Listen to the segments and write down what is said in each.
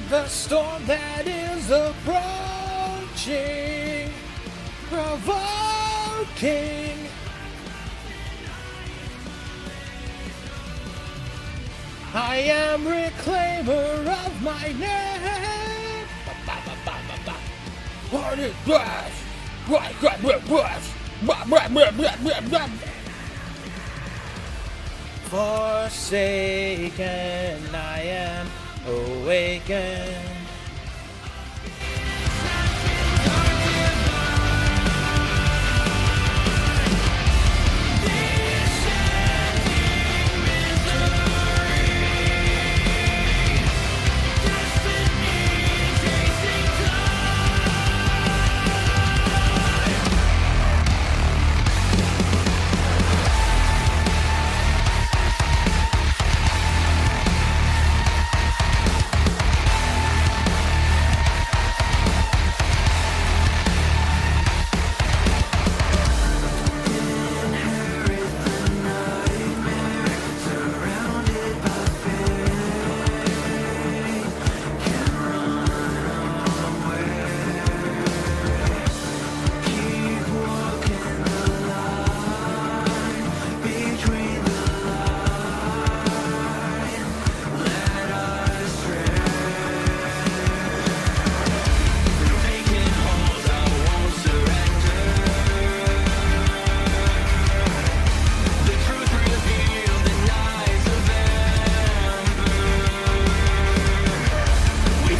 The storm that is approaching, provoking. I am reclaimer of my name. What is that? Forsaken, I am awakened.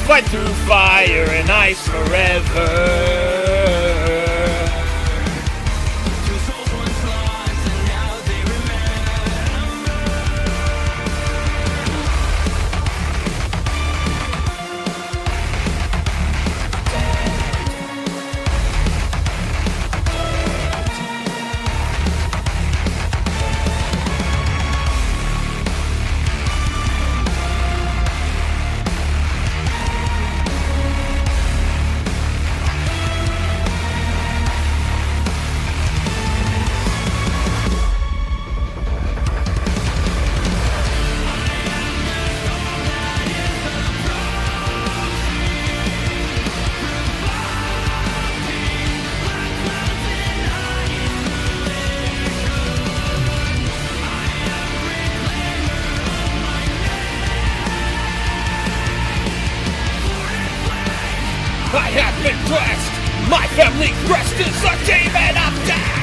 Fight through fire and ice forever. Two souls once lost and now they I have been blessed. My family crest is a demon of death.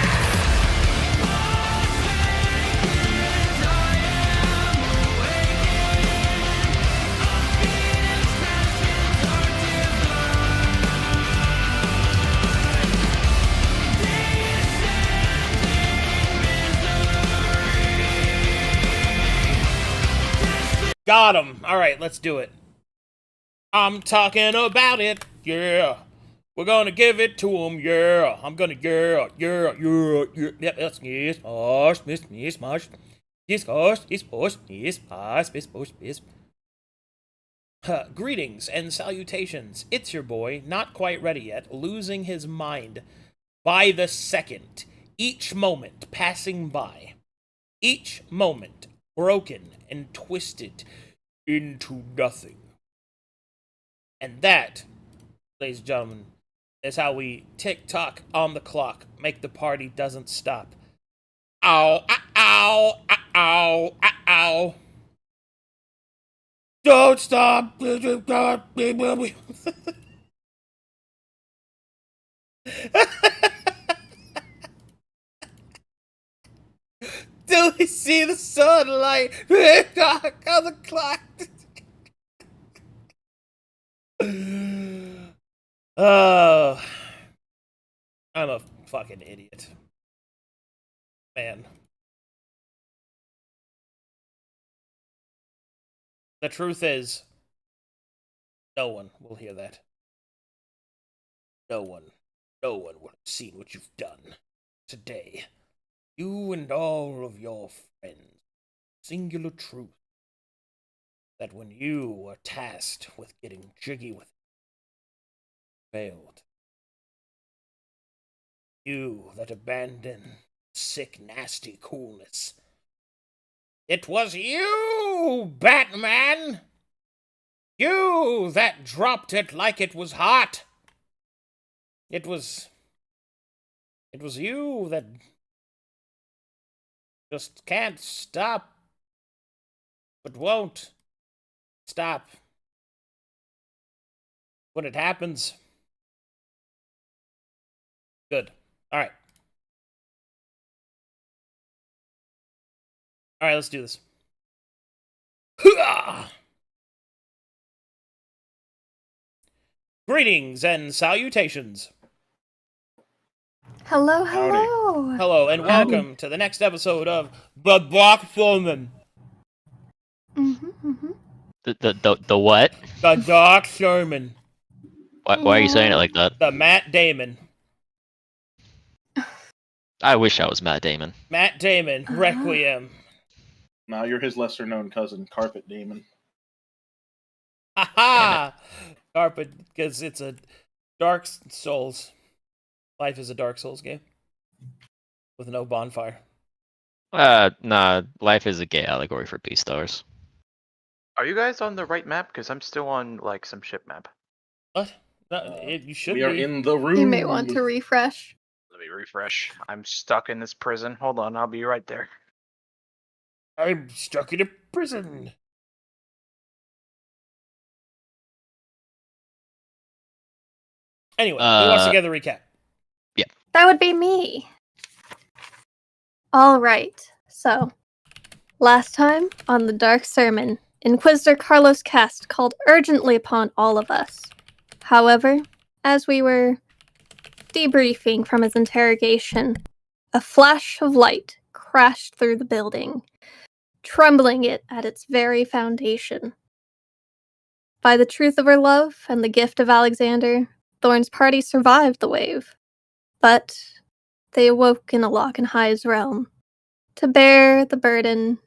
Got him. All right, let's do it. I'm talking about it, yeah. We're gonna give it to him, yeah. I'm gonna, yeah. Yep, that's yes, push, yes, push. Greetings and salutations. It's your boy, not quite ready yet, losing his mind by the second. Each moment passing by. Each moment broken and twisted into nothing. And that, ladies and gentlemen, is how we tick-tock on the clock, make the party doesn't stop. Ow, ow, ow, ow, ow. Don't stop. Till we see the sunlight on the clock. Oh, I'm a fucking idiot. Man. The truth is, no one will hear that. No one will have seen what you've done today. You and all of your friends. Singular truth. That when you were tasked with getting jiggy with it, failed. You that abandoned sick, nasty coolness. It was you, Batman! You that dropped it like it was hot. It was you that just can't stop, but won't stop when it happens. Good. All right. All right, let's do this. Greetings and salutations. Hello, Howdy. hello. Hello and welcome to the next episode of The Dark Sermon. The what? The Dark Sermon. Why are you saying it like that? The Matt Damon. I wish I was Matt Damon. Matt Damon, Requiem. Now you're his lesser known cousin, Carpet Damon. Ha Carpet, because it's a Dark Souls. Life is a Dark Souls game. With no bonfire. Nah, life is a gay allegory for Beastars. Are you guys on the right map? Because I'm still on, like, some ship map. What? No, you should We are be. in the room. You may want to refresh. Let me refresh. I'm stuck in this prison. Hold on, I'll be right there. I'm stuck in a prison. Anyway, who wants to get the recap? That would be me. All right. So, last time on the Dark Sermon, Inquisitor Carlos Cast called urgently upon all of us. However, as we were debriefing from his interrogation, a flash of light crashed through the building, trembling it at its very foundation. By the truth of her love and the gift of Alexander, Thorn's party survived the wave. But they awoke in Alockenhigh's realm to bear the burden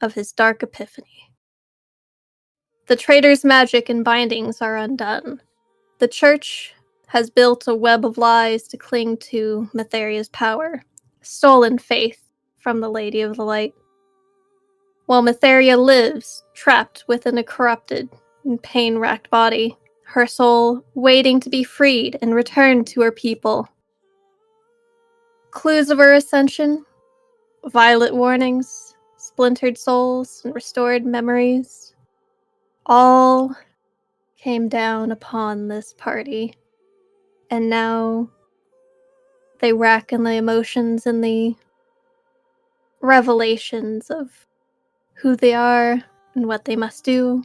of his dark epiphany. The traitor's magic and bindings are undone. The church has built a web of lies to cling to Matheria's power, stolen faith from the Lady of the Light. While Matheria lives, trapped within a corrupted and pain-racked body, her soul waiting to be freed and returned to her people. Clues of her ascension, violet warnings, splintered souls, and restored memories, all came down upon this party. And now they rack in the emotions and the revelations of who they are and what they must do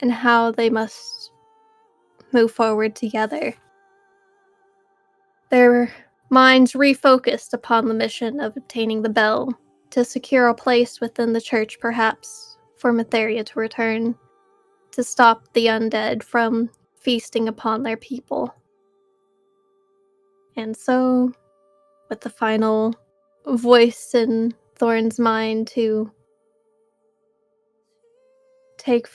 and how they must move forward together. Their minds refocused upon the mission of obtaining the bell to secure a place within the church, perhaps, for Matheria to return, to stop the undead from feasting upon their people. And so, with the final voice in Thorn's mind to take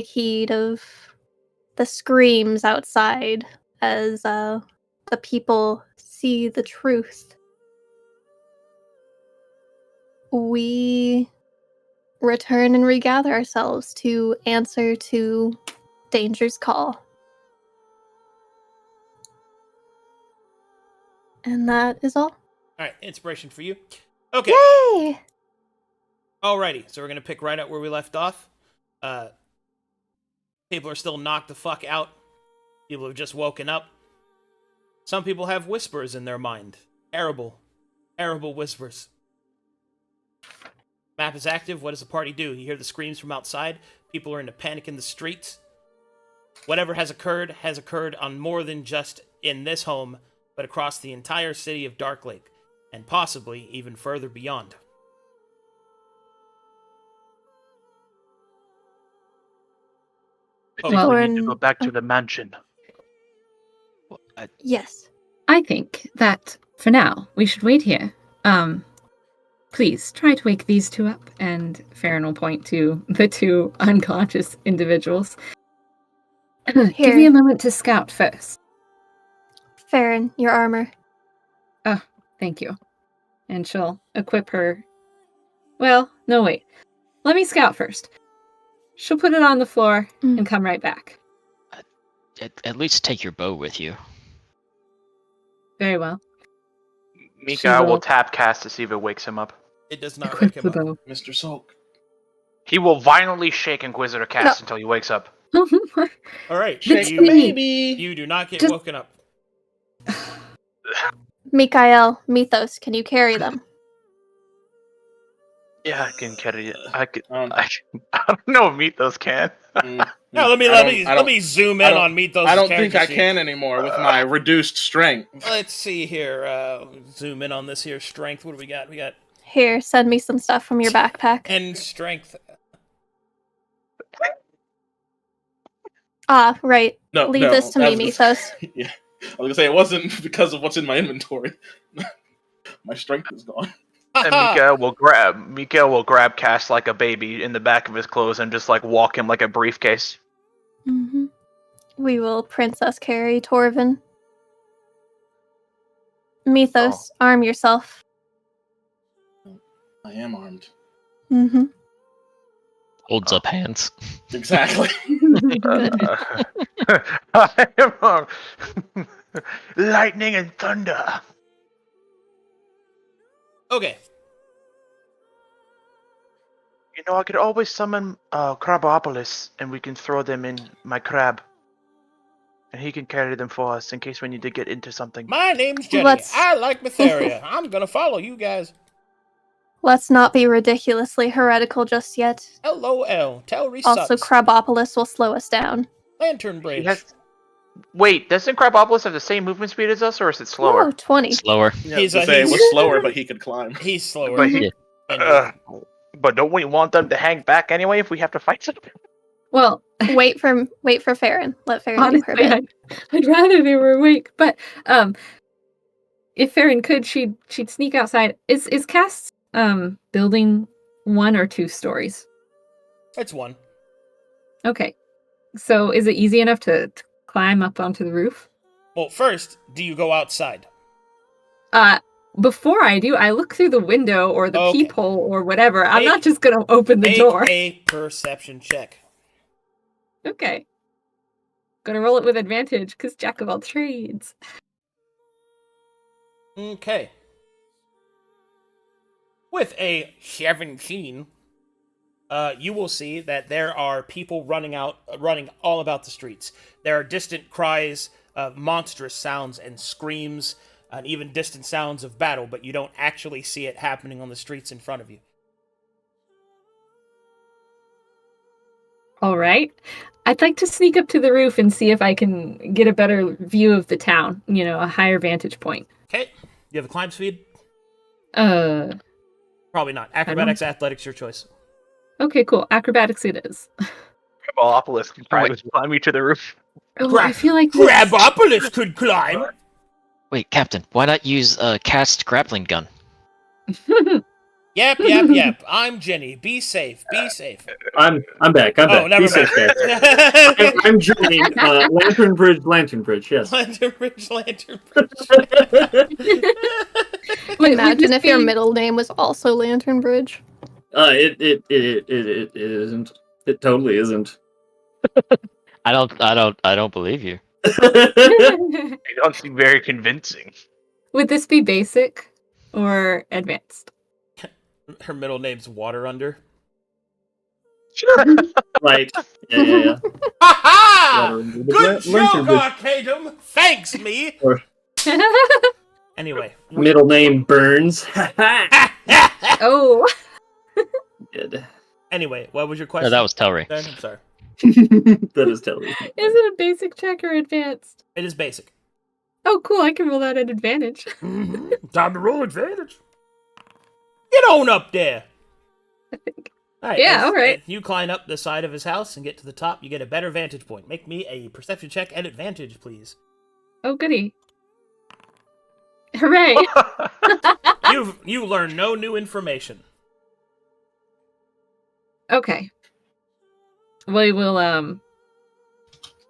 heed of the screams outside as the people see the truth, we return and regather ourselves to answer to Danger's call. And that is all. Alright, inspiration for you. Okay. Yay! Alrighty, so we're gonna pick right up where we left off. People are still knocked the fuck out. People have just woken up. Some people have whispers in their mind. Terrible whispers. Map is active. What does the party do? You hear the screams from outside. People are in a panic in the streets. Whatever has occurred on more than just in this home, but across the entire city of Darklake, and possibly even further beyond. I think we need to go back to the mansion. Yes. I think that, for now, we should wait here. Please, try to wake these two up, and Farron will point to the two unconscious individuals. Give me a moment to scout first. Farron, your armor. Oh, thank you. And she'll equip her... Well, no, wait. Let me scout first. She'll put it on the floor Mm. and come right back. At least take your bow with you. Very well. Mika will- will tap cast to see if it wakes him up. It does not Equip wake the him up. bow. Mr. Sulk. He will violently shake Inquisitor cast until he wakes up. All right, That's you, me. you do not get Just- woken up. Mikael, Mythos, can you carry them? Yeah, I can carry it. I Um, don't know if Mythos can. No, let me zoom in on Mythos' I don't character think I sheet. can anymore with my reduced strength. Let's see here. Zoom in on this here strength. What do we got? We got Here, send me some stuff from your backpack. and strength. Ah, right. No, Leave no, this to I me, was gonna Mythos. say- Yeah, I was gonna say it wasn't because of what's in my inventory. My strength is gone. And Mikael will grab Cass like a baby in the back of his clothes and just like walk him like a briefcase. Hmm. We will princess carry Torvin. Mythos, arm yourself. I am armed. Mm-hmm. Holds up hands. Exactly. Good. I am lightning and thunder. Okay. You know, I could always summon Crabopolis, and we can throw them in my crab, and he can carry them for us in case we need to get into something. My name's Jenny. Let's- I like Mytheria. I'm gonna follow you guys. Let's not be ridiculously heretical just yet. LOL. Telry Also, sucks. Crabopolis will slow us down. Lantern He Bridge. has... Wait, doesn't Crabopolis have the same movement speed as us, or is it slower? Oh, 20. Slower. Yeah, He's to a- say it he's- was slower, but he could climb. He's slower. But he, And but don't we want them to hang back anyway if we have to fight something? Well, Wait for Farron. Let Farron do her honestly, bit. I'd rather they were awake. But if Farron could, she'd sneak outside. Is Cass building 1 or 2 stories? it's one. Okay. So is it easy enough to climb up onto the roof? Well, first, do you go outside? Before I do, I look through the window or the Okay. peephole or whatever. I'm Make- not just gonna open the Make door. a perception check. Okay. Gonna roll it with advantage, because jack of all trades. Okay. With a 17, you will see that there are people running all about the streets. There are distant cries, monstrous sounds and screams, and even distant sounds of battle, but you don't actually see it happening on the streets in front of you. All right. I'd like to sneak up to the roof and see if I can get a better view of the town, a higher vantage point. Okay. You have a climb speed? Uh, Probably not. Acrobatics, athletics, your choice. okay, cool. Acrobatics it is. Crabopolis can probably climb you to the roof. Oh, I feel like this... Crabopolis could climb! Wait, Captain, why not use a cast grappling gun? Yep. I'm Jenny. Be safe. Be safe. I'm back. I'm Oh, back. never Be safe, guys. mind. I'm joining Lantern Bridge. Yes. Lantern Bridge. Imagine if your middle name was also Lantern Bridge. It isn't. It totally isn't. I don't believe you. They don't seem very convincing. Would this be basic or advanced? Her middle name's Water Under. Right. Yeah. Ha Lantern Good joke, Bridge. Arcadum! Thanks, me! Anyway. Middle name Burns. Oh. Good. Anyway, what was your No, question? that was Telry. I'm sorry. That is totally. Is it a basic check or advanced? It is basic. Oh, cool. I can roll that at advantage. Time to roll advantage. Get on up there. Alright, Yeah, alright. If you climb up the side of his house and get to the top, you get a better vantage point. Make me a perception check at advantage, please. Oh, goody. Hooray. You learn no new information. Okay. We will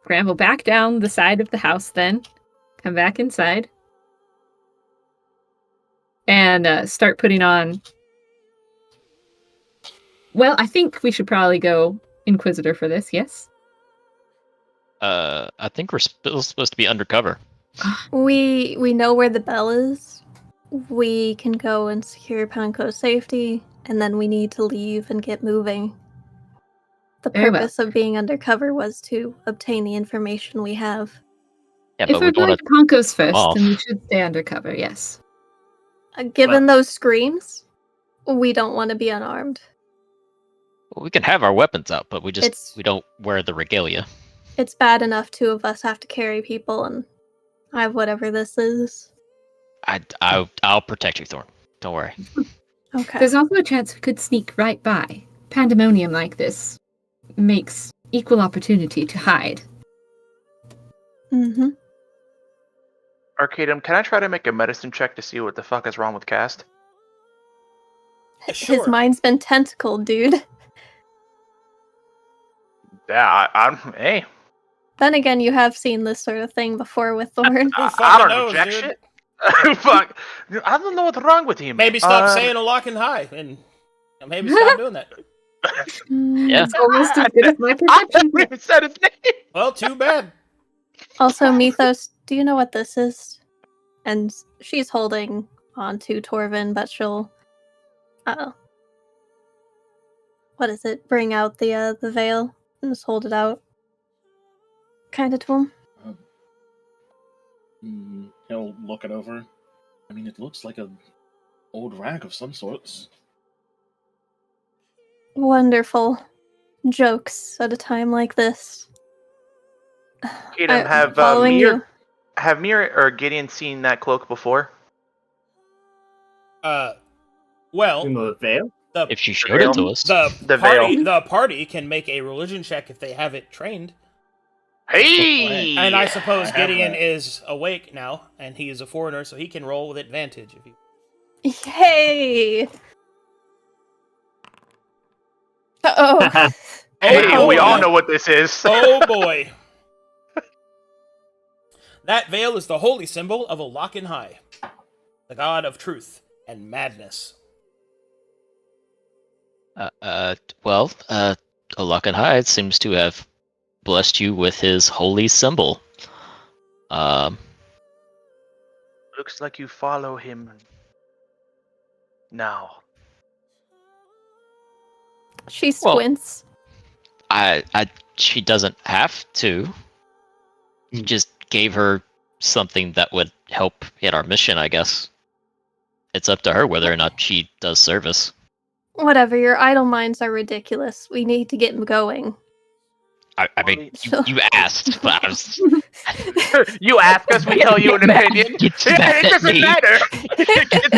scramble back down the side of the house then. Come back inside. And start putting on... Well, I think we should probably go Inquisitor for this, yes? I think we're still supposed to be undercover. We know where the bell is. We can go and secure Panko's safety, and then we need to leave and get moving. The Very well. purpose of being undercover was to obtain the information we have. Yeah, If but we we're don't going want to Conco's first, off. then we should stay undercover, yes. Given those screams, we don't want to be unarmed. We can have our weapons out, but we It's- don't wear the regalia. It's bad enough two of us have to carry people, and I have whatever this is. I'll protect you, Thorn. Don't worry. Okay. There's also a chance we could sneak right by. Pandemonium like this makes equal opportunity to hide. Mm-hmm. Arcadum, can I try to make a medicine check to see what the fuck is wrong with Cast? Sure. His mind's been tentacled, dude. Yeah, I'm. Hey, Then again, you have seen this sort of thing before with Thorn. Who I fucking don't know knows, jack dude? shit. Fuck, I don't know what's wrong with him. Maybe stop Um, saying a lock and high, and maybe stop doing that. Yeah. It's almost as good as my I perception. haven't even said his name. Well, too bad. Also, Mythos, do you know what this is? And she's holding on to Torvin, but she'll, what is it? Bring out the veil and just hold it out, kind of to him. He'll look it over. I mean, it looks like an old rag of some sorts. Wonderful jokes at a time like this. Arcadum, have following Mir, you. have Mir or Gideon seen that cloak before? Well, In the veil? the If she showed it to us. The party, veil. the party can make a religion check if they have it trained. Hey, And I suppose I have Gideon that. is awake now, and he is a foreigner, so he can roll with advantage. If you... Yay! Oh, hey, Oh, we boy. all know what this is. Oh boy! That veil is the holy symbol of Olakin High, the god of truth and madness. Olakan Hyde seems to have blessed you with his holy symbol. Looks like you follow him now. she Well- squints. She doesn't have to. You just gave her something that would help in our mission, I guess. It's up to her whether or not she does service. Whatever, your idle minds are ridiculous. We need to get going. I mean, you asked, but I was... You ask us, we tell you an opinion. It's It mad at doesn't me. matter.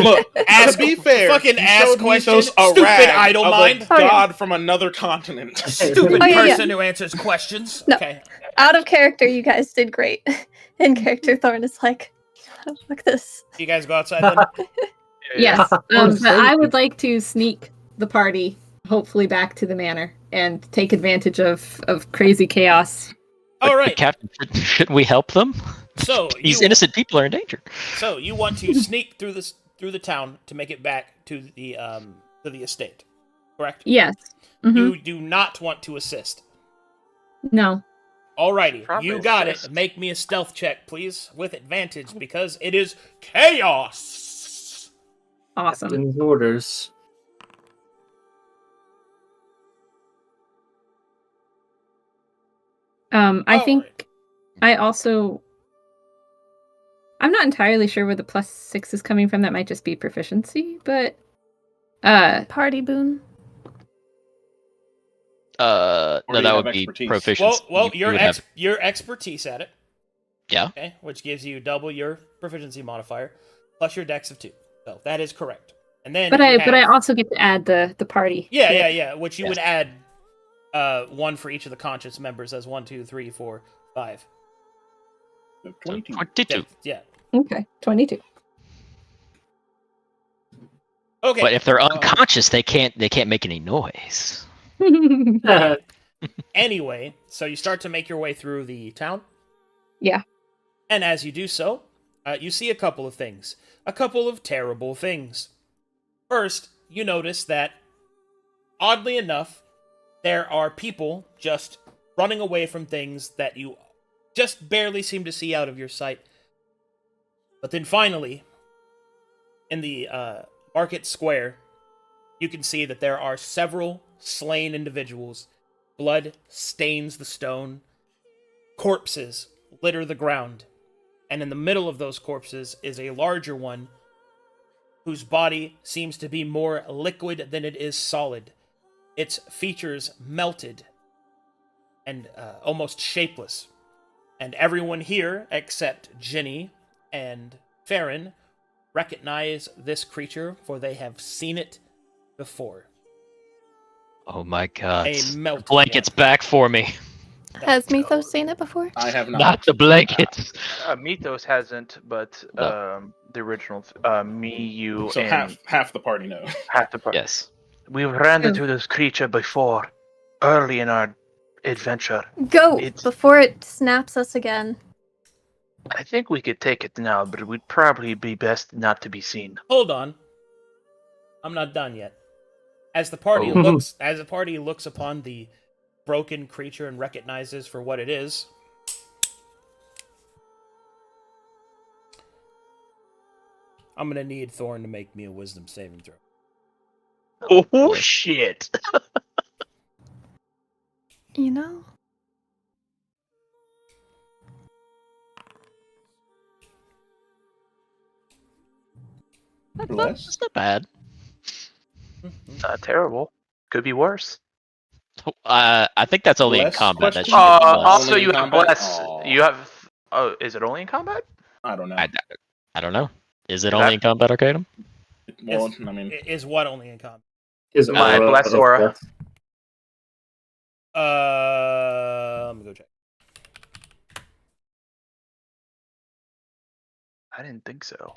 Look, Ask- to be fair, fucking he ask showed questions, Mythos a stupid rag idle of mind. a Oh, yeah. god from another continent. Stupid Oh, yeah, yeah. person who answers questions. No. Okay. Out of character, you guys did great. In character, Thorn is like, fuck this. You guys go outside then. Yes, course. but I would like to sneak the party, hopefully back to the manor, and take advantage of crazy chaos. All right. Captain, should we help them? So These you, innocent people are in danger. so you want to sneak through the town to make it back to the estate, correct? Yes. Mhm. You do not want to assist. No. Alrighty, Probably you got assist. it. Make me a stealth check, please, with advantage because it is chaos. Awesome. Captain's orders. I All think I also. I'm not entirely sure where the +6 is coming from. That might just be proficiency, but Party boon. No, Or do you that have would be expertise? proficiency. Well, You would have- your expertise at it, yeah. okay, which gives you double your proficiency modifier plus your dex of 2. So that is correct. And then but you I have- also get to add the party. yeah, which you Yes. would add 1 for each of the conscious members as 1, 2, 3, 4, 5. 22. 22. Yeah. Okay, 22. Okay. But if they're unconscious, they can't make any noise. Anyway, so you start to make your way through the town. Yeah. And as you do so, you see a couple of things. A couple of terrible things. First, you notice that, oddly enough, there are people just running away from things that you just barely seem to see out of your sight. But then finally, in the market square, you can see that there are several slain individuals. Blood stains the stone. Corpses litter the ground. And in the middle of those corpses is a larger one whose body seems to be more liquid than it is solid. Its features melted and almost shapeless. And everyone here, except Ginny and Farron, recognize this creature, for they have seen it before. Oh my god. A melted Blanket's one. back for me. Has Mythos seen it before? I have not. Not the blankets. Mythos hasn't, but No. the original, me, you, So and half the party know. half the party. Yes. We ran into this creature before, early in our adventure. Go It's- before it snaps us again. I think we could take it now, but it would probably be best not to be seen. Hold on. I'm not done yet. As the party Oh. looks upon the broken creature and recognizes for what it is, I'm gonna need Thorn to make me a wisdom saving throw. Oh shit! You know? Bless. It's not bad. Not terrible. Could be worse. I think that's only in Bless combat. That question? should be Only blessed. Also, in you have combat? bless. Aw. You have. Oh, is it only in combat? I don't know. I don't know. Is it Is only that- in combat, Arcadum? Well, I mean, Is what only in combat? His My aura bless of aura. death. Let me go check. I didn't think so.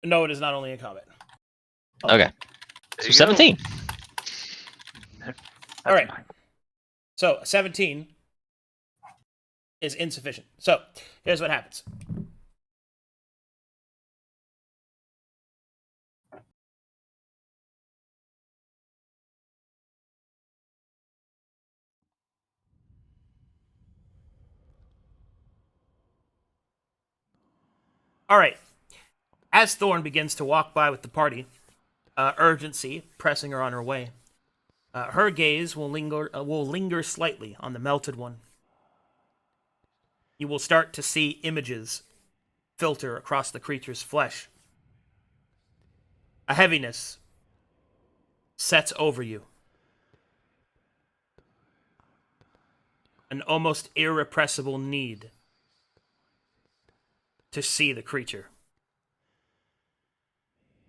No, it is not only in combat. Okay. There So you go. 17. That's All right. fine. So 17 is insufficient. So here's what happens. All right. As Thorn begins to walk by with the party, urgency pressing her on her way, her gaze will linger slightly on the melted one. You will start to see images filter across the creature's flesh. A heaviness sets over you. An almost irrepressible need to see the creature.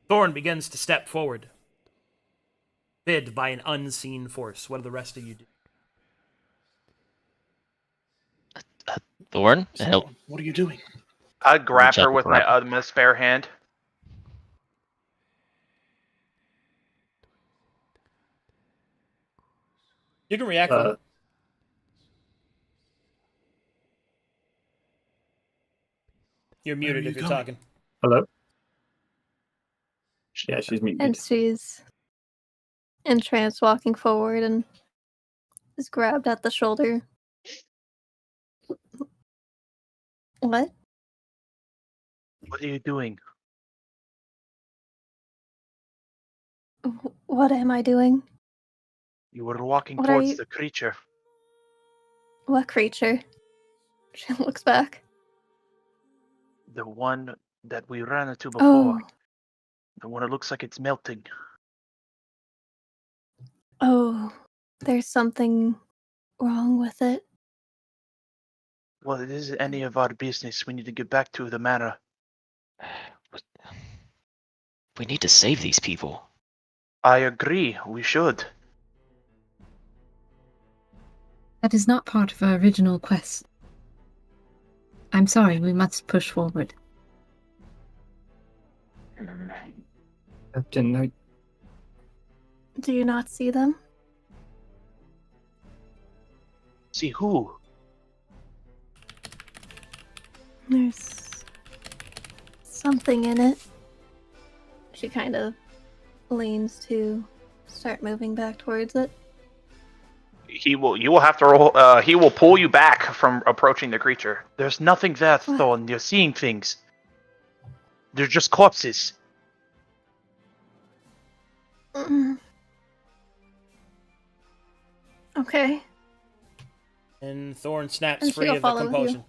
Thorn begins to step forward, bid by an unseen force. What do the rest of you do? Thorn? so, And he'll- what are you doing? I'd grab Reach out her to with my grab other spare hand. You can react. Uh, You're muted are if you you're going? talking. hello? Yeah, she's muted. And she's entranced walking forward and is grabbed at the shoulder. What? What are you doing? What am I doing? You were walking What are towards you- the creature. What creature? She looks back. The one that we ran into before. Oh, The one that looks like it's melting. oh, there's something wrong with it. Well, it isn't any of our business. We need to get back to the manor. We need to save these people. I agree. We should. That is not part of our original quest. I'm sorry, we must push forward. Captain, Do you not see them? See who? There's something in it. She kind of leans to start moving back towards it. You will have to roll. He will pull you back from approaching the creature. There's nothing there, What? Thorn. You're seeing things. They're just corpses. Mm. Okay. And Thorn snaps And free she'll of the follow you. compulsion.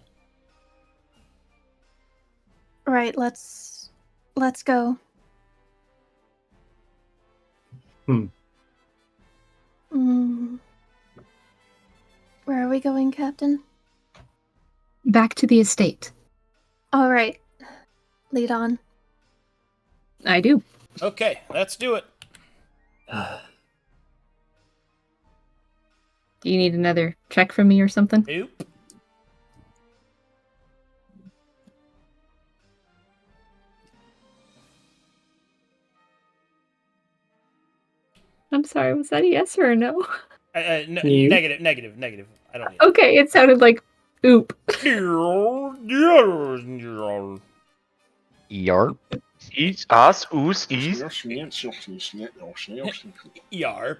Right, let's go. Hmm. Where are we going, Captain? Back to the estate. All right. Lead on. I do. Okay, let's do it. Do you need another check from me or something? Nope. I'm sorry, was that a yes or a no? You? Negative. I don't need Okay, it sounded like oop. it. Yarp. Eats us, oos, eats. Yarp.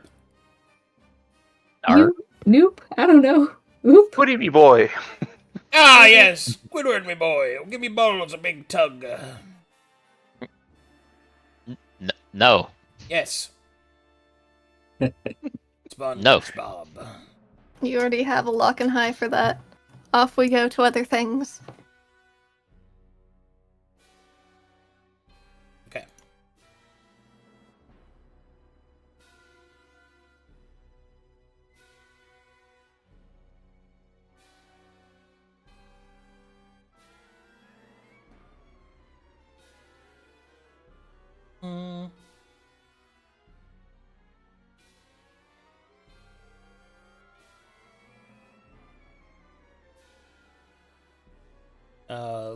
Arp. Nope, I don't know. Oop. What do you mean, boy? Ah, yes. Squidward, me boy. Give me balls a big tug. No. Yes. SpongeBob. No. You already have a lock and high for that. Off we go to other things. Okay.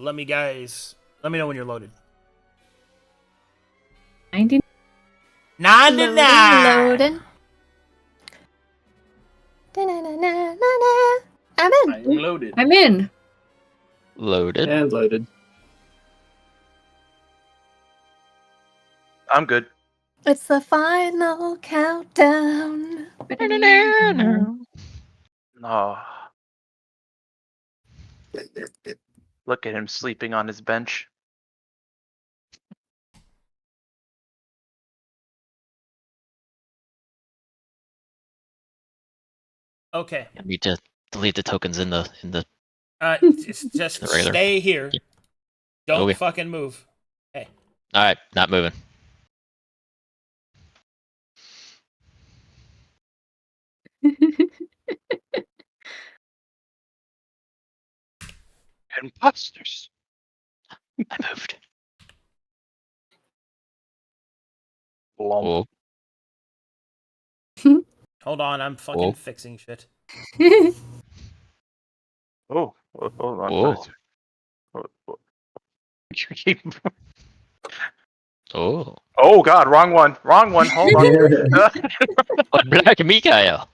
Let me know when you're loaded. 90. 99. Loading. Da-na-na-na-na-na. I'm in. I'm loaded. I'm in. Loaded. And loaded. I'm good. It's the final countdown. Oh. Look at him sleeping on his bench. Okay. I need to delete the tokens in the Just The regular. stay here. Yeah. Don't Okay. fucking move. Alright, not moving. Imposters. I moved. Blump. Oh. Hold on, I'm fucking Whoa. fixing shit. Oh, hold on. Oh. Oh. Oh. Oh God, wrong one. Hold on. Black Mikael.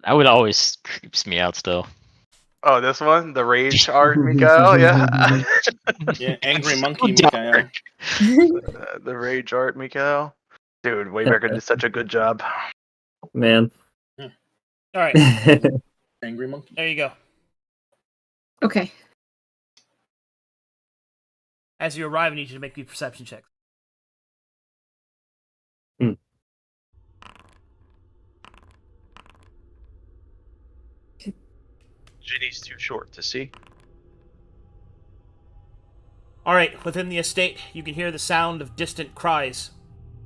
That would always creeps me out still. Oh, this one, the rage art, Mikael. Yeah, Yeah, angry So monkey, dark. Mikael. the rage art, Mikael. Dude, Waymaker did such a good job. Man. All right, Angry monkey. there you go. Okay. As you arrive, I need you to make me perception checks. Ginny's too short to see. All right, within the estate, you can hear the sound of distant cries,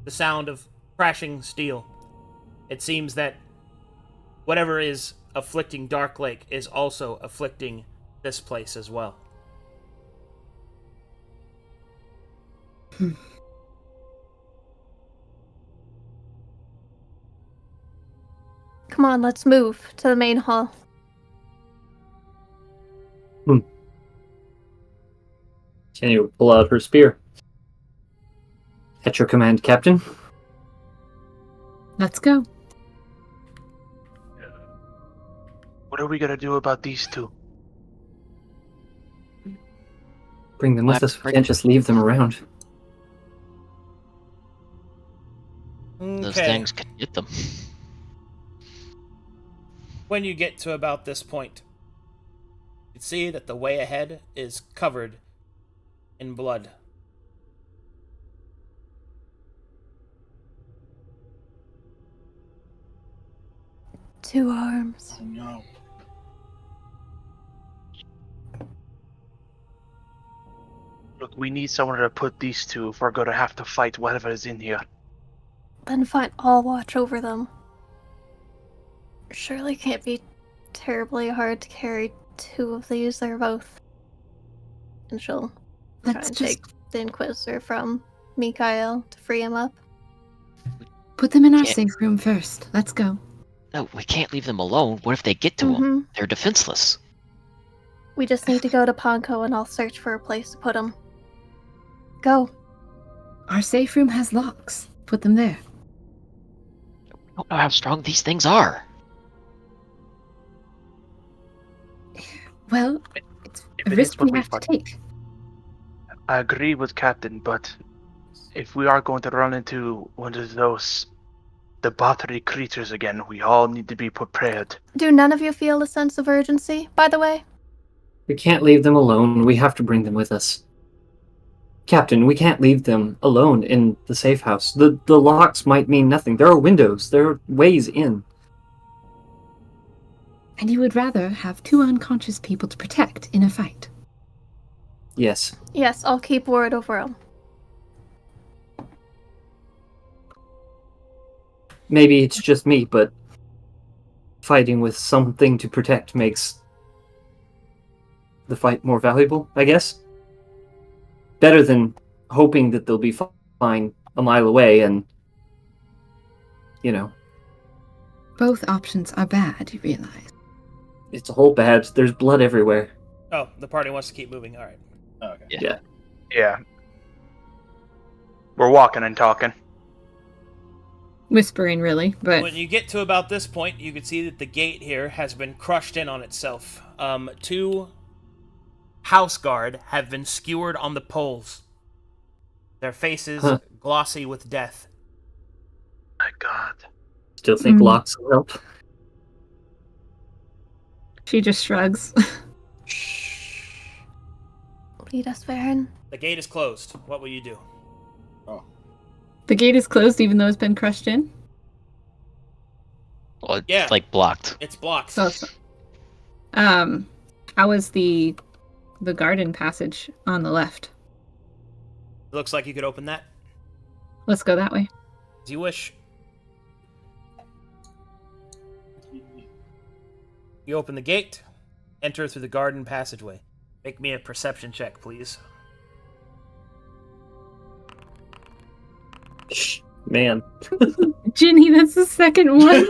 the sound of crashing steel. It seems that whatever is afflicting Dark Lake is also afflicting this place as well. Come on, let's move to the main hall. Jenny will pull out her spear. At your command, Captain. Let's go. What are we gonna do about these two? Bring them with us. We can't just leave them around. Those Okay. things can get them. When you get to about this point, you see that the way ahead is covered in blood. Two arms. Oh no. Look, we need someone to put these two if we're gonna have to fight whatever is in here. Then fine, I'll watch over them. Surely can't be terribly hard to carry two of these. They're both. And she'll try Let's and just take the Inquisitor from Mikhail to free him up. put them in our Yeah. safe room first. Let's go. No, we can't leave them alone. What if they get to them? Mhm. They're defenseless. We just need to go to Ponko and I'll search for a place to put them. Go. Our safe room has locks. Put them there. I don't know how strong these things are. Well, it's If a it is risk what we we have to fight. take. I agree with Captain, but if we are going to run into one of those the Bathory creatures again, we all need to be prepared. Do none of you feel a sense of urgency, by the way? We can't leave them alone. We have to bring them with us. Captain, we can't leave them alone in the safe house. The locks might mean nothing. There are windows. There are ways in. And you would rather have two unconscious people to protect in a fight. Yes. Yes, I'll keep word over them. Maybe it's just me, but fighting with something to protect makes the fight more valuable, I guess. Better than hoping that they'll be fine a mile away and, you know, Both options are bad, you realize. it's a whole bad. There's blood everywhere. Oh, the party wants to keep moving. All right. Okay. Yeah. We're walking and talking. Whispering, really, but When you get to about this point, you can see that the gate here has been crushed in on itself. Two house guard have been skewered on the poles. Their faces Huh. glossy with death. My God. Still think locks will help. she just shrugs. Lead us, Varen. The gate is closed. What will you do? The gate is closed even though it's been crushed in. Well, it's Yeah. like blocked. It's blocked. So, how is the garden passage on the left? Looks like you could open that Let's go that way. as you wish. You open the gate, enter through the garden passageway. Make me a perception check, please. Shh, man. Ginny, that's the second one.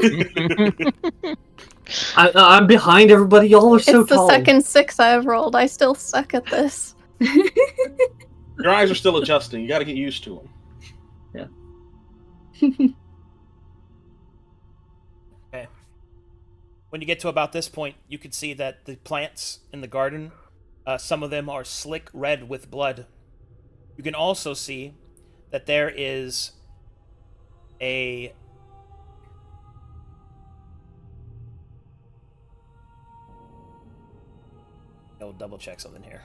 I'm behind everybody. Y'all are so It's the tall. second 6 I've rolled. I still suck at this. Your eyes are still adjusting. You got to get used to them. Okay. When you get to about this point, you can see that the plants in the garden, some of them are slick red with blood. You can also see that there is a I'll double check something here.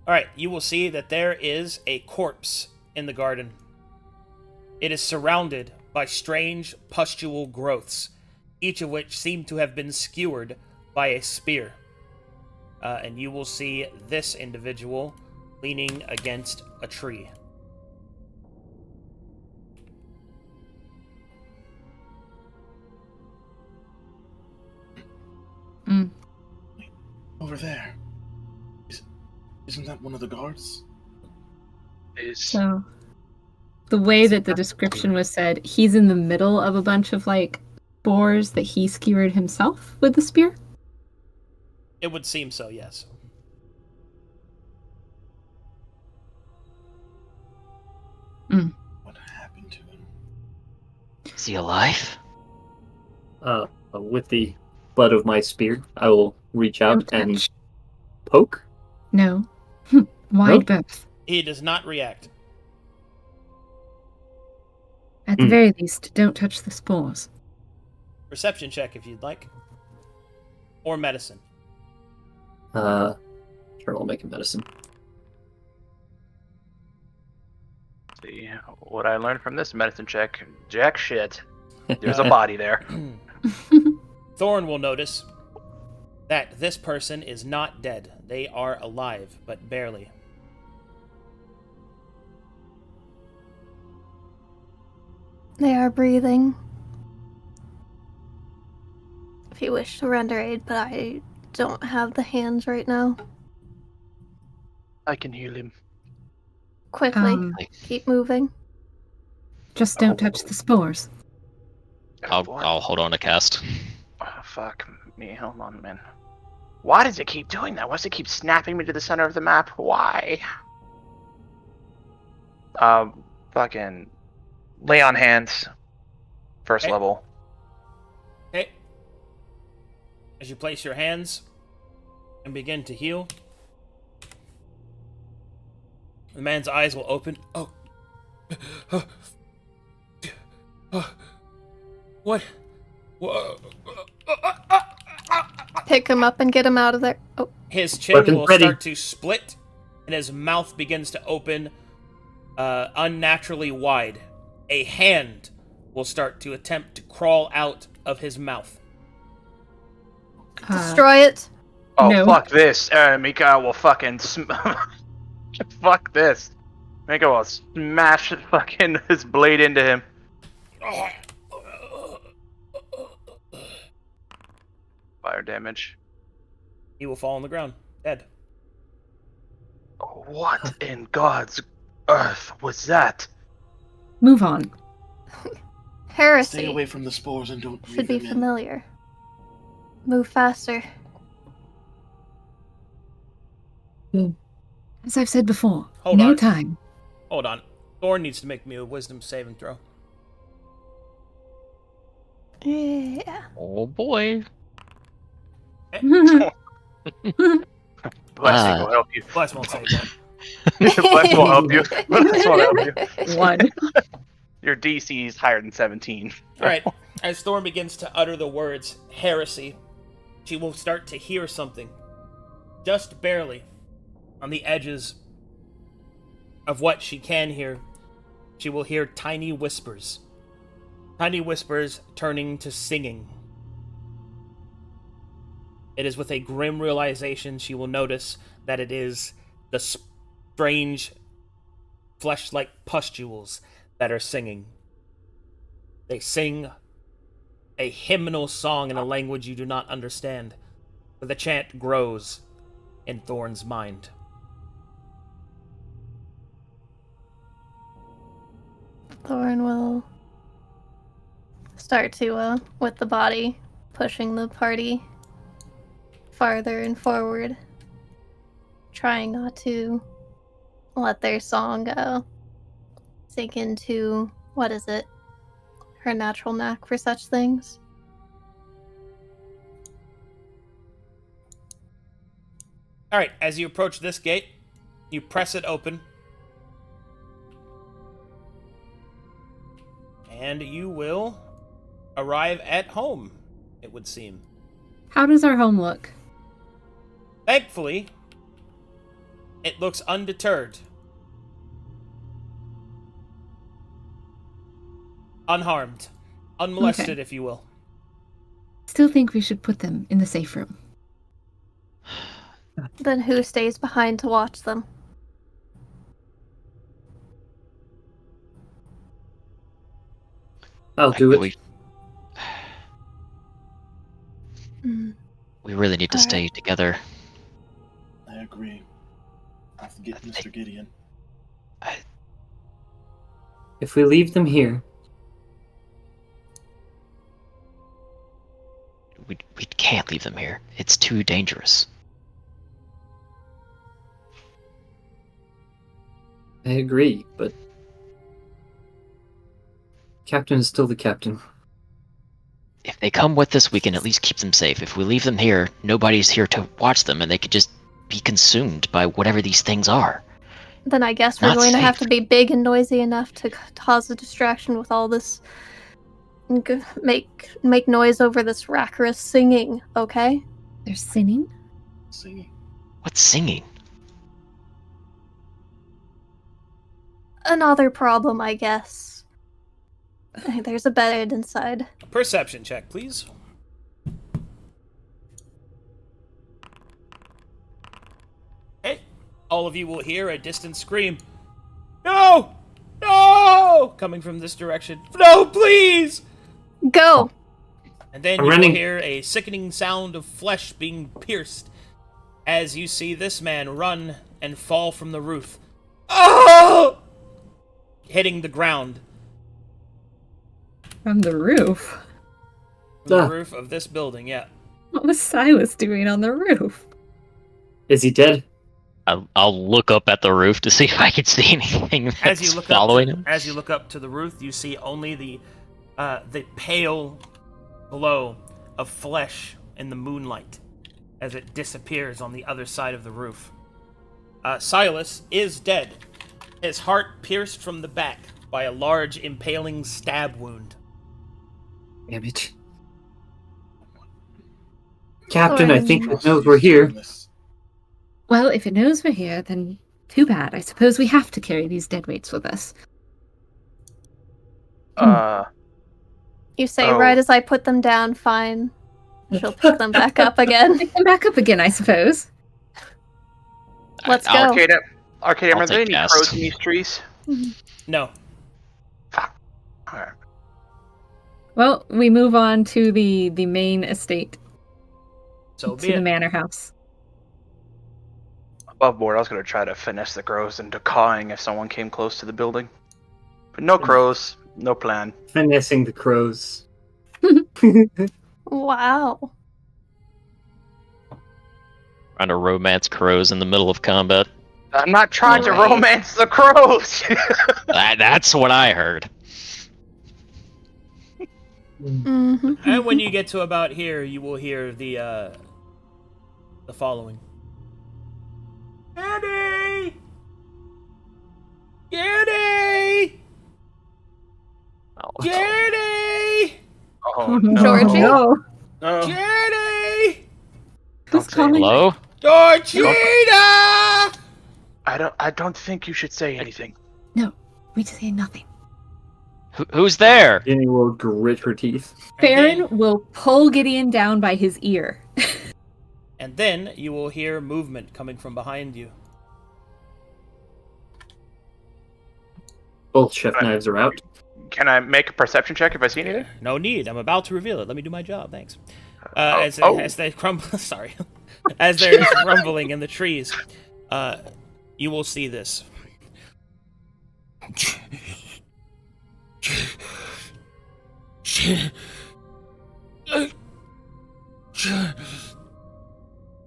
Alright, you will see that there is a corpse in the garden. It is surrounded by strange pustule growths, each of which seem to have been skewered by a spear. And you will see this individual leaning against a tree. Over there. Isn't that one of the guards? Is So, the way that the description was said, he's in the middle of a bunch of like boars that he skewered himself with the spear? It would seem so, yes. What happened to him? Is he alive? With the butt of my spear, I will reach out Don't and touch. poke. No. Wide berth. He does not react. At the very least, don't touch the spores. Perception check if you'd like. Or medicine. Sure, I'll make a medicine. See what I learned from this medicine check. Jack shit. There's a body there. Thorn will notice that this person is not dead. They are alive, but barely. They are breathing. If you wish to render aid, but I don't have the hands right now. I can heal him. Quickly, keep moving. Just don't touch the spores. I'll hold on to cast. Oh, fuck me. Hold on, man. Why does it keep doing that? Why does it keep snapping me to the center of the map? Why? Fucking lay on hands. First Okay. level. Okay. As you place your hands and begin to heal, the man's eyes will open. Oh. What? Pick him up and get him out of there. Oh, His chin Weapon will ready. start to split, and his mouth begins to open unnaturally wide. A hand will start to attempt to crawl out of his mouth. destroy it. Oh, No. fuck this. Mika will fucking fuck this. Mika will smash fucking his blade into him. Fire damage. He will fall on the ground, dead. What in God's earth was that? Move on. Heresy Stay away from the spores and don't breathe should be them in. familiar. Move faster. As I've said before, Hold no on. time. Hold on. Thorn needs to make me a wisdom saving throw. Yeah. Oh boy. Blessing will help you. Bless won't save that. Bless will help you. Bless will help you. One. Your DC is higher than 17. Alright, as Thorn begins to utter the words heresy, she will start to hear something. Just barely. On the edges of what she can hear, she will hear tiny whispers. Tiny whispers turning to singing. It is with a grim realization she will notice that it is the strange, flesh-like pustules that are singing. They sing a hymnal song in a language you do not understand, but the chant grows in Thorn's mind. Thorn will start to, with the body, pushing the party farther and forward, trying not to let their song sink into, what is it, her natural knack for such things. Alright, as you approach this gate, you press it open, and you will arrive at home, it would seem. How does our home look? Thankfully, it looks undeterred. Unharmed. Unmolested, Okay. if you will. Still think we should put them in the safe room. Then who stays behind to watch them? I'll do it. We really need to Alright. stay together. I agree. I'll forget Mr. Gideon. If we leave them here, We can't leave them here. It's too dangerous. I agree, but Captain is still the captain. If they come with us, we can at least keep them safe. If we leave them here, nobody's here to watch them, and they could just be consumed by whatever these things are. Then I guess we're Not going to have safe. to be big and noisy enough to cause a distraction with all this. Make noise over this Rakarus singing, okay? They're singing? Singing. What's singing? Another problem, I guess. There's a bed inside. A perception check, please. Okay. All of you will hear a distant scream. No! No! Coming from this direction. No, please! Go! And then I'm you will running. hear a sickening sound of flesh being pierced as you see this man run and fall from the roof. Oh! Hitting the ground. From the roof? From the Ah. roof of this building, yeah. What was Silas doing on the roof? Is he dead? I'll look up at the roof to see if I can see anything As that's you look following up, him. as you look up to the roof, you see only the pale glow of flesh in the moonlight as it disappears on the other side of the roof. Silas is dead. His heart pierced from the back by a large impaling stab wound. Damn it. Captain, I think Orange. it knows we're here. Well, if it knows we're here, then too bad. I suppose we have to carry these dead weights with us. You say Oh. right as I put them down, fine. She'll pick them back up again. Pick them back up again, I suppose. Let's I'll- go. Arcade, I'll are there take any cast. crows in these trees? No. Alright. Well, we move on to the main estate, So to be the it. manor house. Above board, I was gonna try to finesse the crows into cawing if someone came close to the building. But no crows, no plan. Finessing the crows. Wow. Trying to romance crows in the middle of combat. I'm not trying to Alright. romance the crows! That's what I heard. Mm-hmm. And when you get to about here, you will hear the following. Giddy! Giddy! Oh. Giddy! Oh no. Georgie? No. No. Giddy! Who's Don't say calling? Hello? Georgina! I don't think you should say anything. No, we say nothing. Who's there? Jenny will grit her teeth. Farron will pull Gideon down by his ear. And then you will hear movement coming from behind you. Both chef knives are out. Can I make a perception check if I see anything? No need. I'm about to reveal it. Let me do my job. Thanks. Oh, As they crumble, sorry, as they're rumbling in the trees, you will see this.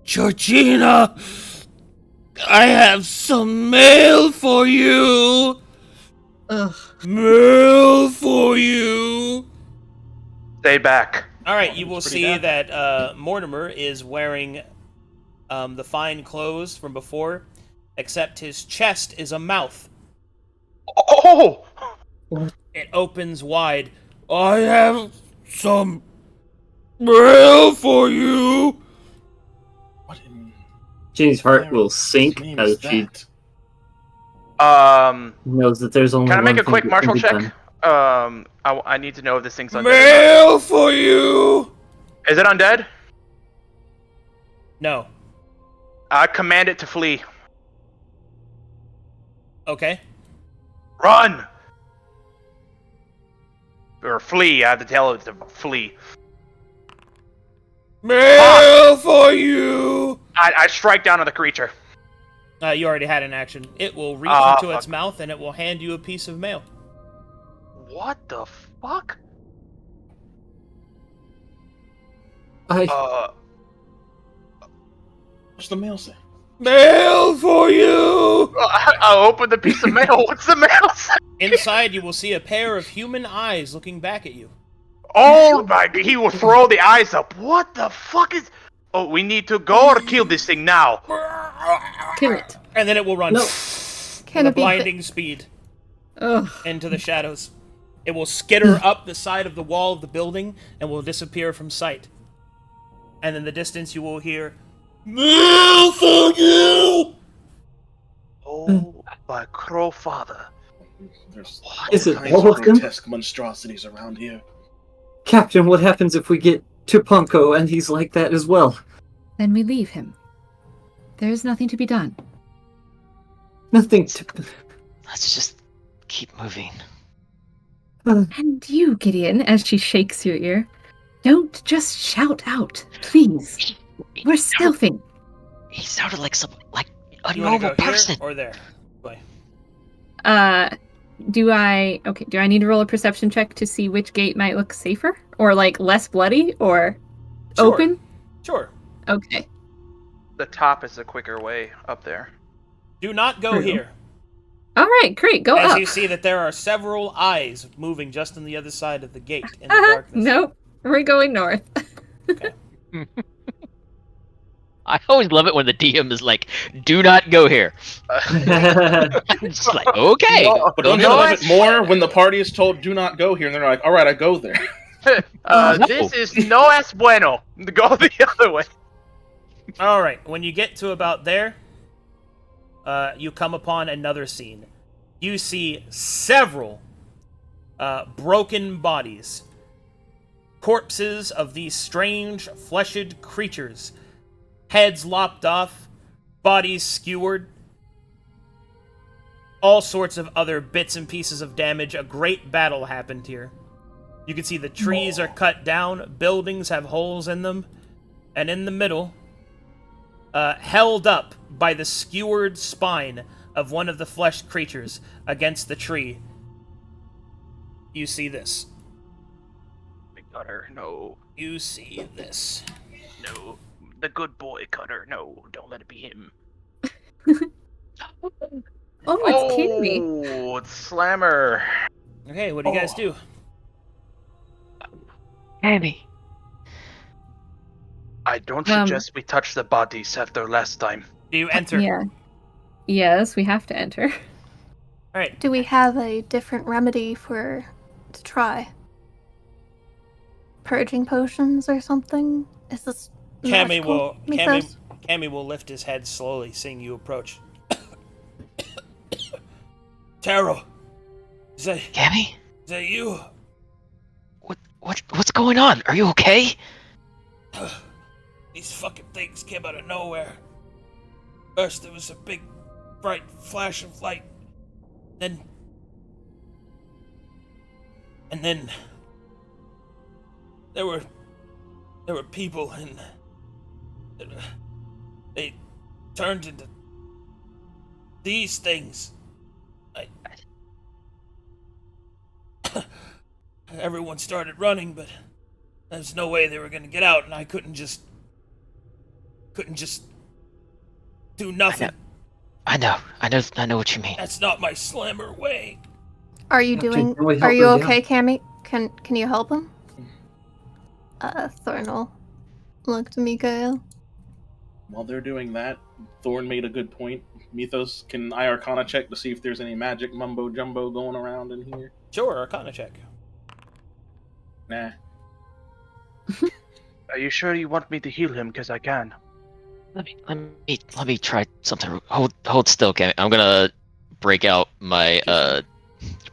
Georgina, I have some mail for you. Ugh. Mail for you. Stay back. All right, you will It's pretty see bad. that Mortimer is wearing the fine clothes from before, except his chest is a mouth. Oh! It opens wide. I have some mail for you. What in Jenny's heart will Name sink as is she that? knows that there's only Can I one make a thing quick that martial can be check? done. I need to know if this thing's undead. Mail for you. Is it undead? No. I command it to flee. Okay. Run! Or flee. I have to tell it to flee. Mail for you. I strike down on the creature. You already had an action. It will reach Ah, into its fuck. mouth and it will hand you a piece of mail. What the fuck? I What's the mail say? Mail for you! I'll open the piece of mail. What's the mail say? Inside, you will see a pair of human eyes looking back at you. Oh my god, he will throw the eyes up. What the fuck is... Oh, we need to go or kill this thing now? Kill it. And then it will run No. Can at a it be blinding speed Ugh. into the shadows. It will skitter up the side of the wall of the building and will disappear from sight. And in the distance, you will hear, "Mail for you!" Oh, my crow father. There's Is it kinds all of of them? grotesque monstrosities around here. Captain, what happens if we get to Punko and he's like that as well? Then we leave him. There is nothing to be done. Nothing to. Let's just keep moving. And you, Gideon, as she shakes your ear, don't just shout out, please. We're stealthing. He sounded like a You want to normal go here person. or there? Boy. Do I need to roll a perception check to see which gate might look safer? Or like less bloody or Sure. open? Sure. Okay. The top is the quicker way up there. Do not go True. here. Alright, great, go As up. you see that there are several eyes moving just on the other side of the gate in the darkness. Nope. We're going north. Okay. I always love it when the DM is like, "Do not go here." I'm just like, okay. No, But don't you no, love it's- it more when the party is told, do not go here, and they're like, alright, I go there. No. This is no es bueno. Go the other way. All right. When you get to about there, you come upon another scene. You see several broken bodies, corpses of these strange fleshed creatures, heads lopped off, bodies skewered, all sorts of other bits and pieces of damage. A great battle happened here. You can see the trees are cut down, buildings have holes in them, and in the middle, held up by the skewered spine of one of the fleshed creatures against the tree, you see this. Cutter, no, You see this. no. The good boy Cutter, no. Don't let it be him. Oh, it's Candy. Oh, it's Slammer. Okay, what do you guys do? Andy. I don't suggest we touch the bodies after last time. Do you enter? Yeah. Yes, we have to enter. All right. Do we have a different remedy to try? Mm. Purging potions or something? Is this magical mythos? Cammy will lift his head slowly, seeing you approach. Taro, is Cammy? that you? What's going on? Are you okay? These fucking things came out of nowhere. First, there was a big, bright flash of light. And then there were people, and they turned into these things. Everyone started running, but there's no way they were gonna get out, and I couldn't just do nothing. I know what you mean. That's not my slammer way. Are you Captain, doing? can we Are help you him okay, Cammy? Can you help him? Thornal, look to Mikael. While they're doing that, Thorn made a good point. Mythos, can I Arcana check to see if there's any magic mumbo jumbo going around in here? Sure, Arcana check. Nah. Are you sure you want me to heal him? Because I can. Let me try something. Hold still, Cammy. I'm gonna break out my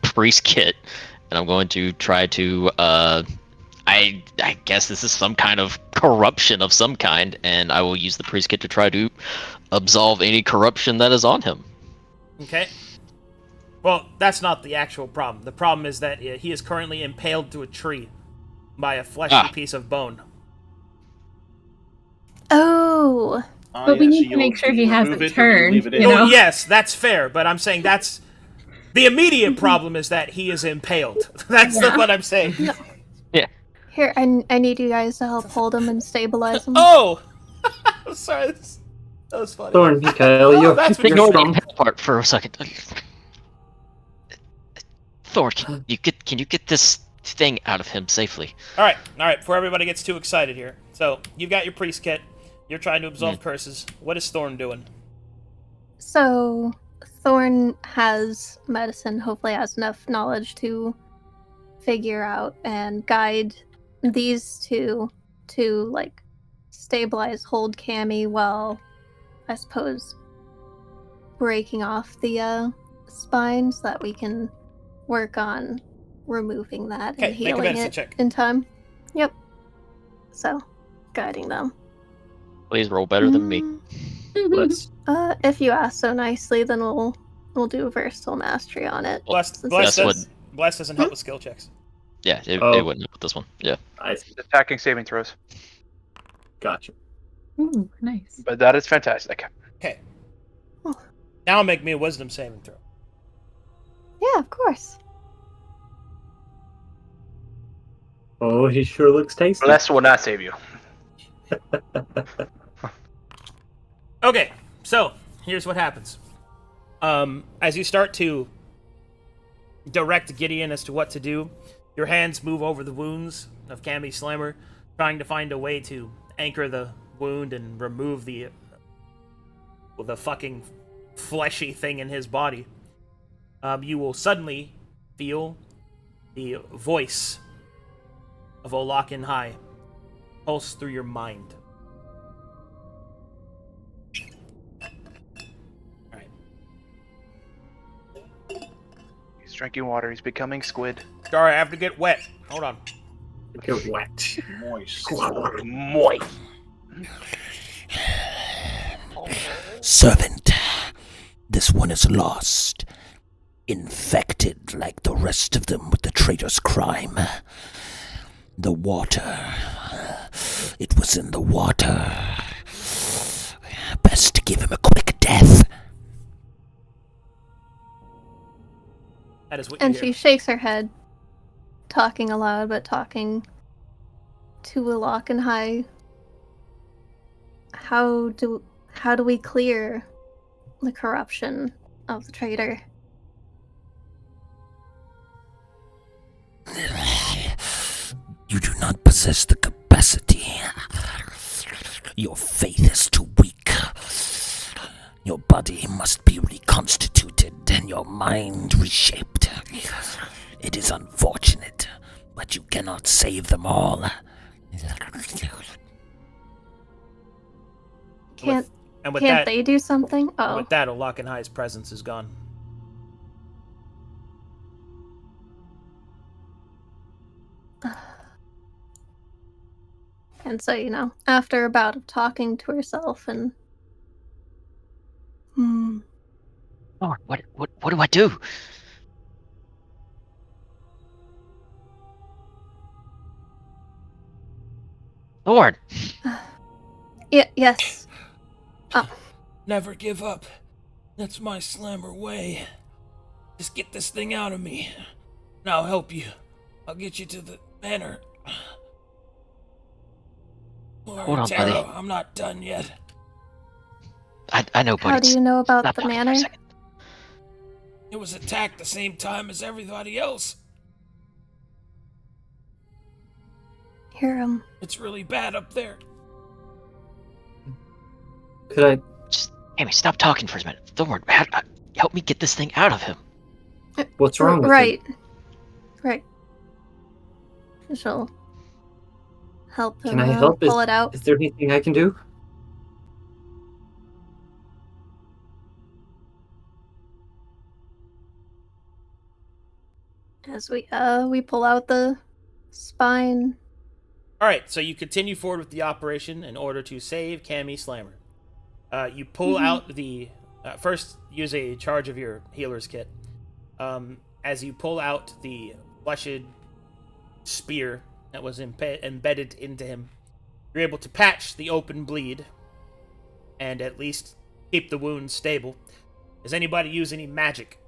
priest kit, and I'm going to try to I guess this is some kind of corruption of some kind, and I will use the priest kit to try to absolve any corruption that is on him. Okay. Well, that's not the actual problem. The problem is that he is currently impaled to a tree by a fleshy piece of bone. Oh, But we need to make sure he hasn't turned, you know? Oh, yes, that's fair, but I'm saying that's The immediate problem is that he is impaled. That's what I'm saying. Here, I need you guys to help hold him and stabilize him. Oh! Sorry, that was funny. Thorn, Mikael, Oh, you're, that's what you're Ignore the strong. impale part for a second. Thor, can you get this thing out of him safely? Alright, before everybody gets too excited here. So, you've got your priest kit. You're trying to absolve curses. What is Thorn doing? So, Thorn has medicine, hopefully has enough knowledge to figure out and guide these two to, like, stabilize, hold Cammy while, I suppose, breaking off the spine so that we can work on removing that Okay, and make a healing medicine it check. in time. Yep. So, guiding them. Please roll better than me. Let's. If you ask so nicely, then we'll do a versatile mastery on it. Bless that's what- doesn't help with skill checks. Yeah, it Oh. wouldn't help with this one. Yeah. I Attacking saving throws. gotcha. Ooh, nice. But that is fantastic. Okay. Oh. Now make me a wisdom saving throw. Yeah, of course. Oh, he sure looks tasty. Bless will not save you. Okay, so here's what happens. As you start to direct Gideon as to what to do, your hands move over the wounds of Cammy Slammer, trying to find a way to anchor the wound and remove the fucking fleshy thing in his body. You will suddenly feel the voice of Olakin High pulse through your mind. He's drinking water. He's becoming squid. Sorry, I have to get wet. Hold on. Get wet. Moist. Moist. Servant, this one is lost. Infected like the rest of them with the traitor's crime. The water. It was in the water. Best to give him a quick death. That is what And you she hear. shakes her head, talking aloud, but talking to Willock and High. How do we clear the corruption of the traitor? You do not possess the capacity. Your faith is too weak. Your body must be reconstituted and your mind reshaped. It is unfortunate, but you cannot save them all. Can't And with can't that, they do something? Oh, with that, Olakin High's presence is gone. and so after a bout of talking to herself and Lord, what do I do? Lord, yes. Never give up. That's my slammer way. Just get this thing out of me, and I'll help you. I'll get you to the manor. Hold on, buddy. Taro, I'm not done yet. I know, buddy. How do you know about Stop the talking for a manor? second. It was attacked the same time as everybody else. Here, It's really bad up there. Could I? Just, Amy, stop talking for a minute. Thorn, help me get this thing out of him. What's wrong with right. She'll help him Can I help? pull it out. Is there anything I can do? As we pull out the spine. Alright, so you continue forward with the operation in order to save Cammy Slammer. You pull out the... first, use a charge of your healer's kit. As you pull out the fleshed spear that was embedded into him, you're able to patch the open bleed and at least keep the wound stable. Does anybody use any magic?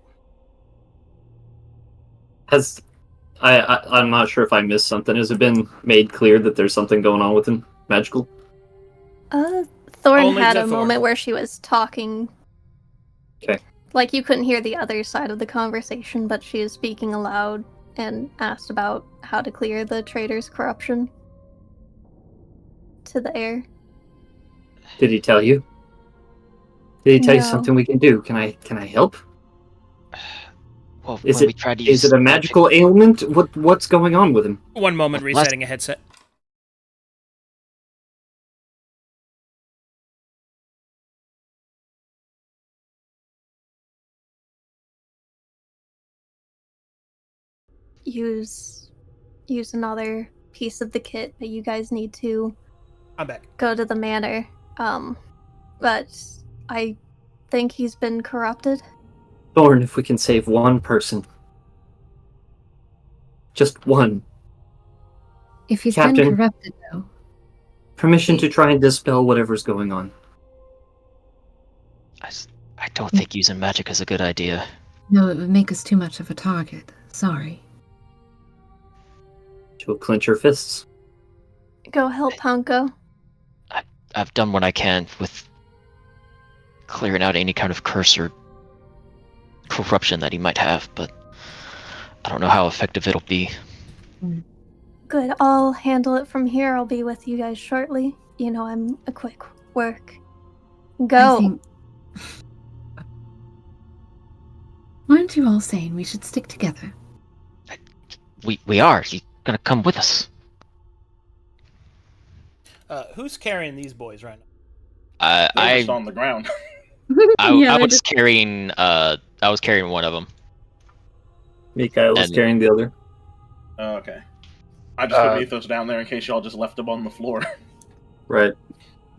I'm not sure if I missed something. Has it been made clear that there's something going on with him? Magical? Thorn Only had to a Thorn. moment where she was talking. Okay. Like, you couldn't hear the other side of the conversation, but she was speaking aloud and asked about how to clear the traitor's corruption to the air. Did he tell you? Did he tell you No. something we can do? Can I help? Well, Is when we it tried to use is it a magical ailment? What's going on with him? One moment, Well, last- resetting a headset. Use another piece of the kit, but you guys need to I'm back. go to the manor. But I think he's been corrupted. Thorn, if we can save one person. Just one. If he's Captain. been corrupted, though, Permission to try and dispel whatever's going on. I don't think using magic is a good idea. no, it would make us too much of a target. Sorry. She'll clench her fists. Go help Hanko. I've done what I can with clearing out any kind of curse or corruption that he might have, but I don't know how effective it'll be. Good, I'll handle it from here. I'll be with you guys shortly. You know, I'm a quick work. Go. I think... Weren't you all saying we should stick together? We are. You're gonna come with us. Who's carrying these boys right now? They're just on the ground. I Yeah, was carrying one of them. Mikael was And- carrying the other. Oh, okay. I just put Mythos down there in case y'all just left him on the floor. Right.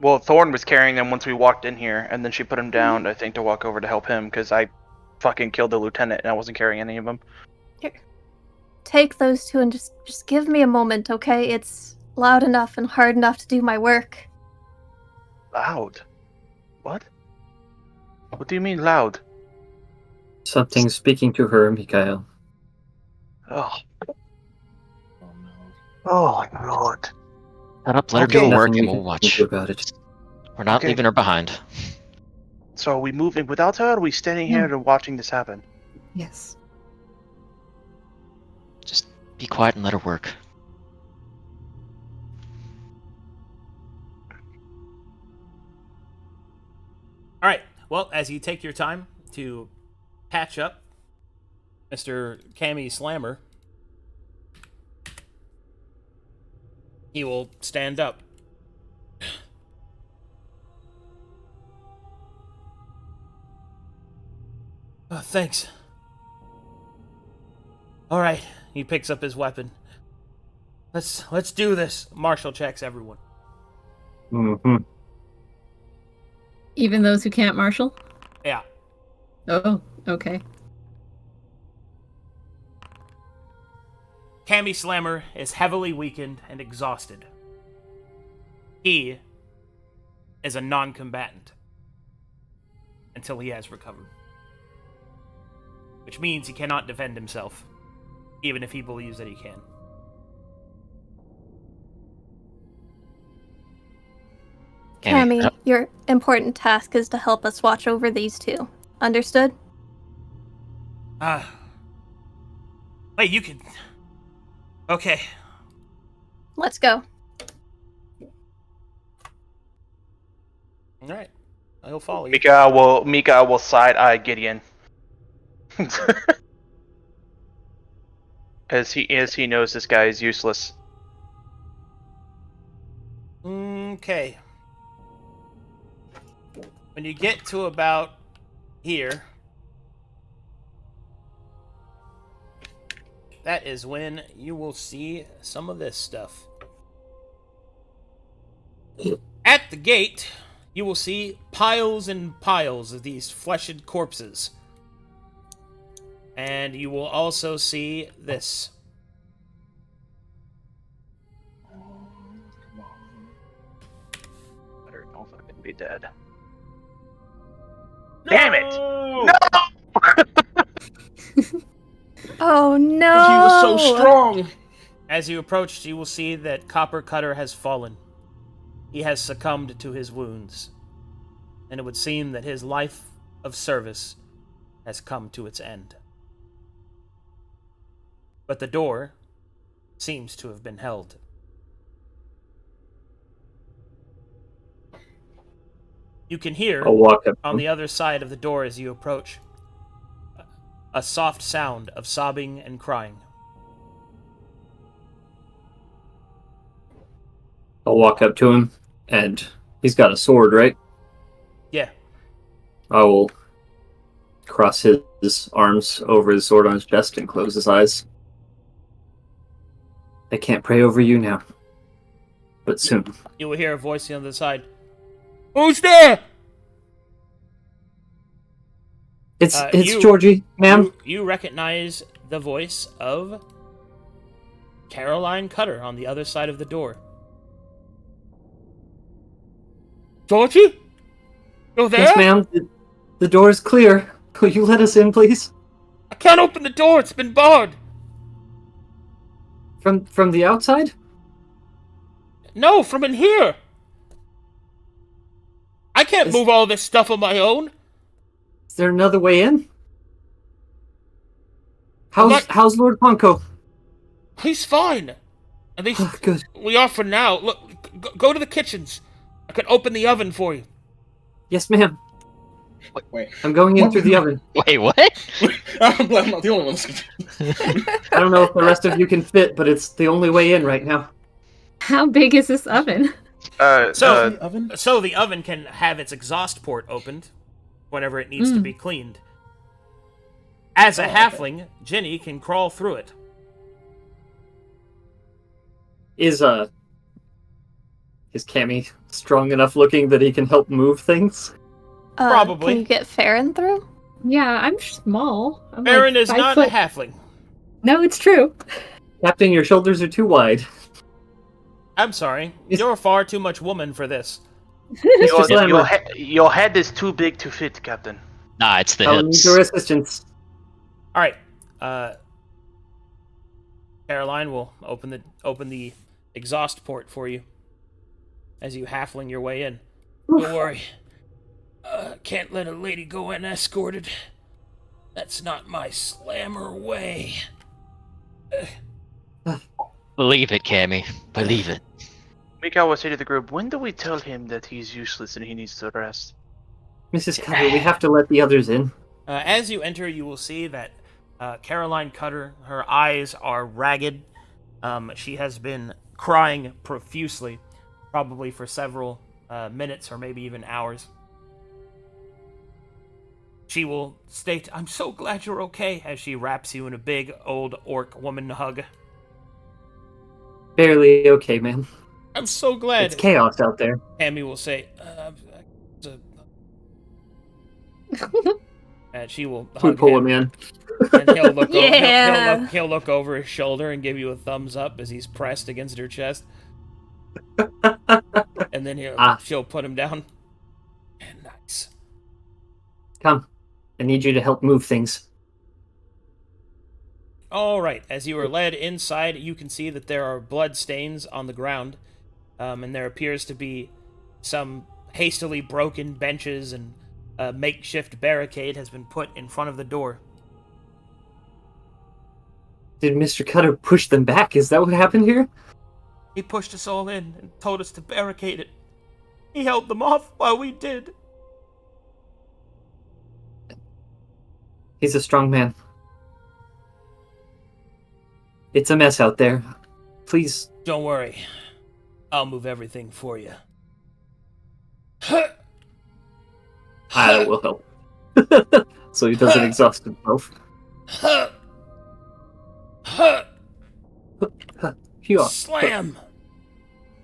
Well, Thorn was carrying him once we walked in here, and then she put him down, I think, to walk over to help him, because I fucking killed the lieutenant, and I wasn't carrying any of them. Here. Take those two and just give me a moment, okay? It's loud enough and hard enough to do my work. Loud? What? What do you mean loud? Something's speaking to her, Mikael. Oh, Oh no. oh my lord. Shut up, let her Okay. do her work, Nothing and we we'll can watch. do about it. We're not Okay. leaving her behind. So are we moving without her, or are we standing here and watching this happen? Yes. Just be quiet and let her work. All right. Well, as you take your time to patch up Mr. Cammy Slammer, he will stand up. Oh, thanks. All right. He picks up his weapon. Let's do this. Marshall checks everyone. Mm-hmm. Even those who can't marshal? Yeah. Oh, okay. Cammy Slammer is heavily weakened and exhausted. He is a non-combatant until he has recovered. Which means he cannot defend himself, even if he believes that he can. Cammy, your important task is to help us watch over these two. Understood? Wait, you can... Okay. Let's go. Alright. I'll follow you. Mika will side eye Gideon. as he knows this guy is useless. Okay. When you get to about here, that is when you will see some of this stuff. At the gate, you will see piles and piles of these fleshed corpses. And you will also see this. Better don't fucking be dead. Damn it! No! Oh no! But he was so strong. As you approach, you will see that Copper Cutter has fallen. He has succumbed to his wounds, and it would seem that his life of service has come to its end. But the door seems to have been held. You can hear, I'll walk up. on the other side of the door as you approach, a soft sound of sobbing and crying. I'll walk up to him, and he's got a sword, right? Yeah. I will cross his arms over his sword on his chest and close his eyes. I can't pray over you now, but soon. You will hear a voice on the other side. Who's there? It's you- Georgie, ma'am. You recognize the voice of Caroline Cutter on the other side of the door. Georgie? You're there? Yes, ma'am. The door is clear. Will you let us in, please? I can't open the door. It's been barred. From the outside? No, from in here. I can't move all this stuff on my own. Is there another way in? I'm not- How's Lord Ponko? He's fine. At least Good. we are for now. Look, go to the kitchens. I can open the oven for you. Yes, ma'am. Wait. I'm going in through the oven. Wait, what? I'm glad I'm not the only one that's confused. I don't know if the rest of you can fit, but it's the only way in right now. How big is this oven? So- Oven? So the oven can have its exhaust port opened whenever it needs to be cleaned. As a halfling, Ginny can crawl through it. Is Cammy strong enough looking that he can help move things? Probably. Can you get Farron through? Yeah, I'm small. I'm Baron like is 5 not foot. a halfling. No, it's true. Captain, your shoulders are too wide. I'm sorry. Is- You're far too much woman for this. Mr. Slammer, Your head is too big to fit, Captain. Nah, it's the I'll need hips. your assistance. All right. Caroline will open the exhaust port for you as you halfling your way in. Don't worry. Can't let a lady go unescorted. That's not my slammer way. Believe it, Cammy. Believe it. Mika will say to the group, when do we tell him that he's useless and he needs to rest? Mrs. Cutter, we have to let the others in. As you enter, you will see that Caroline Cutter, her eyes are ragged. She has been crying profusely, probably for several minutes or maybe even hours. She will state, "I'm so glad you're okay," as she wraps you in a big old orc woman hug. Barely okay, ma'am. I'm so glad. It's chaos out there. Tammy will say, and she will We hug pull him, him in. and he'll look Yeah. over. He'll look over his shoulder and give you a thumbs up as he's pressed against her chest, and then she'll put him down. And nice. Come. I need you to help move things. All right. As you are led inside, you can see that there are blood stains on the ground, and there appears to be some hastily broken benches, and a makeshift barricade has been put in front of the door. Did Mr. Cutter push them back? Is that what happened here? He pushed us all in and told us to barricade it. He held them off while we did. He's a strong man. It's a mess out there. Please. Don't worry. I'll move everything for you. I will help. So he doesn't exhaust himself. Phew. Slam!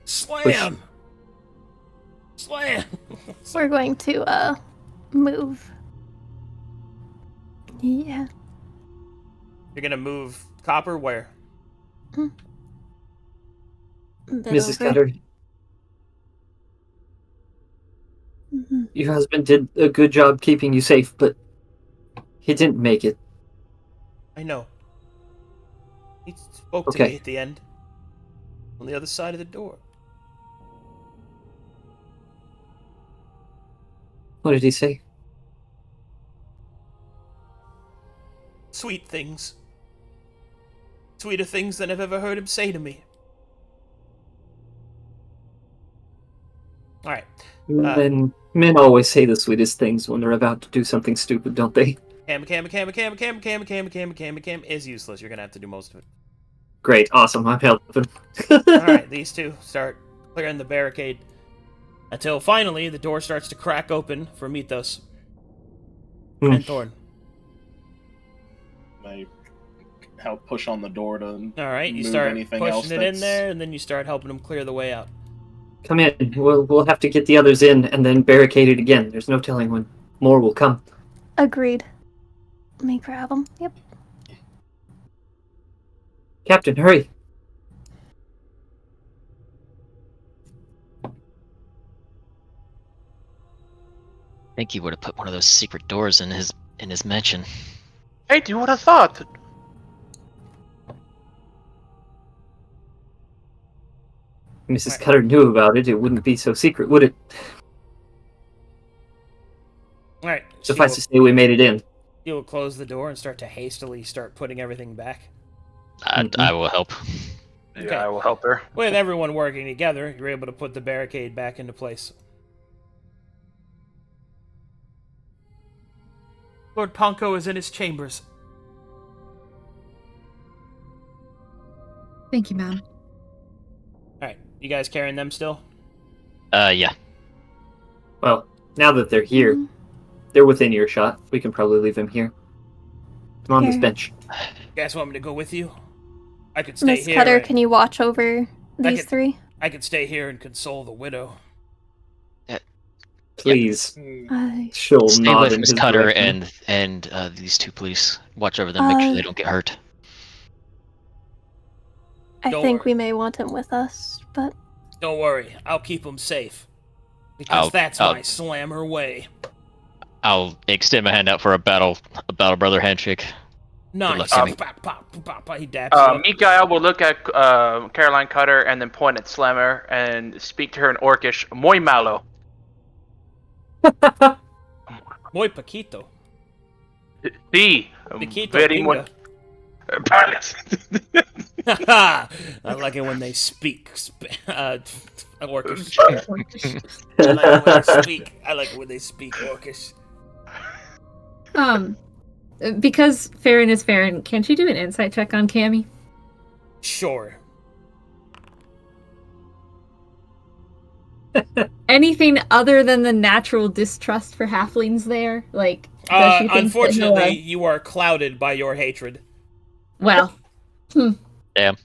Slam! Slam! We're going to move. Yeah. You're gonna move Copper where? Bit Mrs. over. Cutter, Mhm. your husband did a good job keeping you safe, but he didn't make it. I know. He spoke to Okay. me at the end. On the other side of the door. What did he say? Sweet things. Sweeter things than I've ever heard him say to me. Alright. Men always say the sweetest things when they're about to do something stupid, don't they? Cam is useless. You're gonna have to do most of it. Great, awesome, I'm helping. Alright, these two start clearing the barricade. Until finally, the door starts to crack open for Mythos and Thorn. I help push on the door to Alright, you move start anything else pushing it in that's- there, and then you start helping them clear the way out. Come in. We'll have to get the others in and then barricade it again. There's no telling when more will come. Agreed. Let me grab them. Yep. Captain, hurry. I think he would have put one of those secret doors in his mansion. Hey, you would have thought. Mrs. Cutter knew about it. It wouldn't be so secret, would it? Alright, Suffice to say, we made it in. you will close the door and start to hastily start putting everything back. I will help. Okay. Yeah, I will help her. With everyone working together, you're able to put the barricade back into place. Lord Ponko is in his chambers. Thank you, ma'am. Alright, you guys carrying them still? Yeah. Well, now that they're here, they're within earshot. We can probably leave them here. Come on this Here. bench. You guys want me to go with you? I could stay Miss here. Cutter, and- can you watch over these could- three? I could stay here and console the widow. Please. I She'll Stay nod with in Miss his Cutter direction. and these two, please. Watch over them. Make sure they don't get hurt. Don't think worry. we may want him with us, but Don't worry, I'll keep him safe. Because that's my slammer way. I'll extend my hand out for a battle brother handshake. Nice. luck, Pop, pop, pop, pop, he dabs you up. Mikael will look at Caroline Cutter and then point at Slammer and speak to her in Orcish. Muy malo. Muy poquito. Sí. Poquito Very pinga. much. Palace. I like it when they speak Orcish. I like it when they speak. I like it when they speak Orcish. Because Farron is Farron, can't you do an insight check on Cammy? Sure. Anything other than the natural distrust for halflings there? Like, does she think that Unfortunately, he'll, you are clouded by your hatred. well, Damn.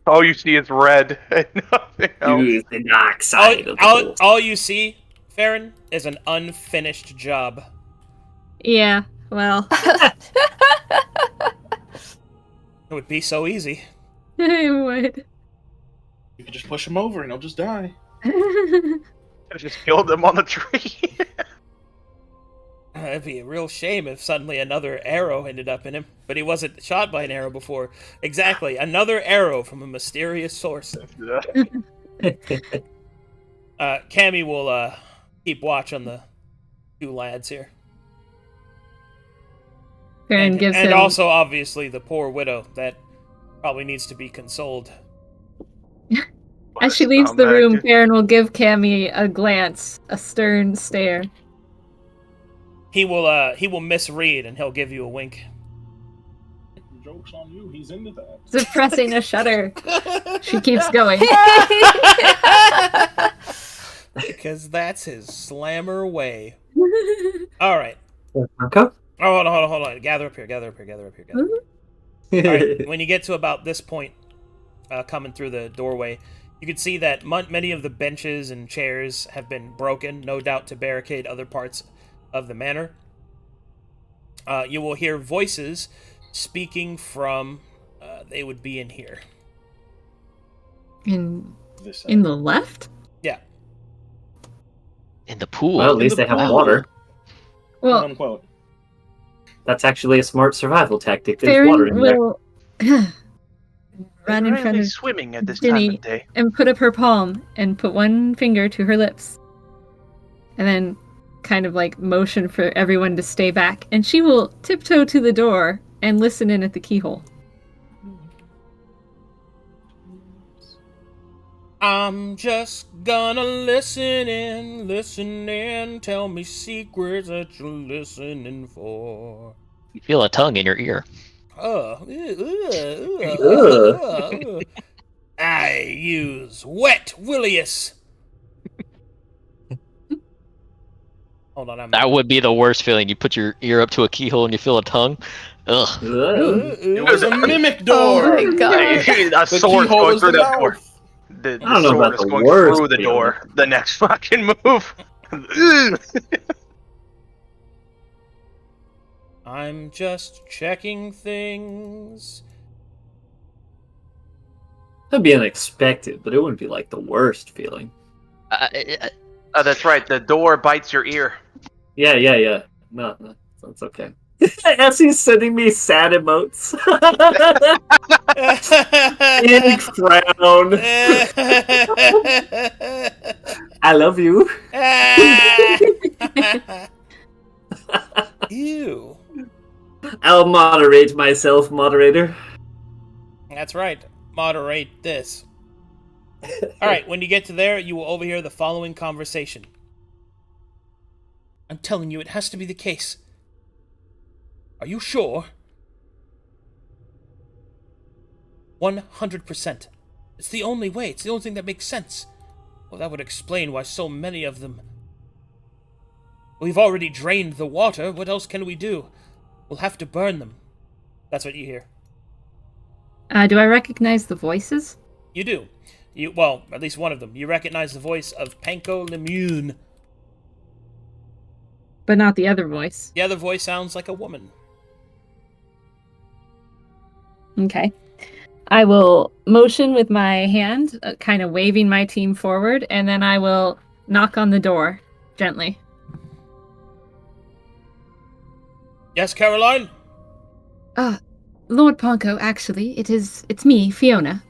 All you see is red and nothing else. Use the dark side of the force. all you see, Farron, is an unfinished job. yeah, well, It would be so easy. I would. You can just push him over and he'll just die. I just killed them on the tree. It'd be a real shame if suddenly another arrow ended up in him, but he wasn't shot by an arrow before. Exactly, another arrow from a mysterious source. Cammy will keep watch on the two lads here, Farron gives and him also obviously the poor widow that probably needs to be consoled. as she leaves the room. Farron will give Cammy a glance, a stern stare. He will misread and he'll give you a wink. Joke's on you, he's into that. Suppressing a shudder, she keeps going. Because that's his slammer way. All right. Marco? Oh, hold on. Gather up here. All right. When you get to about this point, coming through the doorway, you can see that many of the benches and chairs have been broken, no doubt to barricade other parts of the manor. You will hear voices speaking from. They would be in here. In This the left? Yeah. In the pool. Well, at least they have water. Well, unquote. That's actually a smart survival tactic. There's water Farron in there. will run in front Really of swimming at this time Ginny of day. and put up her palm and put one finger to her lips. And then kind of like motion for everyone to stay back. And she will tiptoe to the door and listen in at the keyhole. I'm just gonna listen in, tell me secrets that you're listening for. You feel a tongue in your ear. I use Wet Willius. Hold on, That would be the worst feeling. You put your ear up to a keyhole and you feel a tongue. Ugh. Ugh. It was a mimic Oh door. my god. A The sword keyhole going is through the that door. mouth. The I don't know sword about is the going worst through the feeling. door. The next fucking move. I'm just checking things. That'd be unexpected, but it wouldn't be like the worst feeling. Oh, that's right. The door bites your ear. Yeah. No, that's okay. As he's sending me sad emotes. In frown. I love you. Ew. I'll moderate myself, moderator. That's right. Moderate this. Alright, when you get to there, you will overhear the following conversation. I'm telling you, it has to be the case. Are you sure? 100%. It's the only way. It's the only thing that makes sense. Well, that would explain why so many of them... We've already drained the water. What else can we do? We'll have to burn them. That's what you hear. Do I recognize the voices? You do. Well, at least one of them. You recognize the voice of Panko Lemune. But not the other voice. The other voice sounds like a woman. Okay. I will motion with my hand, kind of waving my team forward, and then I will knock on the door gently. Yes, Caroline? Lord Ponko, actually, it's me, Fiona.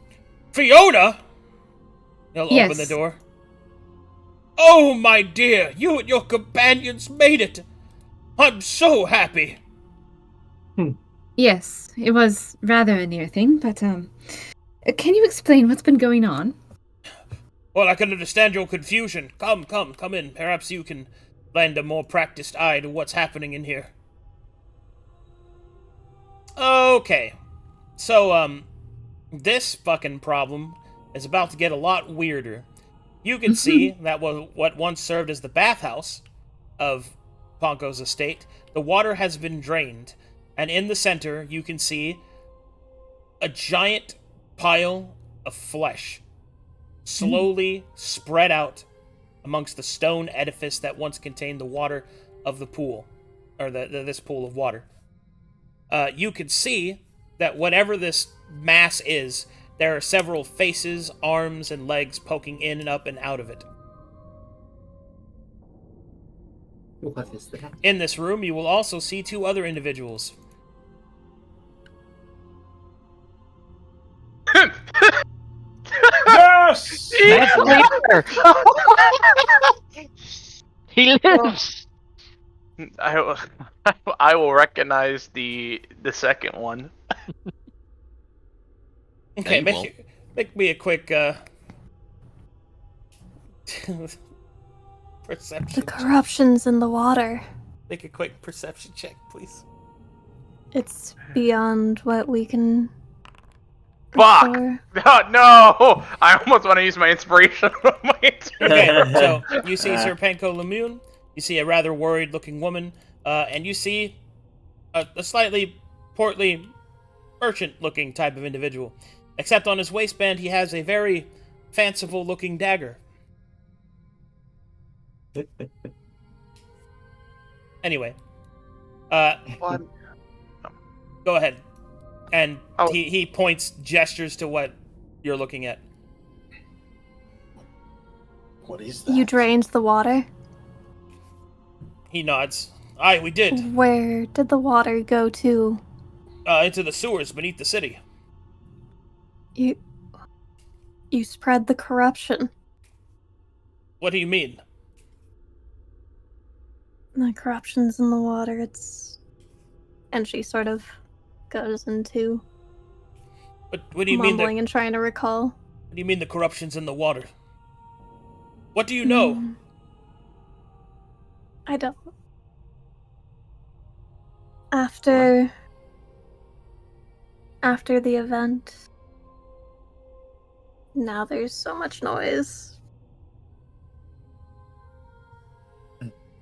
Fiona? He'll Yes. open the door. Oh, my dear, you and your companions made it. I'm so happy. Yes, it was rather a near thing, but, can you explain what's been going on? Well, I can understand your confusion. Come in. Perhaps you can lend a more practiced eye to what's happening in here. Okay. So, this fucking problem is about to get a lot weirder. You can see that what once served as the bathhouse of Ponko's estate, the water has been drained, and in the center you can see a giant pile of flesh slowly spread out amongst the stone edifice that once contained the water of the pool, or this pool of water. You can see that whatever this mass is, there are several faces, arms, and legs poking in and up and out of it. What is that? In this room, you will also see two other individuals. Yes! That's Leader! He lives! I will recognize the second one. Okay, Yeah, you make me a quick perception. The corruption's in the water. Make a quick perception check, please. It's beyond what we can. Fuck! restore. Oh, no! I almost want to use my inspiration. Okay, so you see Sir Panko Lemune, you see a rather worried-looking woman, and you see a slightly portly, merchant-looking type of individual. Except on his waistband, he has a very fanciful-looking dagger. Anyway, What? go ahead. And Oh. he points, gestures to what you're looking at. What is that? You drained the water? He nods. Aye, we did. Where did the water go to? Into the sewers beneath the city. You spread the corruption. What do you mean? The corruption's in the water. And she sort of goes into What do you mean? mumbling and trying to recall. What do you mean the corruption's in the water? What do you know? I don't. After the event, now there's so much noise.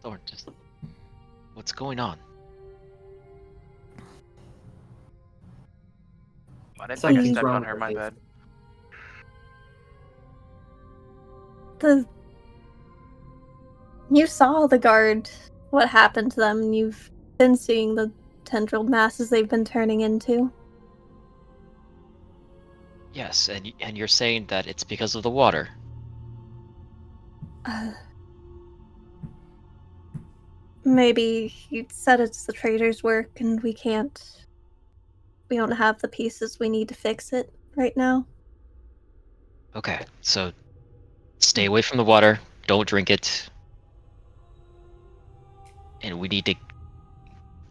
Thorn, just what's going on? I didn't think I Something's stepped wrong on her, with my it. bad. You saw the guard, what happened to them, and you've been seeing the tendril masses they've been turning into. Yes, and you're saying that it's because of the water. Maybe you said it's the trader's work and we don't have the pieces we need to fix it right now. Okay, so stay away from the water. Don't drink it. And we need to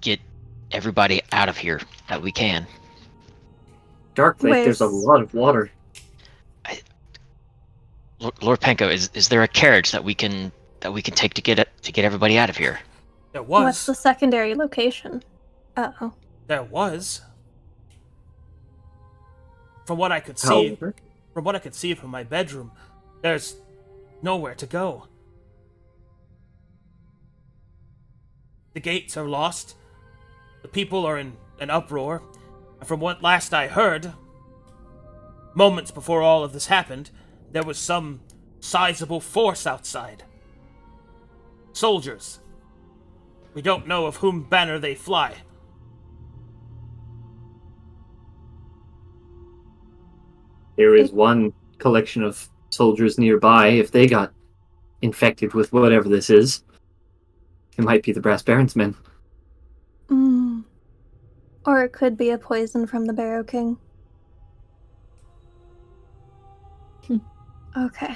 get everybody out of here that we can. Dark Lake, there's a Where's- lot of water. Lord Penko, is there a carriage that we can take to get everybody out of here? There was. What's the secondary location? Uh-oh. There was. From what I could see, However, from my bedroom, there's nowhere to go. The gates are lost. The people are in an uproar. And from what last I heard, moments before all of this happened, there was some sizable force outside. Soldiers. We don't know of whom banner they fly. there is one collection of soldiers nearby. If they got infected with whatever this is, it might be the Brass Baron's men. Or it could be a poison from the Barrow King. Okay.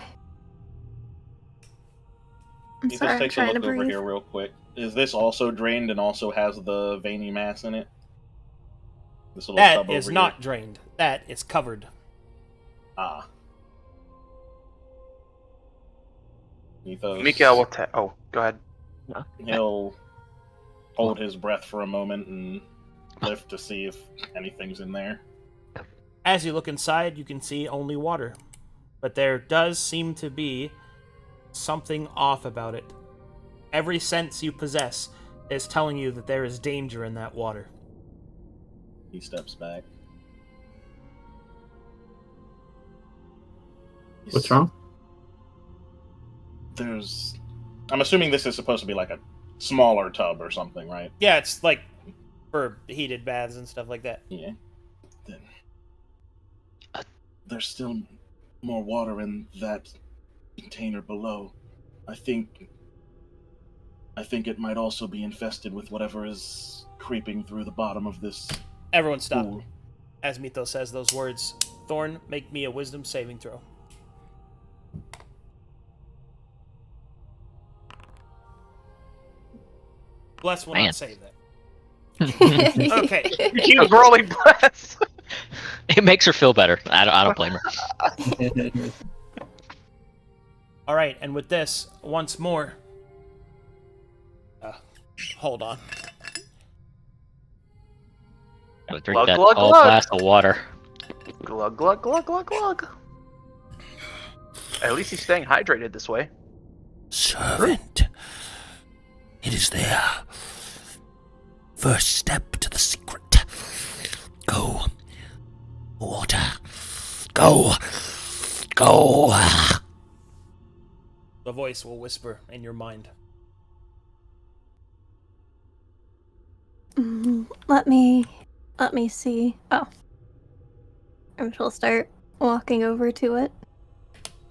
I'm He sorry, just I'm takes a trying to look over breathe. here real quick. Is this also drained and also has the veiny mass in it? This little That tub is over not here? drained. That is covered. Ah. Mythos. Mikael will oh, go ahead. He'll hold his breath for a moment and lift to see if anything's in there. As you look inside, you can see only water. But there does seem to be something off about it. Every sense you possess is telling you that there is danger in that water. He steps back. What's wrong? I'm assuming this is supposed to be like a smaller tub or something, right? Yeah, it's like for heated baths and stuff like that. Yeah. Then there's still more water in that container below. I think it might also be infested with whatever is creeping through the bottom of this Everyone stop. pool. As Mythos says those words. Thorn, make me a wisdom saving throw. Bless will Man. not save that. Okay. He was rolling bless. It makes her feel better. I don't blame her. All right, and with this, once more. Hold on. Gotta drink Glug, that glug, all glug. glass of water. Glug, glug, glug, glug, glug. At least he's staying hydrated this way. Servant, it is there. First step to the secret. Go. Water. Go. Go. The voice will whisper in your mind. Let me see. Oh. And she'll start walking over to it.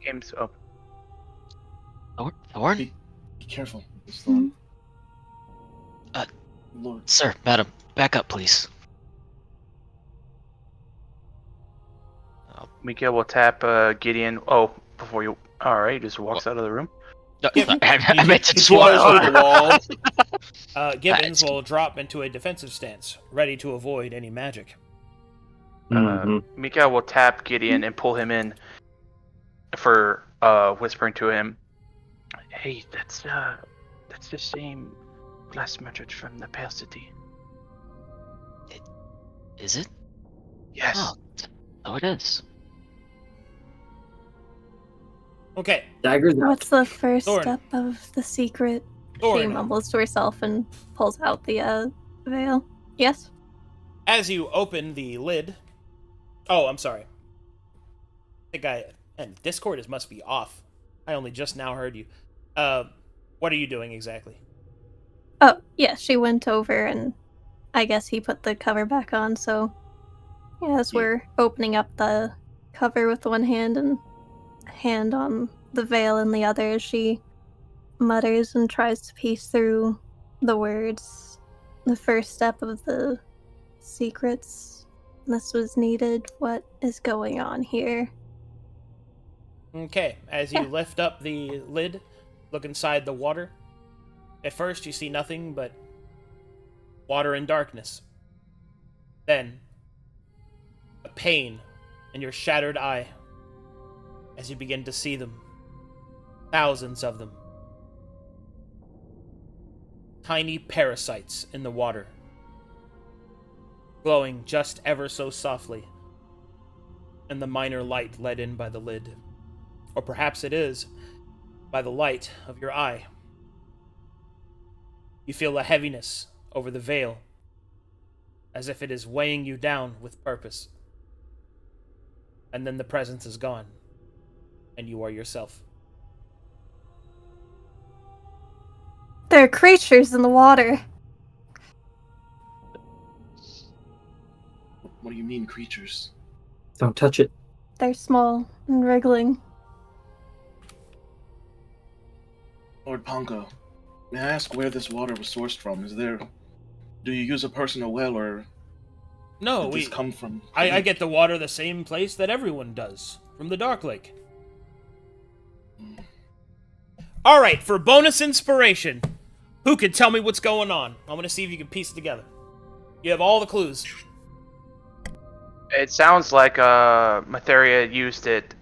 Game's up. Thorn? Be careful. It's Thorn. Lord. Sir, madam, back up, please. Mika will tap Gideon. Oh, before you. All right, he just walks out of the room. No, Yep. I meant to He flies through the wall. Gibbons will drop into a defensive stance, ready to avoid any magic. Mhm. Mika will tap Gideon and pull him in for whispering to him. Hey, that's the same glass merchant from the Pale City. Is it? Yes. Oh, it is. Okay, Daggers out. What's the first Thorn. step of the secret? She Thorn. mumbles to herself and pulls out the veil. Yes? As you open the lid. Oh, I'm sorry. And Discord must be off. I only just now heard you. What are you doing exactly? Oh, yeah, she went over and I guess he put the cover back on, so yeah, as we're opening up the cover with one hand and a hand on the veil in the other, she mutters and tries to piece through the words. The first step of the secrets. This was needed. What is going on here? Okay, as you lift up the lid, look inside the water. At first, you see nothing but water and darkness. Then, a pain in your shattered eye as you begin to see them. Thousands of them. Tiny parasites in the water, glowing just ever so softly in the minor light let in by the lid. Or perhaps it is by the light of your eye. You feel a heaviness over the veil, as if it is weighing you down with purpose. And then the presence is gone, and you are yourself. There are creatures in the water. What do you mean, creatures? Don't touch it. They're small and wriggling. Lord Pongo, may I ask where this water was sourced from? Do you use a personal well, or No, did this come from? I get the water the same place that everyone does, from the Dark Lake. Alright, for bonus inspiration, who can tell me what's going on? I want to see if you can piece it together. You have all the clues. It sounds like Matheria used it,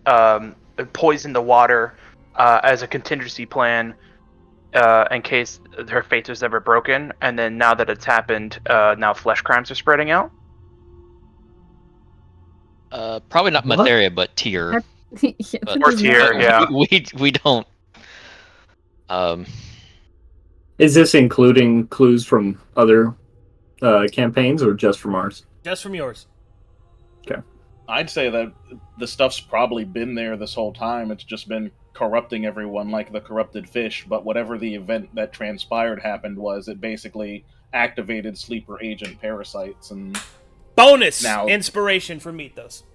poisoned the water as a contingency plan in case her faith was ever broken. And then now that it's happened, now flesh crimes are spreading out. Probably not What? Matheria, but Tyr. Yeah, But- that Or doesn't Tyr, matter. yeah. We don't. Is this including clues from other campaigns or just from ours? Just from yours. I'd say that the stuff's probably been there this whole time. It's just been corrupting everyone like the corrupted fish. But whatever the event that transpired happened was it basically activated sleeper agent parasites and Bonus Now- inspiration for Mythos.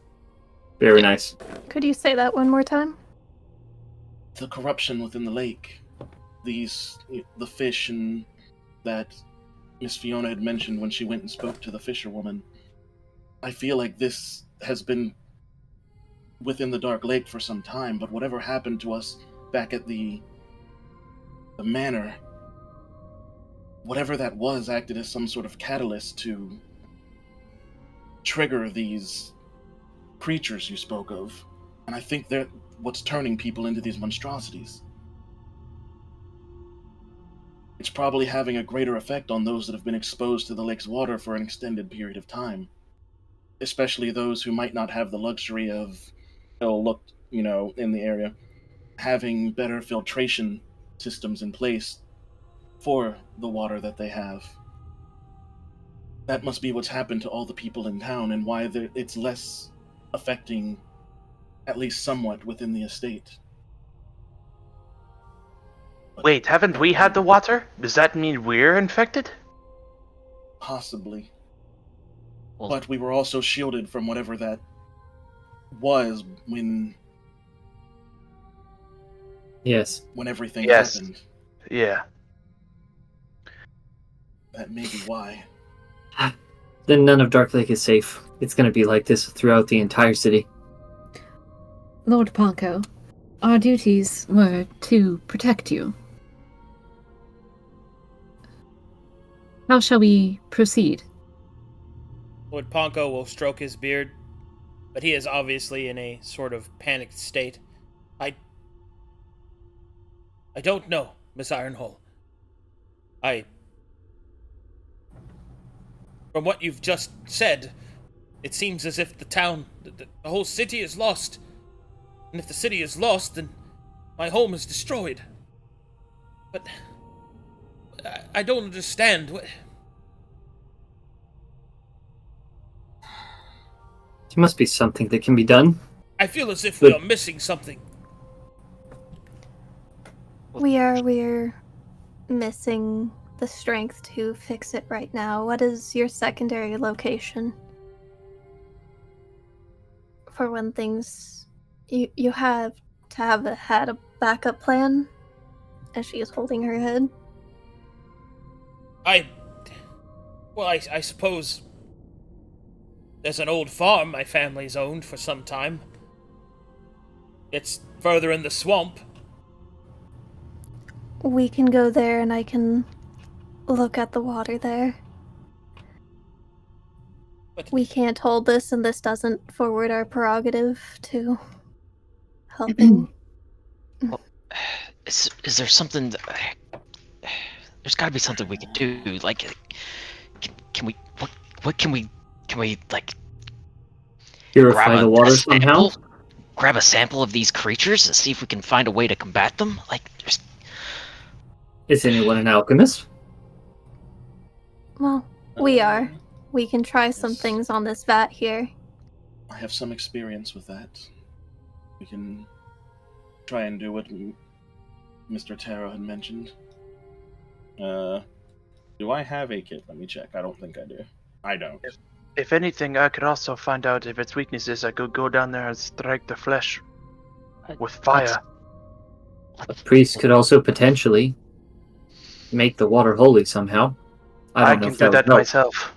Very nice. Could you say that one more time? the corruption within the lake. The fish and that Miss Fiona had mentioned when she went and spoke to the fisherwoman. I feel like this has been within the Dark Lake for some time, but whatever happened to us back at the manor, whatever that was acted as some sort of catalyst to trigger these creatures you spoke of. And I think they're what's turning people into these monstrosities. It's probably having a greater effect on those that have been exposed to the lake's water for an extended period of time. Especially those who might not have the luxury of, in the area, having better filtration systems in place for the water that they have. That must be what's happened to all the people in town and why it's less affecting, at least somewhat, within the estate. Wait, haven't we had the water? Does that mean we're infected? Possibly. Well- But we were also shielded from whatever that was when Yes. everything Yes. happened. Yeah. That may be why. Then none of Dark Lake is safe. It's going to be like this throughout the entire city. Lord Ponko, our duties were to protect you. How shall we proceed? Lord Ponko will stroke his beard, but he is obviously in a sort of panicked state. I don't know, Miss Ironhole. From what you've just said, it seems as if the town, the whole city is lost. And if the city is lost, then my home is destroyed. But I don't understand. There must be something that can be done. I feel as if we are missing something. We're missing the strength to fix it right now. What is your secondary location? For when things... You have to have had a backup plan? As she is holding her head. I suppose there's an old farm my family's owned for some time. It's further in the swamp. We can go there and I can look at the water there. But We can't hold this, and this doesn't forward our prerogative to helping. Is there something? There's got to be something we can do. Like, can we? What can we? Can we like Purify the water somehow? Grab a sample of these creatures and see if we can find a way to combat them? Like, there's... Is anyone an alchemist? Well, we are. We can try some things on this vat here. I have some experience with that. We can try and do what Mr. Taro had mentioned. Do I have a kit? Let me check. I don't think I do. I don't. If anything, I could also find out if its weaknesses. I could go down there and strike the flesh with fire. A priest could also potentially make the water holy somehow. I don't know can if do would that help. myself.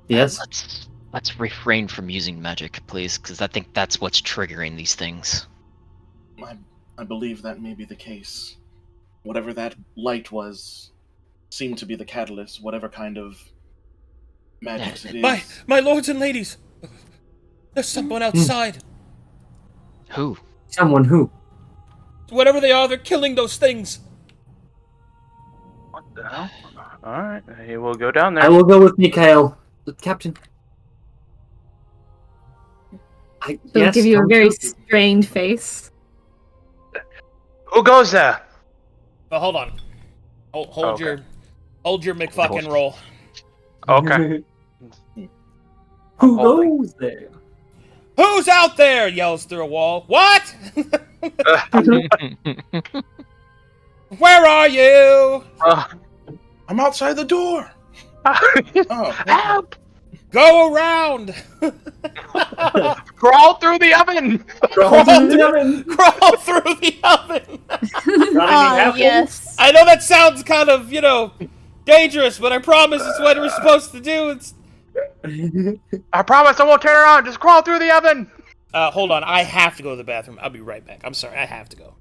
Yes. Let's refrain from using magic, please, because I think that's what's triggering these things. I believe that may be the case. Whatever that light was seemed to be the catalyst, whatever kind of magic it is. My lords and ladies, there's someone outside. Who? Someone who? Whatever they are, they're killing those things. What the hell? Alright, he will go down there. I will go with Mikhail. Captain. He'll give you a come very true. strained face. Who goes there? But hold on. Hold Okay. your McFucking roll. Okay. Who holding. goes there? Who's out there? Yells through a wall. What? Where are you? I'm outside the door! Oh, Help! Go around. Crawl through the oven! Crawl through the oven. Yes. I know that sounds kind of, dangerous, but I promise it's what we're supposed to do. It's... I promise I won't turn around. Just crawl through the oven. Hold on. I have to go to the bathroom. I'll be right back. I'm sorry. I have to go.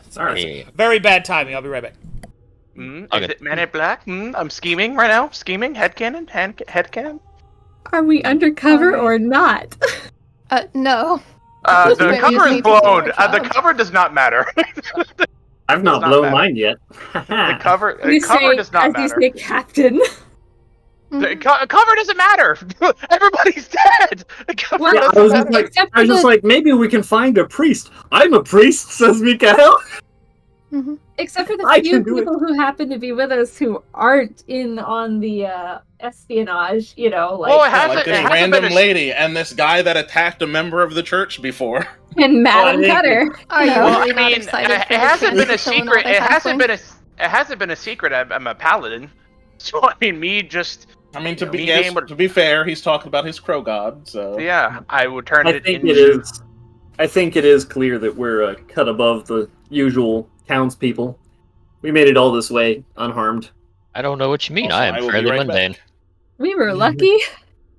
Sorry. Very bad timing. I'll be right back. Is Okay. it Man in Black? I'm scheming right now. Scheming. Headcanon. Headcanon. Are we undercover or not? No. The Maybe cover just is need to do our blown. The job. cover does not matter. I've not not blown matter. mine yet. The cover You cover say, does not as matter. you say, Captain. The cover doesn't matter. Everybody's dead. The cover Well, I doesn't was matter. Except I was for just the- like, maybe we can find a priest. I'm a priest, says Mikhail. Except for the I few can do it. people who happen to be with us who aren't in on the espionage, Well, it Yeah, hasn't, like this it hasn't random been a, lady and this guy that attacked a member of the church before. and Madam Well, I think- Cutter. Are you No. Well, I really not mean, excited it for the hasn't been a chance to kill secret. another It hasn't halfling? been it hasn't been a secret. I'm a paladin. So I mean, me just I mean, to Me be being yes, able- to be fair, he's talking about his crow god, so yeah, I would turn I it think into. it is. I think it is clear that we're cut above the usual townspeople. We made it all this way unharmed. I don't know what you mean. Also, I I am will be fairly right mundane. back. We were lucky.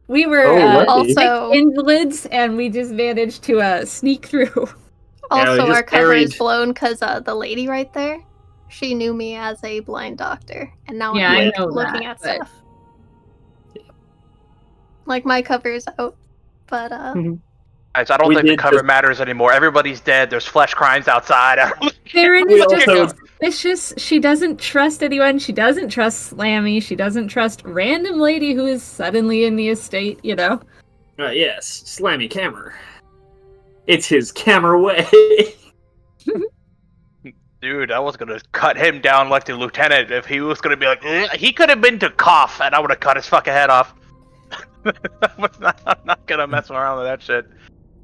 We were Oh, lucky. Also, invalids, and we just managed to sneak through. Yeah, we also just our cover is carried- blown because the lady right there, she knew me as a blind doctor, and now Yeah, I'm I like, know looking that, at but- stuff. Like my cover is out, but Guys, I don't We think the did cover just- matters anymore. Everybody's dead. There's flesh crimes outside. Theron We is just also- suspicious. She doesn't trust anyone. She doesn't trust Slammy. She doesn't trust random lady who is suddenly in the estate, you know? Yes, Slammy Camera. It's his camera way. Dude, I was gonna cut him down like the lieutenant if he was gonna be like, "Ugh." He could have been to cough, and I would have cut his fucking head off. I'm not gonna mess around with that shit.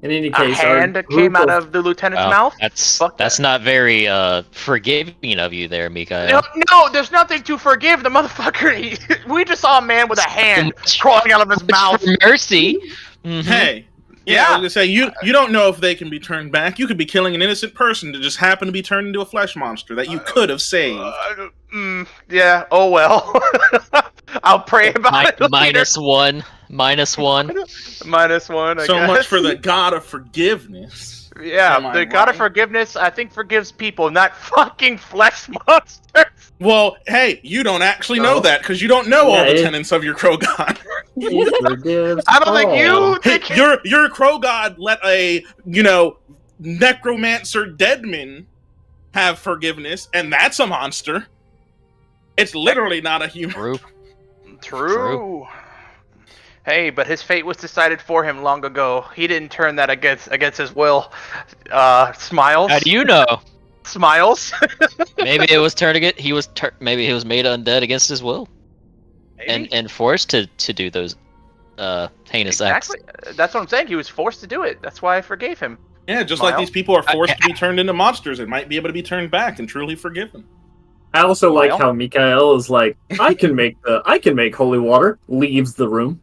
In any A case, our hand group came out of the lieutenant's Wow, mouth. That's Fuck that's that. not very forgiving of you there, Mikael. No, there's nothing to forgive. The motherfucker. We just saw a man with a hand crawling out of his mouth. For mercy. Mhm. Hey, yeah, I was gonna say you don't know if they can be turned back. You could be killing an innocent person to just happen to be turned into a flesh monster that you could have saved. Yeah. Oh well. I'll pray about it. Later. -1. -1. -1. I So guess. much for the god of forgiveness. Yeah, Am I the god of right? forgiveness, I think, forgives people, not fucking flesh monsters. Well, hey, you don't actually know Oh. that because you don't know all Yeah, the it- tenets of your crow god. He forgives I don't think all. you Hey, think your crow god let a necromancer deadman have forgiveness, and that's a monster. It's literally not a human. True. True. Hey, but his fate was decided for him long ago. He didn't turn that against his will. Smiles. How do you know? Smiles. Maybe it was turned against. Maybe he was made undead against his will Maybe. and forced to do those heinous acts. Exactly. That's what I'm saying. He was forced to do it. That's why I forgave him. Yeah, just like Miles? these people are forced to be turned into monsters and might be able to be turned back and truly forgiven. I also like Well. how Mikael is like, I can make holy water. Leaves the room.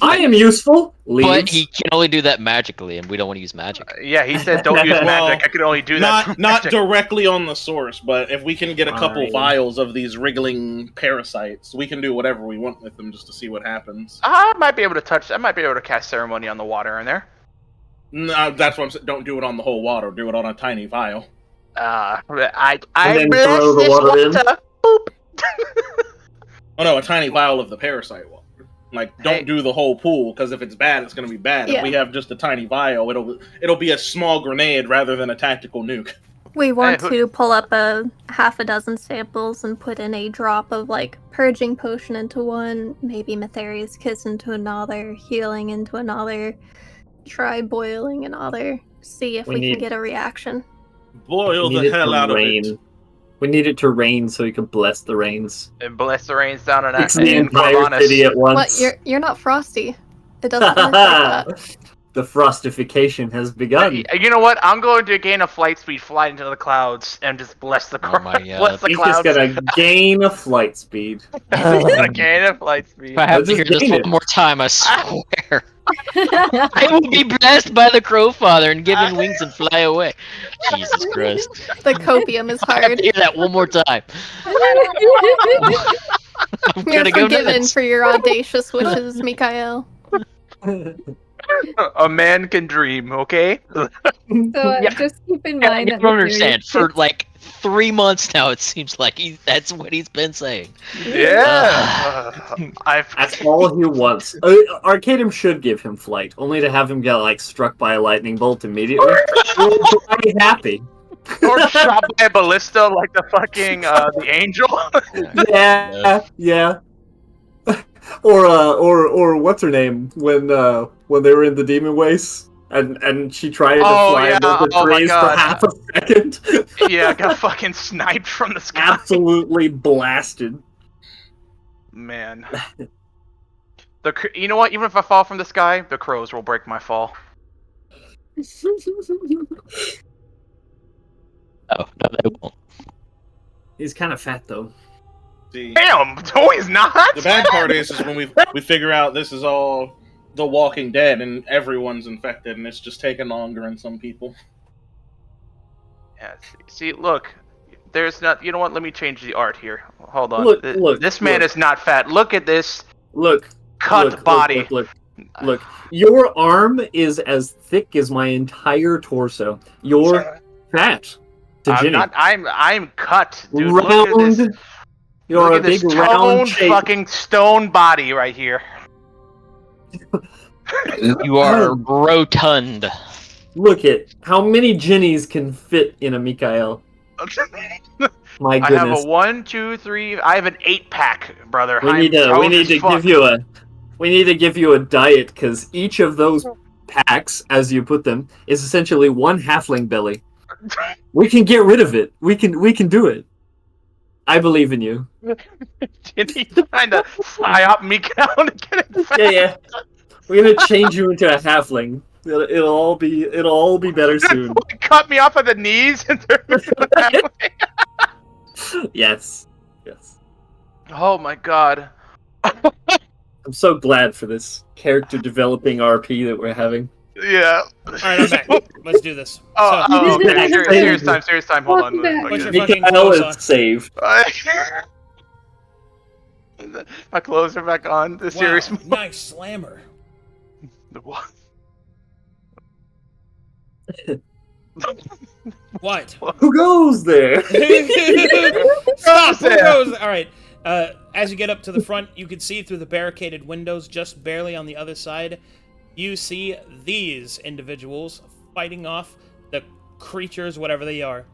I am useful. Leaves. But he can only do that magically, and we don't want to use magic. Yeah, he said don't use Well, magic. I could only do that. through Not magic. directly on the source, but if we can get a couple Fine. vials of these wriggling parasites, we can do whatever we want with them just to see what happens. I might be able to cast ceremony on the water in there. No, that's what I'm saying. Don't do it on the whole water. Do it on a tiny vial. I then bless throw the this water in? Boop. Oh no, a tiny vial of the parasite water. Like, don't Hey. do the whole pool, because if it's bad, it's going to be bad. Yeah. If we have just a tiny vial, it'll be a small grenade rather than a tactical nuke. we want Hey, to pull up a half a dozen samples and put in a drop of like purging potion into one, maybe Matheria's kiss into another, healing into another, try boiling another, see if We we need- can get a reaction. Boil We the need it hell to out of rain. it. We need it to rain so we can bless the rains. And bless the rains down in Fix the entire Corvallis. city at What? once. You're not frosty. It doesn't work like that. The frostification has begun. You know what? I'm going to gain a flight speed, fly into the clouds, and just bless the Oh my God. bless the He's clouds. just gonna gain a flight speed. Gain a flight speed. If I have to Let's hear just this gain one it. more time, I swear. I will be blessed by the Crow Father and given wings and fly away. Jesus Christ. The copium is I have hard. to hear that one more time. I'm You're gonna go forgiven nuts. for your audacious wishes, Mikael. A man can dream, okay? So Yeah. just keep in I mind don't that understand. For like 3 months now, it seems like that's what he's been saying. Yeah. I've That's all he wants. Arcadum should give him flight, only to have him get like struck by a lightning bolt immediately. I'd be happy. or shot by a ballista like the fucking the angel. Yeah. Or what's her name when they were in the demon waste and she tried to Oh, fly yeah. above the Oh, my trees for God. half a second. Yeah, got fucking sniped from the sky. Absolutely blasted. Man. You know what? Even if I fall from the sky, the crows will break my fall. Oh, no, they won't. He's kind of fat though. See, Damn! No, he's not! the bad part is when we figure out this is all The Walking Dead and everyone's infected, and it's just taking longer in some people. Yeah, see, look. There's not. You know what? Let me change the art here. Hold on. Look, This man is not fat. Look at this Look, cut body. Look. Your arm is as thick as my entire torso. You're fat. To I'm Ginny. not. I'm cut, dude. Round. Look at this. You're Look a at this big round toned shape. fucking stone body right here. You are rotund. Look at how many Ginnies can fit in a Mikael. My I have goodness. a 1, 2, 3. I have an 8-pack, brother. We need to give you a diet because each of those packs, as you put them, is essentially one halfling belly. We can get rid of it. We can do it. I believe in you. Ginny trying to psyop me down to get it fat. Yeah. We're gonna change you into a halfling. It'll all be better soon. Cut me off at the knees and turn me to the halfway. Yes. Oh my god. I'm so glad for this character developing RP that we're having. Yeah. Alright, I'm back. Let's do this. Okay. Serious time. Hold on. Put your Okay. fucking Mikael clothes is on. saved. My clothes are back on. The serious. Wow, nice slammer. What? What? Who goes there? Stop! Who there? goes? All right. As you get up to the front, you can see through the barricaded windows, just barely on the other side. You see these individuals fighting off the creatures, whatever they are.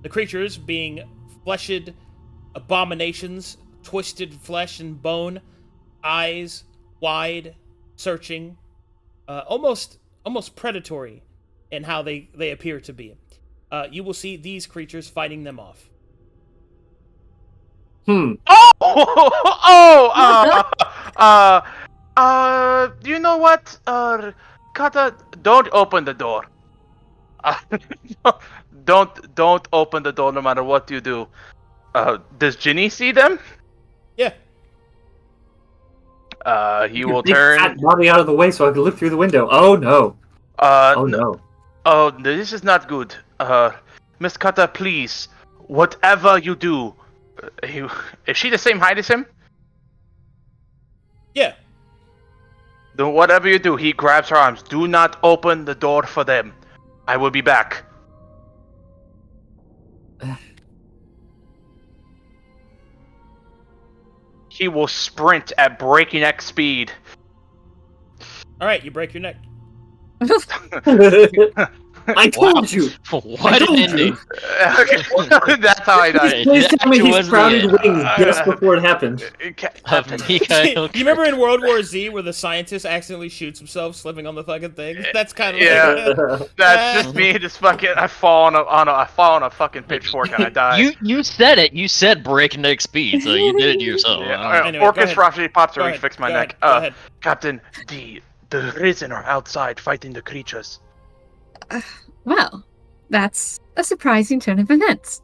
The creatures being fleshed abominations, twisted flesh and bone, eyes wide, searching, almost predatory in how they appear to be. You will see these creatures fighting them off. Hmm. You know what? Kata, don't open the door. Don't open the door no matter what you do. Does Ginny see them? Yeah. He will Big turn. fat body out of the way so I can look through the window. Oh no. Oh no. Oh, this is not good. Miss Kata, please, whatever you do, is she the same height as him? Yeah. Then whatever you do, he grabs her arms. Do not open the door for them. I will be back. He will sprint at breakneck speed. All right, you break your neck. I told you. What an ending. That's how I died. Please tell me Actually he was sprouted the- wings just before it happened. You remember in World War Z where the scientist accidentally shoots himself slipping on the fucking thing? That's kind of Yeah. That's just me. Just fucking. I fall on a fucking pitchfork and I die. You said it. You said breakneck speed, so you did it yourself. Yeah. Anyway, Orcus go ahead. Rashi pops to Go reach ahead, fix my go neck. ahead, go ahead. Captain, the Risen are outside fighting the creatures. Well, that's a surprising turn of events.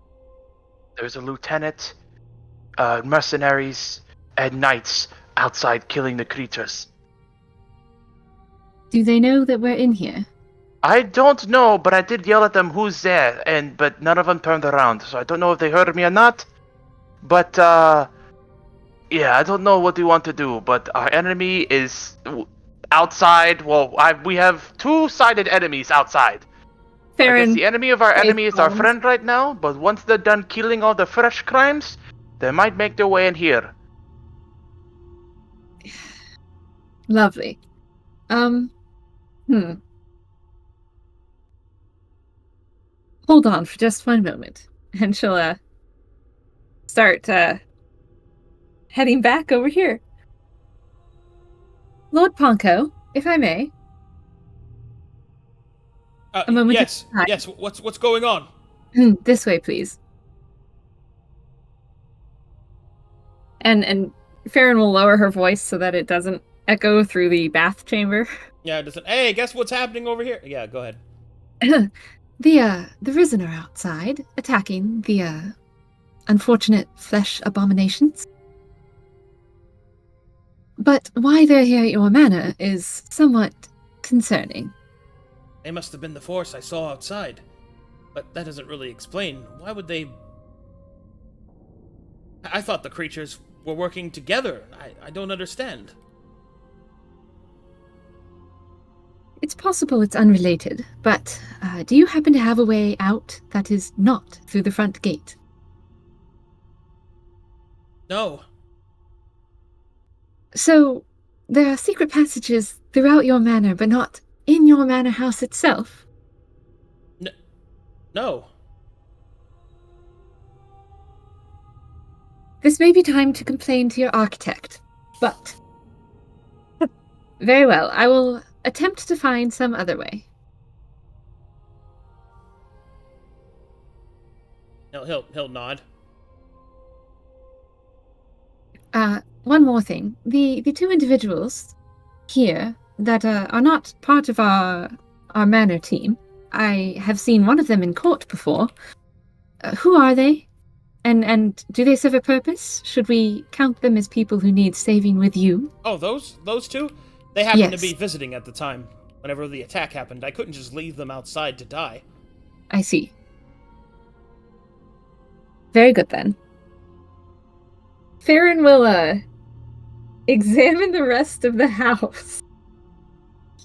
There's a lieutenant, mercenaries, and knights outside killing the creatures. Do they know that we're in here? I don't know, but I did yell at them, "Who's there?" But none of them turned around, so I don't know if they heard me or not. But yeah, I don't know what we want to do. But our enemy is outside. Well, we have two-sided enemies outside. I guess Farron, the enemy of our enemy is our bones. friend right now, but once they're done killing all the fresh crimes, they might make their way in here. Lovely. Hold on for just one moment, and she'll start heading back over here. Lord Ponko, if I may. A moment of Yes, time. yes. What's going on? This way, please. And Farron will lower her voice so that it doesn't echo through the bath chamber. Yeah, it doesn't. Hey, guess what's happening over here? Yeah, go ahead. The Risen are outside, attacking the unfortunate flesh abominations. But why they're here at your manor is somewhat concerning. They must have been the force I saw outside. But that doesn't really explain. Why would they I thought the creatures were working together. I don't understand. It's possible it's unrelated, but do you happen to have a way out that is not through the front gate? No. So, there are secret passages throughout your manor, but not in your manor house itself? No. This may be time to complain to your architect, but... Very well, I will attempt to find some other way. He'll nod. One more thing. The two individuals here that are not part of our manor team, I have seen one of them in court before. Who are they? And do they serve a purpose? Should we count them as people who need saving with you? Oh, those two? They happened to Yes. be visiting at the time. Whenever the attack happened, I couldn't just leave them outside to die. I see. Very good then. Farron will examine the rest of the house.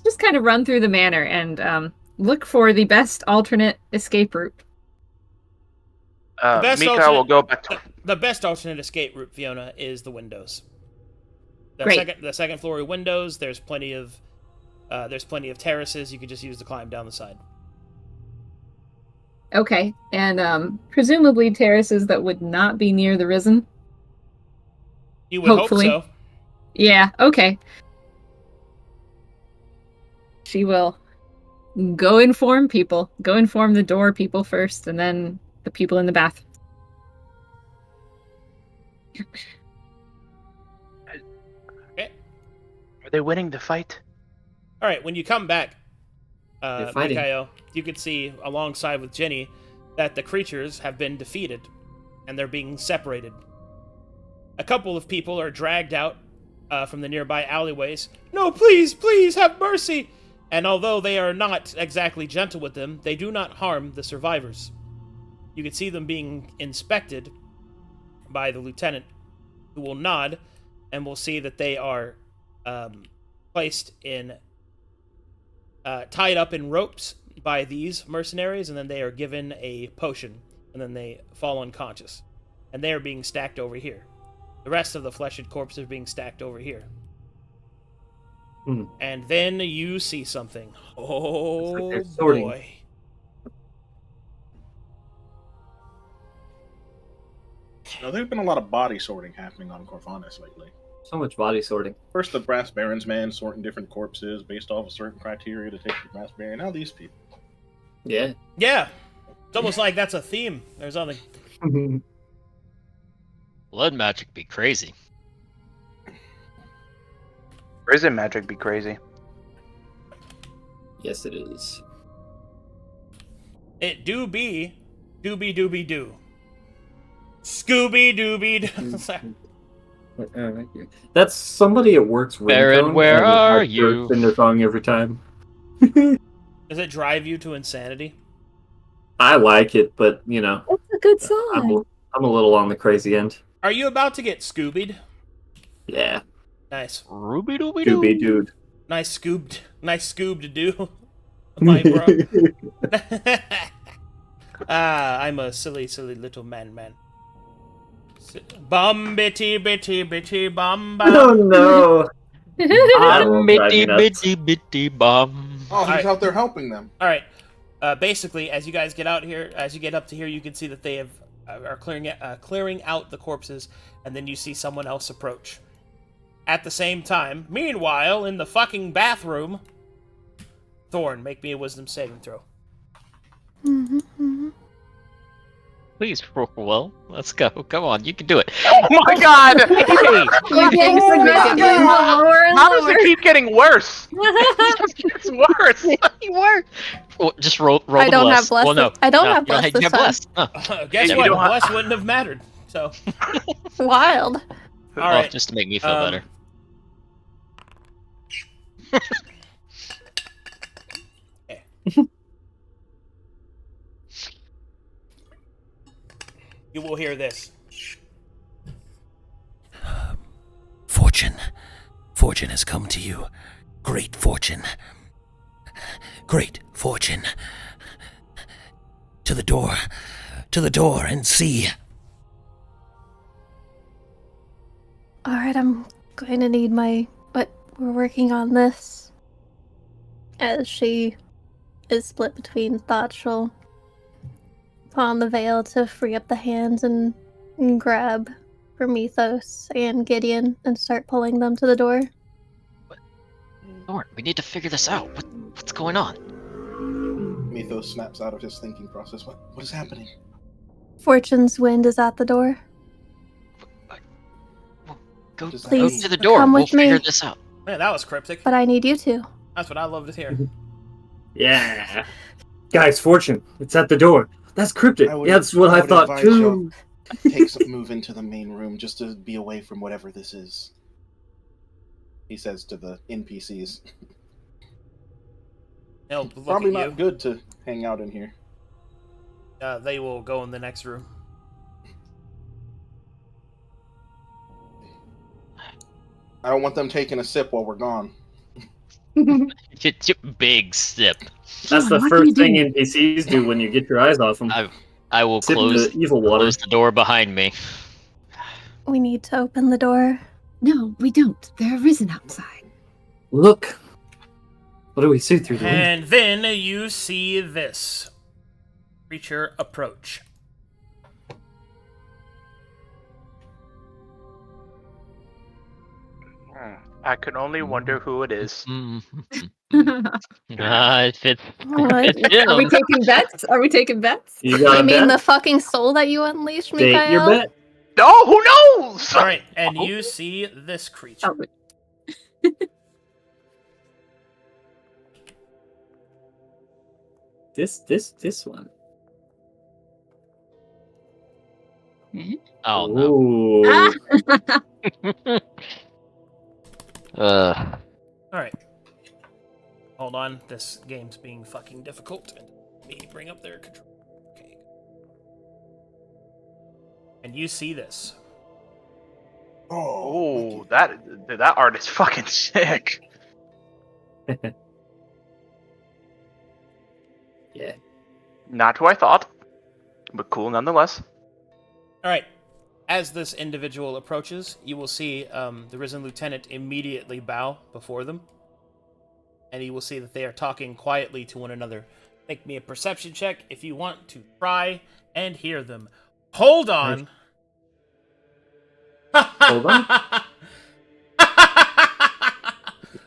Just kind of run through the manor and look for the best alternate escape route. Mika will go back to... The best alternate escape route, Fiona, is the windows. Great. The second floor windows. There's plenty of terraces. You could just use to climb down the side. Okay, and presumably terraces that would not be near the Risen. You would Hopefully. hope so. Yeah, okay. She will go inform people. Go inform the door people first, and then the people in the bath. Okay. Are they winning the fight? All right. When you come back, They're fighting. Mikhail, you can see alongside with Jenny that the creatures have been defeated, and they're being separated. A couple of people are dragged out from the nearby alleyways. No, please, please, have mercy! And although they are not exactly gentle with them, they do not harm the survivors. You can see them being inspected by the lieutenant, who will nod, and will see that they are placed in, tied up in ropes by these mercenaries, and then they are given a potion, and then they fall unconscious. And they are being stacked over here. The rest of the fleshed corpses are being stacked over here. Hmm. And then you see something. Oh, they're sorting. boy. Now, there's been a lot of body sorting happening on Corvanis lately. So much body sorting. First, the Brass Baron's man sorting different corpses based off a certain criteria to take the Brass Baron. Now these people. Yeah. Yeah. It's almost like that's a theme. There's something. Blood magic be crazy. Prison magic be crazy. Yes, it is. It do be dooby dooby doo. Scooby dooby doo. That's somebody at work's Baron, ringtone, where and it are has you? bursts in their song every time. Does it drive you to insanity? I like it, but you know, It's a good I'm a little on the crazy end. Are you about to get Scoobied? Yeah, Nice. Ruby dooby doobie doo. dude. Nice Scoob to do. My bro. I'm a silly, silly little man. Bum bitty bitty bitty bum Oh bum. no! Bitty bitty bitty bomb. Oh, he's Alright. out there helping them. All right. Basically, as you guys get out here, as you get up to here, you can see that they are clearing out the corpses, and then you see someone else approach. At the same time, meanwhile, in the fucking bathroom, Thorn, make me a wisdom saving throw. Please, well, let's go. Come on, you can do it. Oh my god! You're getting significantly lower and How does lower. it keep getting worse? It's worse. Well, just roll I the don't bless. have bless Well, no. I don't No, have you bless you this have time. bless. Oh. Guess Yeah, what? you don't have- Bless wouldn't have mattered. So, Wild. all Well, right. just to make me feel better. You will hear this. fortune. Fortune has come to you. Great fortune. Great fortune. To the door. To the door and see. Alright, I'm going to need my... But we're working on this. As she is split between thoughts, she'll put on the veil to free up the hands and grab Prometheus and Gideon and start pulling them to the door. Thorn, we need to figure this out. What's going on? Mythos snaps out of his thinking process. What is happening? Fortune's wind is at the door. Go Does that Please, mean- to the door. come We'll with me. figure this out. Man, that was cryptic. But I need you to. That's what I love to hear. Yeah. Guys, fortune. It's at the door. That's cryptic. I would- Yeah, that's what I I would thought advise too. Move into the main room just to be away from whatever this is. He says to the NPCs. They'll look Probably at not you. good to hang out in here. They will go in the next room. I don't want them taking a sip while we're gone. Big sip. That's the What do first you thing do? NPCs do when you get your eyes off them. I will Sip close the evil water. the door behind me. We need to open the door. No, we don't. They're risen outside. Look. What do we see through the window? And then you see this creature approach. I can only wonder who it is. If it's What? him. Are we taking bets? Are we taking bets? You got I a mean, the bet? fucking soul that you unleashed, State your Mikael? bet. No, who knows? All right, and you see this creature. Oh, This one. Oh no. Ooh. Ah! Uh, All right. Hold on, this game's being fucking difficult. And let me bring up their control. Okay. And you see this. Oh, that art is fucking sick. Yeah. Not who I thought, but cool nonetheless. All right. As this individual approaches, you will see the risen lieutenant immediately bow before them. And you will see that they are talking quietly to one another. Make me a perception check if you want to try and hear them. Hold on. Hold on.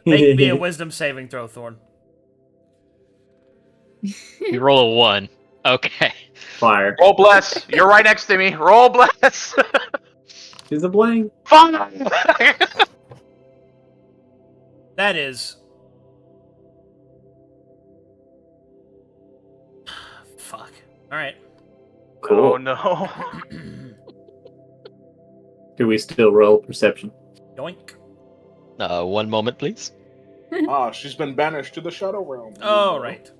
Make me a wisdom saving throw, Thorn. you roll a 1. Okay. Fire. Roll bless. You're right next to me. Roll bless. Is a blank. Fine. That is... Fuck. Alright. Cool. Oh no. Do we still roll perception? Yoink. 1 moment, please. Ah, she's been banished to the Shadow Realm. Alright.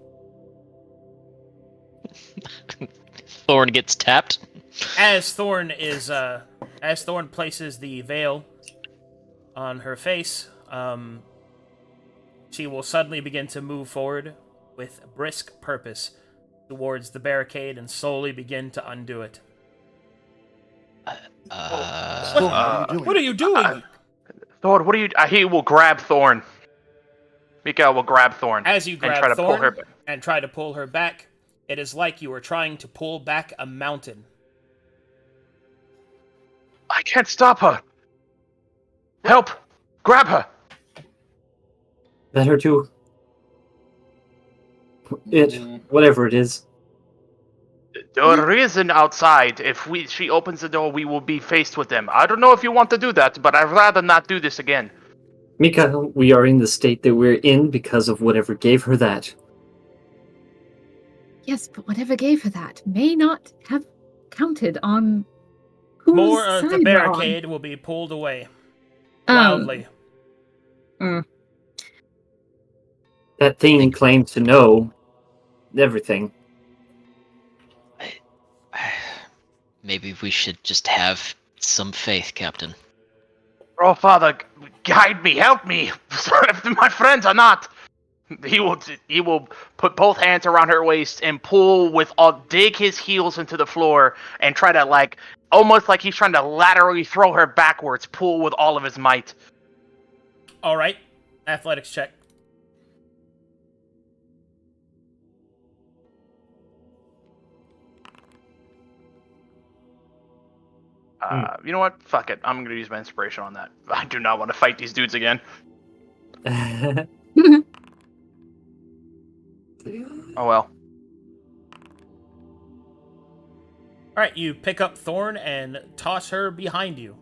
Thorn gets tapped. As Thorn places the veil on her face, she will suddenly begin to move forward with brisk purpose towards the barricade and slowly begin to undo it. Thorn, what are you doing? What are you doing? Thorn, what are you? He will grab Thorn. Mikael will grab Thorn. As you and grab try to pull Thorn her back. and try to pull her back, it is like you are trying to pull back a mountain. I can't stop her. Help! Grab her! Better to it, whatever it is. The reason outside, if she opens the door, we will be faced with them. I don't know if you want to do that, but I'd rather not do this again. Mikael, we are in the state that we're in because of whatever gave her that. Yes, but whatever gave her that may not have counted on whose More of the side we're on. barricade will be pulled away loudly. That thing claims to know everything. Maybe we should just have some faith, Captain. Oh, Father, guide me, help me. If my friends are not. He will put both hands around her waist and dig his heels into the floor and try to almost like he's trying to laterally throw her backwards, pull with all of his might. All right, athletics check. You know what? Fuck it. I'm gonna use my inspiration on that. I do not want to fight these dudes again. Oh well. All right, you pick up Thorn and toss her behind you.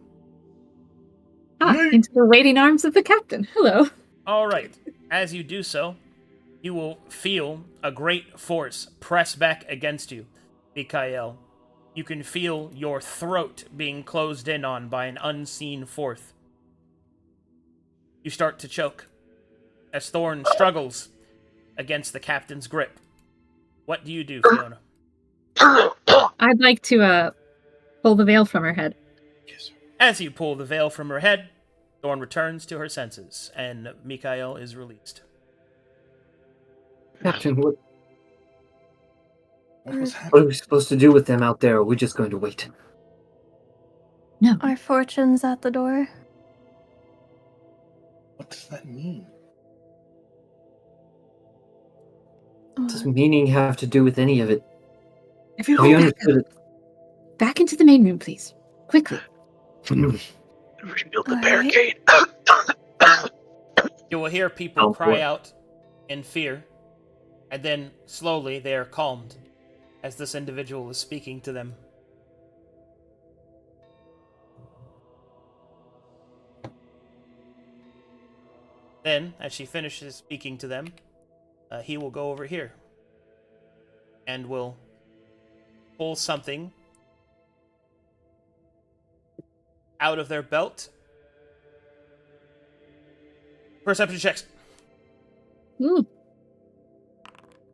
Into the waiting arms of the captain. Hello. All right, as you do so, you will feel a great force press back against you, Mikael. You can feel your throat being closed in on by an unseen force. You start to choke as Thorn struggles against the captain's grip. What do you do, Fiona? I'd like to pull the veil from her head. As you pull the veil from her head, Thorn returns to her senses, and Mikael is released. Captain, what What was happening? are we supposed to do with them out there? Or are we just going to wait? No. Our fortune's at the door. What does that mean? What does meaning have to do with any of it? Everyone We back understood up. Back into the main room, please. Quickly. it. Rebuild the barricade. You will hear people Oh, cry boy. out in fear, and then slowly they are calmed as this individual is speaking to them. Then, as she finishes speaking to them, he will go over here and will pull something out of their belt. Perception checks. Ooh.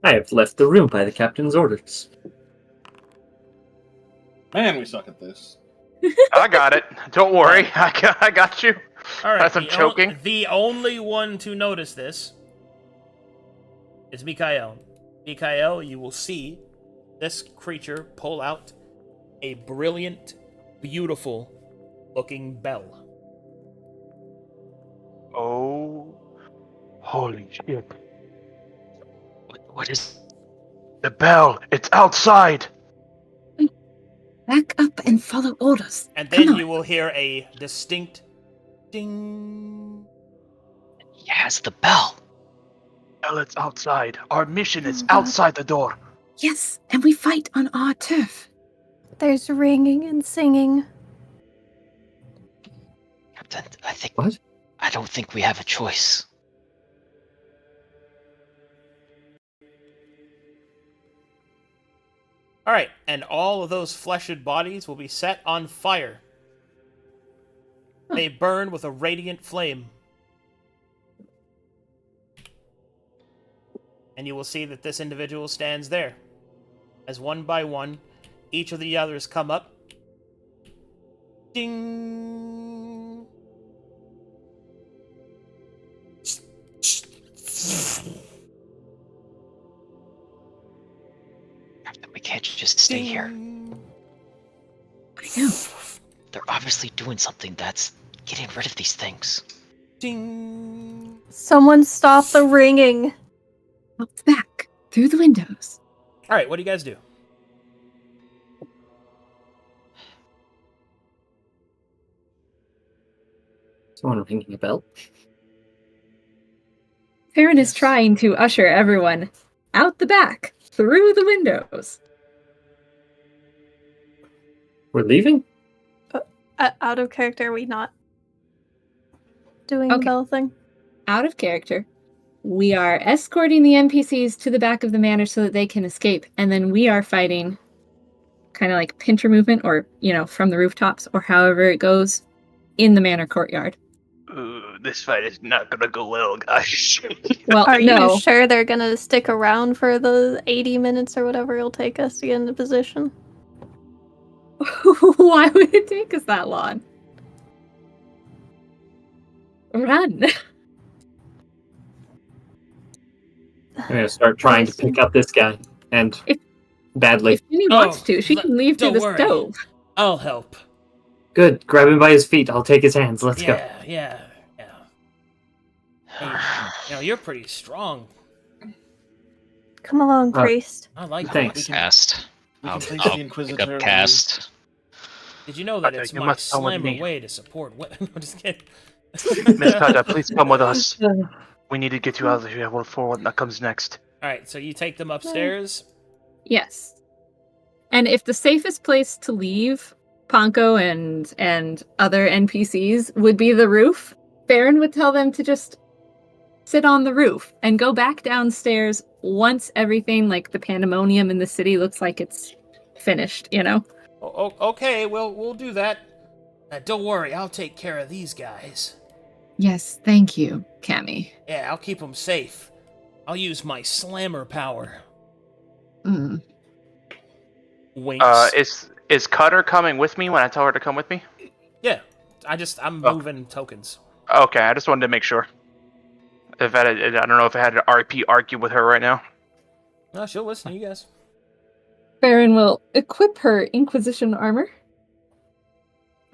I have left the room by the captain's orders. Man, we suck at this. I got it. Don't worry. I got you. All right. As I'm choking. The only one to notice this is Mikael. Mikael, you will see this creature pull out a brilliant, beautiful-looking bell. Oh, holy shit! What is? The bell. It's outside. Back up and follow orders. And Come then on. you will hear a distinct ding. He has the bell. Bell, it's outside. Our mission is Oh, God. outside the door. Yes, and we fight on our turf. There's ringing and singing. Captain, I think. What? I don't think we have a choice. All right, and all of those fleshed bodies will be set on fire. They burn with a radiant flame. And you will see that this individual stands there. As one by one, each of the others come up. Ding! Captain, we can't just stay here. Ding! I know. They're obviously doing something that's getting rid of these things. Ding! Someone stop the ringing. Out the back. Through the windows. All right, what do you guys do? Someone ringing a bell? Farron is Yes. trying to usher everyone out the back. Through the windows. We're leaving? Out of character, are we not doing Okay. the bell thing? Out of character. We are escorting the NPCs to the back of the manor so that they can escape, and then we are fighting kind of like pincher movement or, from the rooftops or however it goes in the manor courtyard. Ooh, this fight is not gonna go well, guys. Well, Are no. you sure they're gonna stick around for the 80 minutes or whatever it'll take us to get into position? Why would it take us that long? Run. I'm gonna start trying to pick up this guy, and If- badly. If Jenny wants to, she can leave through don't the worry. stove. I'll help. Good. Grab him by his feet. I'll take his hands. Let's go. Yeah. Hey, you're pretty strong. Come along, priest. I like Thanks. that. Cast. We can I'll, place I'll the pick Inquisitor up and- cast. Did you know that it's You my must come with slammer me. way to support women? I'm just kidding. Miss Tata, please come with us. We need to get you out of here before what comes next. Alright, so you take them upstairs. Yes. And if the safest place to leave Ponko and other NPCs would be the roof, Baron would tell them to just sit on the roof and go back downstairs once everything, like the pandemonium in the city, looks like it's finished, you know? Okay, we'll do that. Don't worry, I'll take care of these guys. Yes, thank you, Cammy. Yeah, I'll keep them safe. I'll use my slammer power. Mm. Winks. Is Cutter coming with me when I tell her to come with me? Yeah, I'm moving tokens. Okay, I just wanted to make sure. I don't know if I had to RP argue with her right now. No, she'll listen to you guys. Baron will equip her Inquisition armor.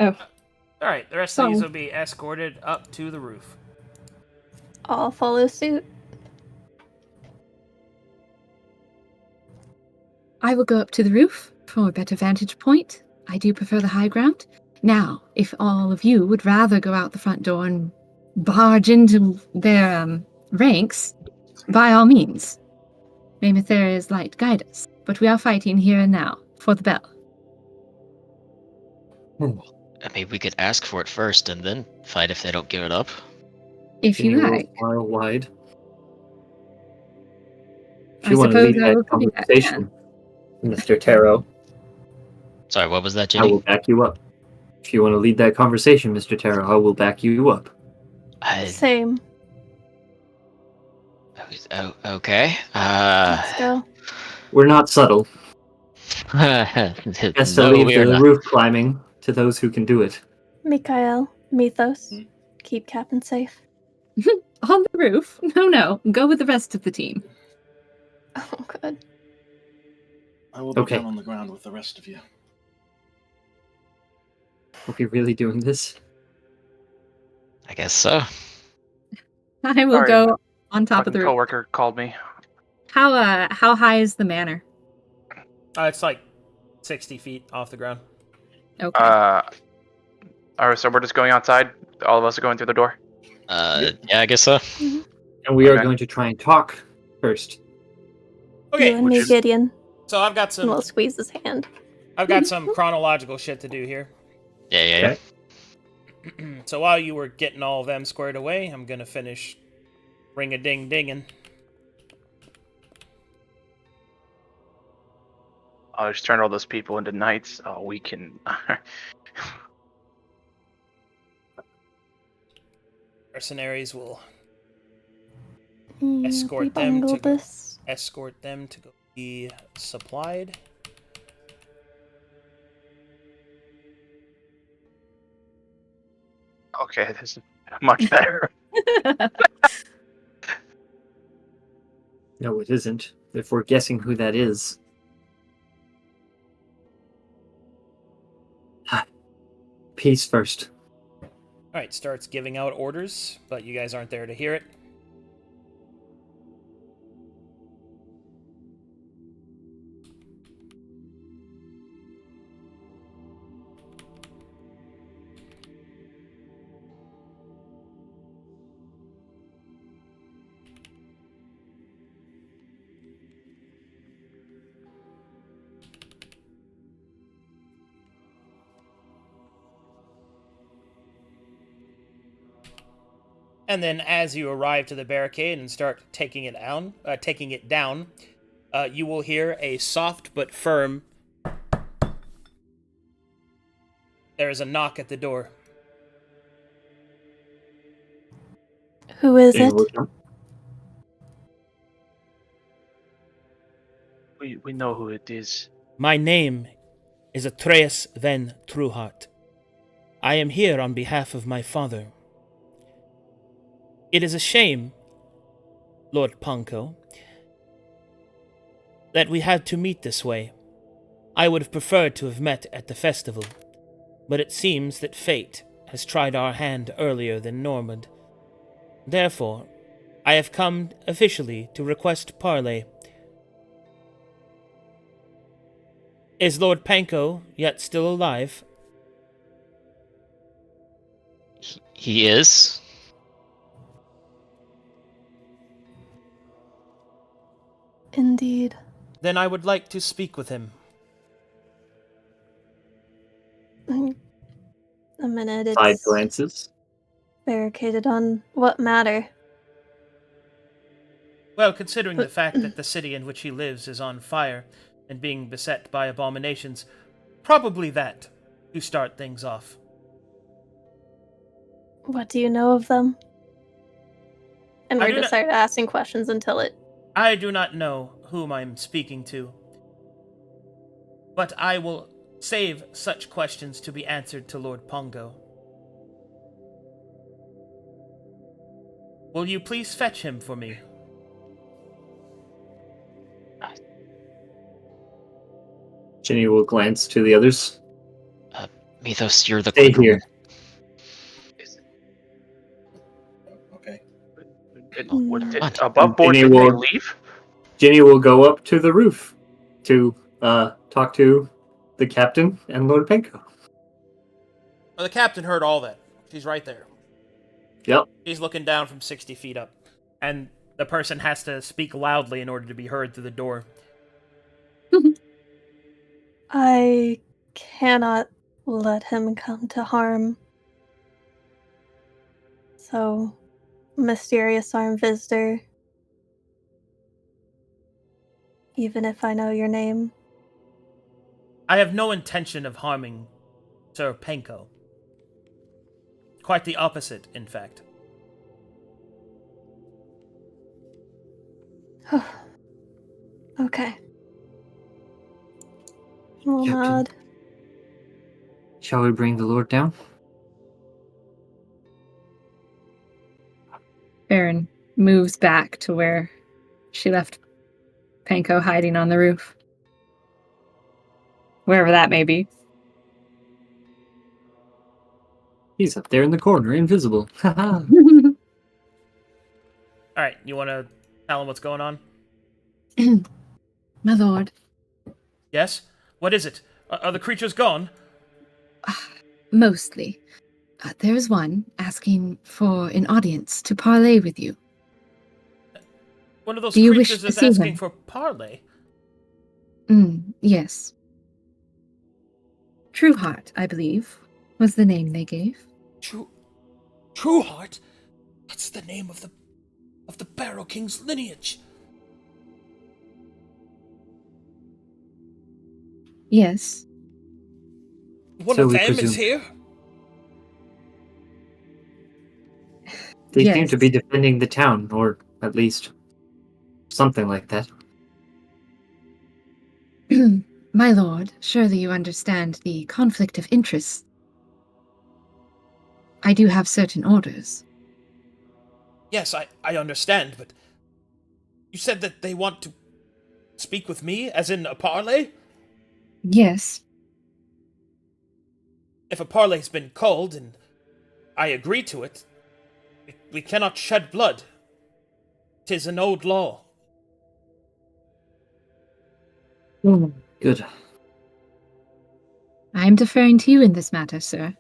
Oh, Alright, the rest of these So- will be escorted up to the roof. I'll follow suit. I will go up to the roof for a better vantage point. I do prefer the high ground. Now, if all of you would rather go out the front door and barge into their ranks, by all means. May Matheria's light guide us. But we are fighting here and now for the bell. I mean, we could ask for it first and then fight if they don't give it up. If Can you roll like. file wide? If I you want to suppose lead I will that do that, conversation, Mr. Taro, Sorry, what was that, I will Jenny? back you up. If you want to lead that conversation, Mr. Taro, I will back you up. Same. Okay. Let's go. We're not subtle. Best Best to leave the roof climbing to those who can do it. Mikael, Mythos, keep Captain safe. On the roof? No. Go with the rest of the team. Oh, good. I will be Okay. down on the ground with the rest of you. Are we really doing this? I guess so. I will Sorry, go on top of My the roof. coworker called me. How high is the manor? It's like 60 feet off the ground. Okay. Alright, so we're just going outside. All of us are going through the door. Yeah, I guess so. And we are Okay. going to try and talk first. Okay, You and me, is- Gideon, so I've got and some we'll squeeze his hand. chronological shit to do here. Yeah. Okay. So while you were getting all of them squared away, I'm gonna finish ring-a-ding-dinging. I'll just turn all those people into knights. Oh, we can. Mercenaries will Yeah, Escort we them to bungled go. this. escort them to go be supplied. Okay, this is much better. No, it isn't. If we're guessing who that is. Peace first. Alright, starts giving out orders, but you guys aren't there to hear it. And then, as you arrive to the barricade and start taking it down, you will hear a soft but firm. There is a knock at the door. Who is Can you it? look up? We know who it is. My name is Atreus Van Trueheart. I am here on behalf of my father. It is a shame, Lord Ponko, that we had to meet this way. I would have preferred to have met at the festival, but it seems that fate has tried our hand earlier than Normand. Therefore, I have come officially to request parley. Is Lord Panko yet still alive? He is. Indeed. Then I would like to speak with him. A minute, Side it's glances. barricaded on what matter? Well, considering the fact that the city in which he lives is on fire and being beset by abominations, probably that, to start things off. What do you know of them? And I we're do just not- start asking questions until it. I do not know whom I'm speaking to, but I will save such questions to be answered to Lord Pongo. Will you please fetch him for me? Ginny will glance to the others. Mythos, you're the Stay queen. here. Okay. Above board, Ginny did they will- leave? Ginny will go up to the roof to talk to the captain and Lord Penko. Well, the captain heard all that. She's right there. Yep. He's looking down from 60 feet up, and the person has to speak loudly in order to be heard through the door. I cannot let him come to harm. So, mysterious armed visitor, even if I know your name, I have no intention of harming Sir Penko. Quite the opposite, in fact. okay. We'll Captain. nod. Shall we bring the Lord down? Farron moves back to where she left Panko hiding on the roof. Wherever that may be. He's up there in the corner, invisible. Haha. Alright, you want to tell him what's going on? My lord, Yes? What is it? Are the creatures gone? mostly. There is one asking for an audience to parley with you. One of those Do you wish creatures to is see asking him? for parley. Yes. True Heart, I believe, was the name they gave. True Heart? That's the name of the Barrow King's lineage. Yes. One So of we them is presume. here? They seem Yes. to be defending the town, or at least something like that. My lord, surely you understand the conflict of interest. I do have certain orders. Yes, I understand, but you said that they want to speak with me, as in a parley? Yes. If a parley's been called, and I agree to it, we cannot shed blood. 'Tis an old law. Good. I am deferring to you in this matter, sir.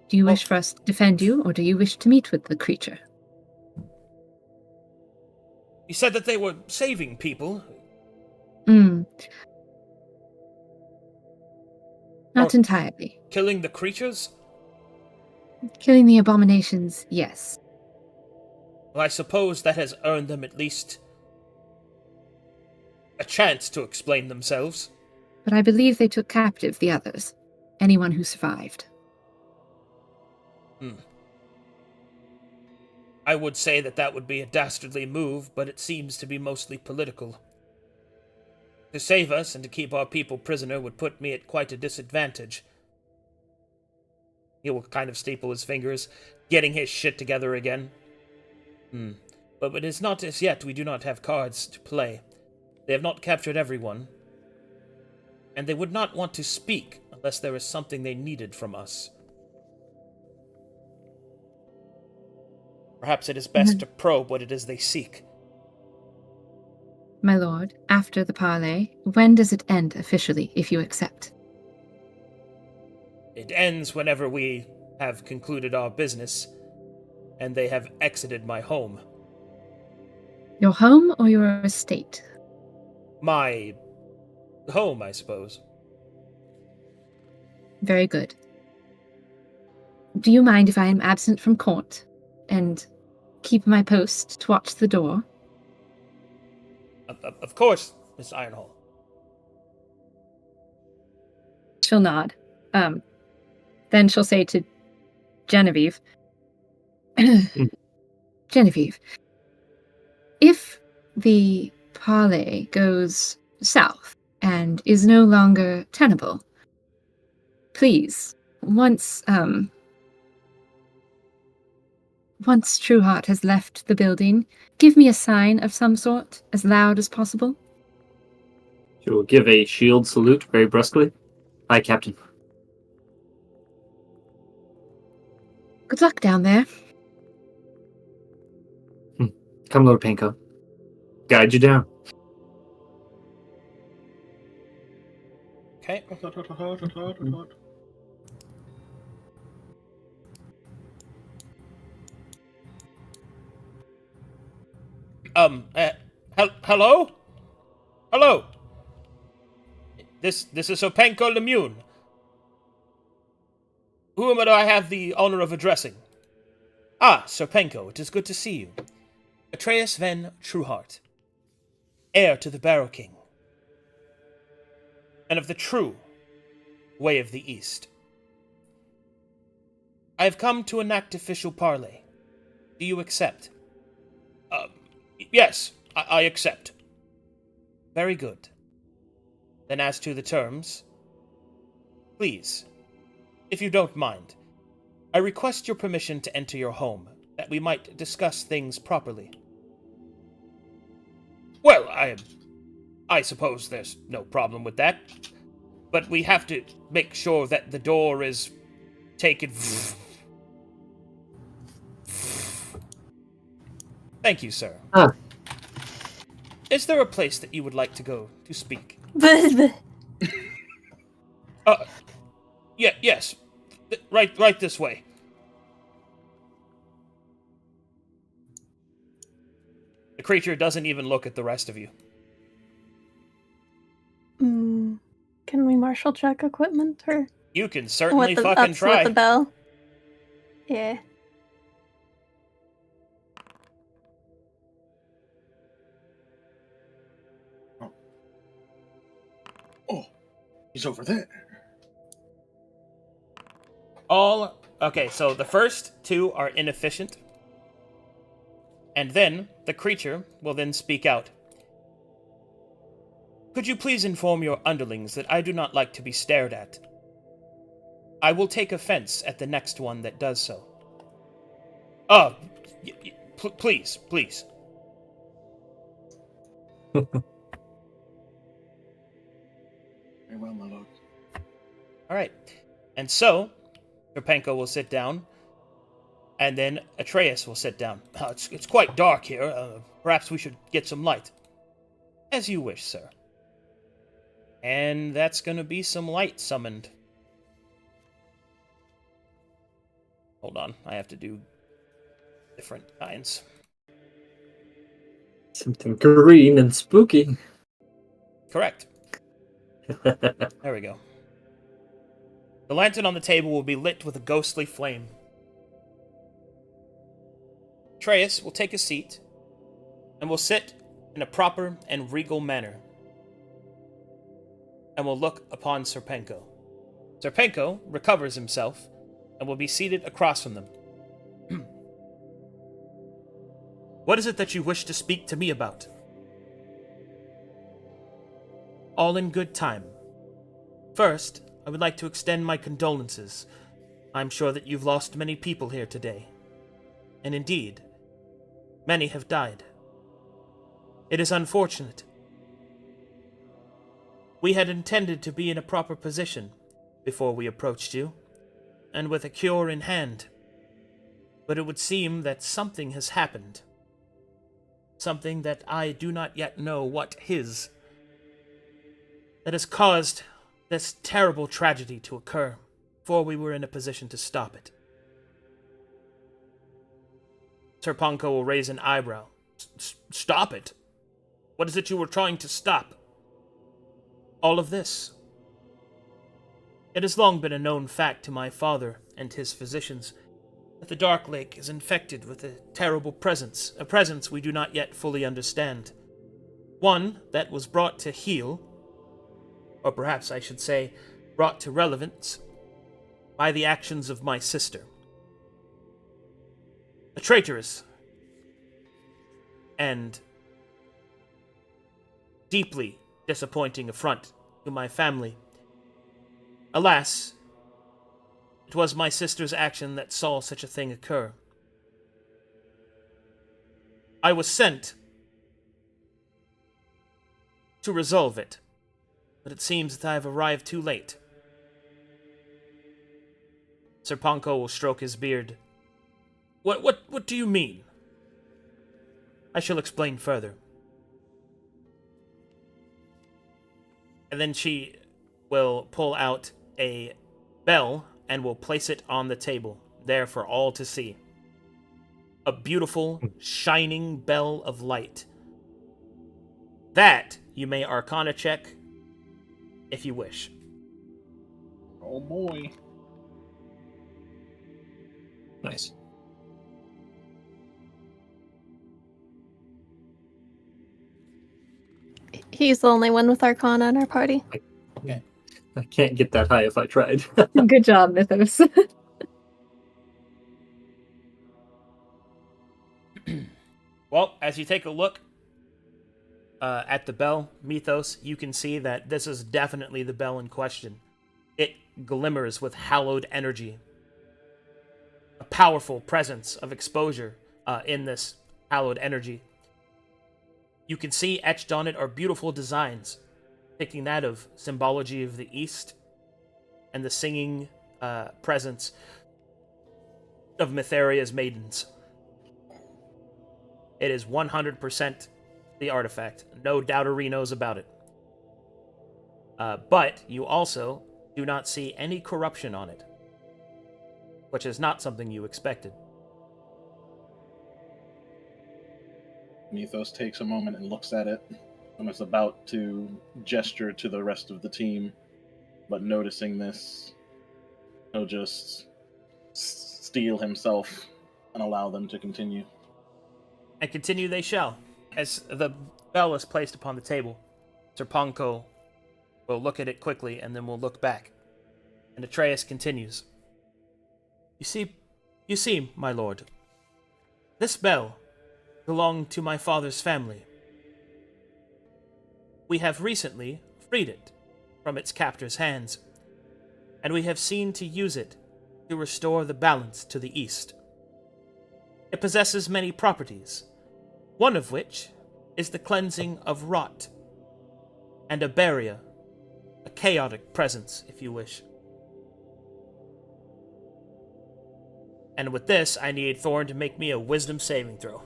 Do you wish for us to defend you, or do you wish to meet with the creature? You said that they were saving people. Not Or- entirely. Killing the creatures? Killing the abominations, yes. Well, I suppose that has earned them at least a chance to explain themselves. But I believe they took captive the others. Anyone who survived. I would say that would be a dastardly move, but it seems to be mostly political. To save us and to keep our people prisoner would put me at quite a disadvantage. He will kind of staple his fingers, getting his shit together again. But it is not as yet. We do not have cards to play. They have not captured everyone. And they would not want to speak unless there is something they needed from us. Perhaps it is best to probe what it is they seek. My lord, after the parley, when does it end officially, if you accept? It ends whenever we have concluded our business, and they have exited my home. Your home or your estate? My home, I suppose. Very good. Do you mind if I am absent from court and keep my post to watch the door? Of course, Miss Ironhole. She'll nod. Then she'll say to Genevieve, Genevieve, if the parley goes south and is no longer tenable, please, once Trueheart has left the building, give me a sign of some sort, as loud as possible. She will give a shield salute very brusquely. Aye, Captain. Good luck down there. Come, Lord Panko. Guide you down. Okay. Hello? Hello? This is Sopenko Lemune. Whom do I have the honor of addressing? Ah, Serpenko, it is good to see you. Atreus Van Trueheart, heir to the Barrow King, and of the true way of the East. I have come to enact official parley. Do you accept? Yes, I accept. Very good. Then as to the terms, please, if you don't mind, I request your permission to enter your home, that we might discuss things properly. Well, I suppose there's no problem with that, but we have to make sure that the door is taken. Thank you, sir. Is there a place that you would like to go to speak? Yes. Right this way. The creature doesn't even look at the rest of you. Can we martial check equipment or You can certainly fucking try. With the bell? Yeah. Oh, he's over there. Okay, so the first two are inefficient. And then the creature will then speak out. Could you please inform your underlings that I do not like to be stared at? I will take offense at the next one that does so. Please. Very well, my lord. All right. And so, Serpenko will sit down, and then Atreus will sit down. It's quite dark here. Perhaps we should get some light. As you wish, sir. And that's going to be some light summoned. Hold on, I have to do different kinds. Something green and spooky. Correct. There we go. The lantern on the table will be lit with a ghostly flame. Atreus will take a seat and will sit in a proper and regal manner and will look upon Serpenko. Serpenko recovers himself and will be seated across from them. What is it that you wish to speak to me about? All in good time. First, I would like to extend my condolences I'm sure that you've lost many people here today. And indeed, many have died. It is unfortunate. We had intended to be in a proper position before we approached you, and with a cure in hand. But it would seem that something has happened. Something that I do not yet know what is. That has caused this terrible tragedy to occur before we were in a position to stop it. Sir Ponko will raise an eyebrow. Stop it? What is it you were trying to stop? All of this. It has long been a known fact to my father and his physicians that the Dark Lake is infected with a terrible presence, a presence we do not yet fully understand. One that was brought to heal, or perhaps I should say, brought to relevance, by the actions of my sister. A traitorous and deeply disappointing affront to my family. Alas, it was my sister's action that saw such a thing occur. I was sent to resolve it, but it seems that I have arrived too late. Sir Ponko will stroke his beard. What do you mean? I shall explain further. And then she will pull out a bell and will place it on the table, there for all to see. A beautiful, shining bell of light. That you may Arcana check if you wish. Oh boy. Nice. He's the only one with Arcana in our party. I can't get that high if I tried. Good job, Mythos. Well, as you take a look at the bell, Mythos, you can see that this is definitely the bell in question. It glimmers with hallowed energy. A powerful presence of exposure in this hallowed energy. You can see etched on it are beautiful designs, picking that of symbology of the East and the singing presence of Mytheria's maidens. It is 100% the artifact. No doubterinos about it. But you also do not see any corruption on it, which is not something you expected. Mythos takes a moment and looks at it and is about to gesture to the rest of the team, but noticing this, he'll just steel himself and allow them to continue. And continue they shall. As the bell is placed upon the table, Sir Ponko will look at it quickly and then will look back. And Atreus continues. You see, my lord, this bell belonged to my father's family. We have recently freed it from its captor's hands, and we have seen to use it to restore the balance to the east. It possesses many properties, one of which is the cleansing of rot and a barrier, a chaotic presence, if you wish. And with this, I need Thorn to make me a wisdom saving throw.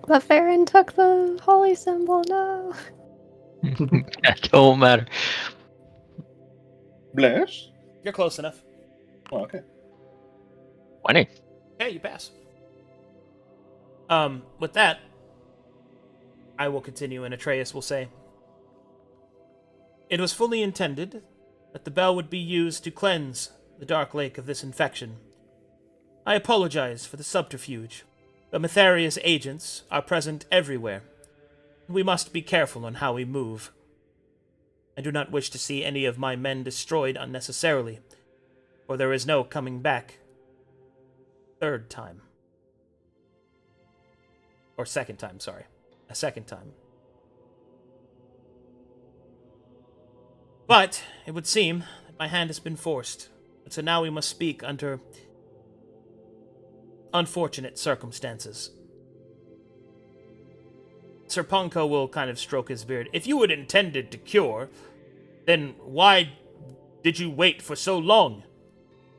But Farron took the holy symbol, no. It don't matter. Bless? You're close enough. Oh, okay. 20. Okay, you pass. With that, I will continue, and Atreus will say, it was fully intended that the bell would be used to cleanse the Dark Lake of this infection. I apologize for the subterfuge, but Mytheria's agents are present everywhere. We must be careful on how we move. I do not wish to see any of my men destroyed unnecessarily, for there is no coming back. Third time. Or second time, sorry. A second time. But it would seem that my hand has been forced, and so now we must speak under unfortunate circumstances. Sir Ponko will kind of stroke his beard. If you had intended to cure, then why did you wait for so long?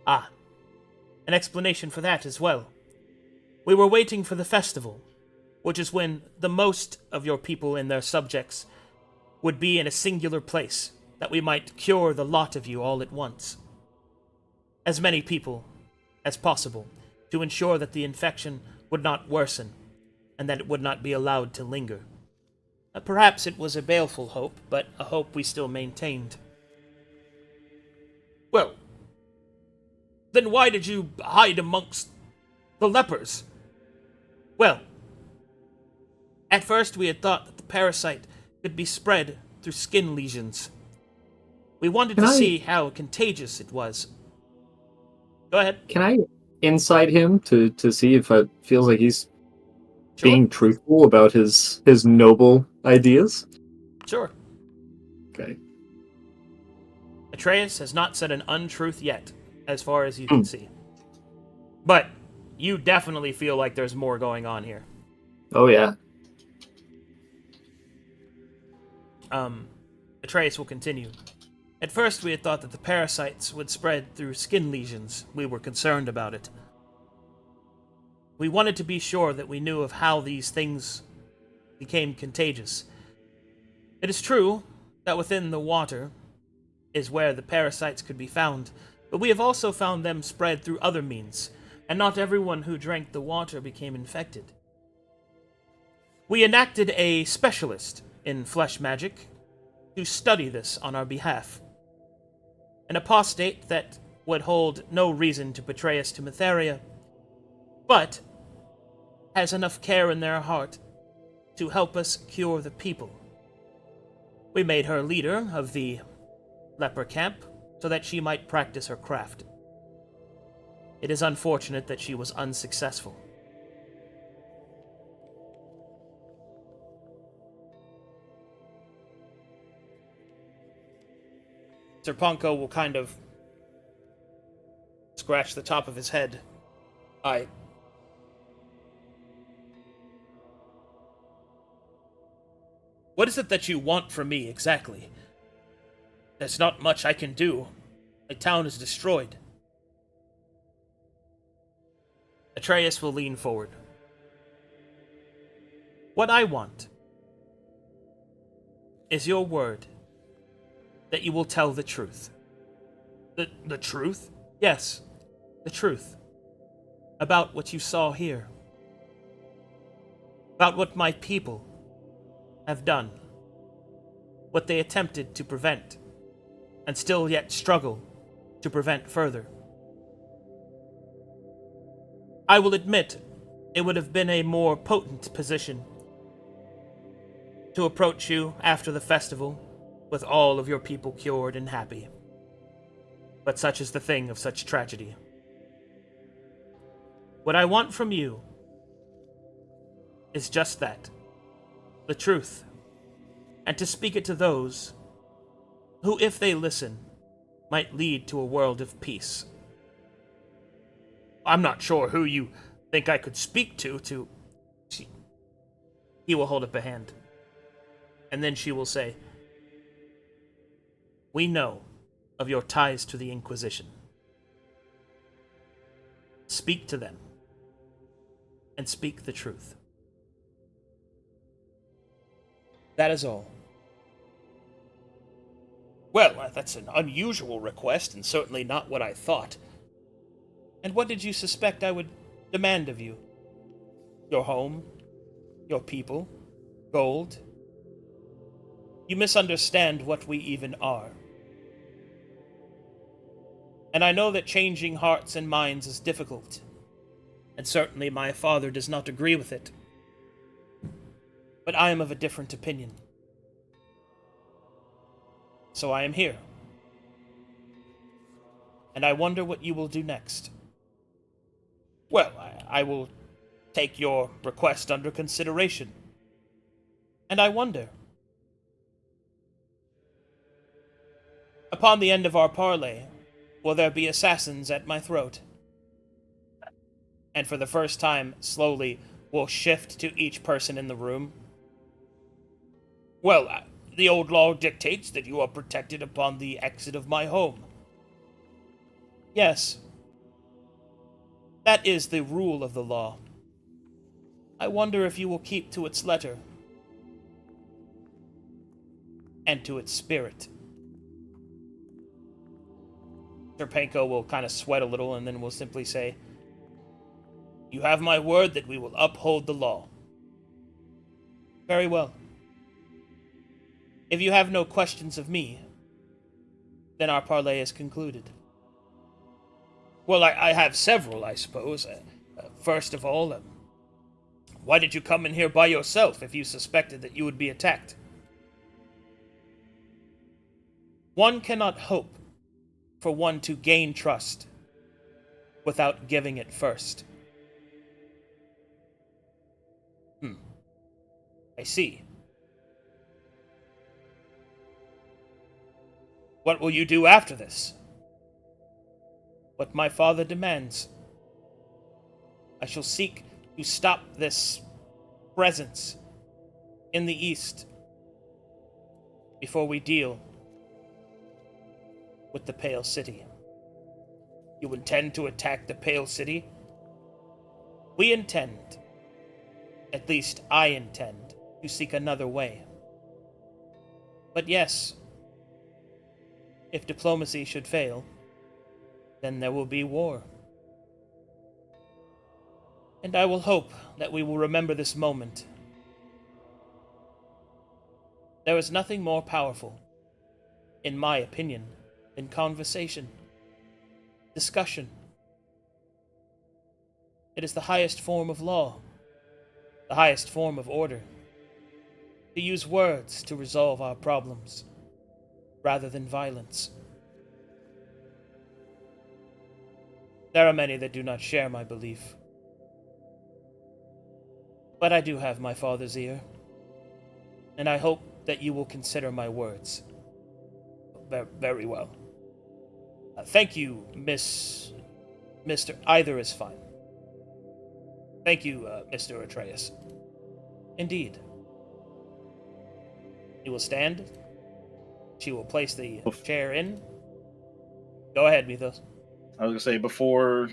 Ah, an explanation for that as well. We were waiting for the festival, which is when the most of your people and their subjects would be in a singular place, that we might cure the lot of you all at once. As many people as possible, to ensure that the infection would not worsen, and that it would not be allowed to linger. Perhaps it was a baleful hope, but a hope we still maintained. Well, then why did you hide amongst the lepers? Well, at first we had thought that the parasite could be spread through skin lesions. We wanted to see how contagious it was. Go ahead. Can I insight him to see if it feels like he's Sure. being truthful about his noble ideas? Sure. Okay. Atreus has not said an untruth yet, as far as you can see. But you definitely feel like there's more going on here. Oh yeah. Atreus will continue. At first we had thought that the parasites would spread through skin lesions. We were concerned about it. We wanted to be sure that we knew of how these things became contagious. It is true that within the water is where the parasites could be found, but we have also found them spread through other means, and not everyone who drank the water became infected. We enacted a specialist in flesh magic to study this on our behalf. An apostate that would hold no reason to betray us to Matheria, but has enough care in their heart to help us cure the people. We made her leader of the leper camp so that she might practice her craft. It is unfortunate that she was unsuccessful. Sir Ponko will kind of scratch the top of his head. What is it that you want from me, exactly? There's not much I can do. My town is destroyed. Atreus will lean forward. What I want is your word that you will tell the truth. The truth? Yes, the truth. About what you saw here. About what my people have done. What they attempted to prevent, and still yet struggle to prevent further. I will admit, it would have been a more potent position to approach you after the festival, with all of your people cured and happy. But such is the thing of such tragedy. What I want from you is just that, the truth, and to speak it to those who, if they listen, might lead to a world of peace. I'm not sure who you think I could speak to... He will hold up a hand. And then she will say, we know of your ties to the Inquisition. Speak to them. And speak the truth. That is all. Well, that's an unusual request, and certainly not what I thought. And what did you suspect I would demand of you? Your home? Your people? Gold? You misunderstand what we even are. And I know that changing hearts and minds is difficult, and certainly my father does not agree with it. But I am of a different opinion. So I am here. And I wonder what you will do next. Well, I will take your request under consideration. And I wonder, Upon the end of our parley, will there be assassins at my throat? And for the first time, slowly, we'll shift to each person in the room. Well, the old law dictates that you are protected upon the exit of my home. Yes. That is the rule of the law. I wonder if you will keep to its letter. And to its spirit. Serpenko will kind of sweat a little and then will simply say, You have my word that we will uphold the law. Very well. If you have no questions of me, then our parley is concluded. Well, I have several, I suppose. First of all, why did you come in here by yourself if you suspected that you would be attacked? One cannot hope for one to gain trust without giving it first. I see. What will you do after this? What my father demands. I shall seek to stop this presence in the east before we deal with the Pale City. You intend to attack the Pale City? We intend, at least I intend, to seek another way. But yes, if diplomacy should fail, then there will be war. And I will hope that we will remember this moment. There is nothing more powerful, in my opinion, than conversation, discussion. It is the highest form of law, the highest form of order. To use words to resolve our problems, rather than violence. There are many that do not share my belief. But I do have my father's ear, and I hope that you will consider my words. Very well. Thank you, Mr. Either is fine. Thank you, Mr. Atreus. Indeed. You will stand. She will place the chair in. Go ahead, Mythos. I was going to say, before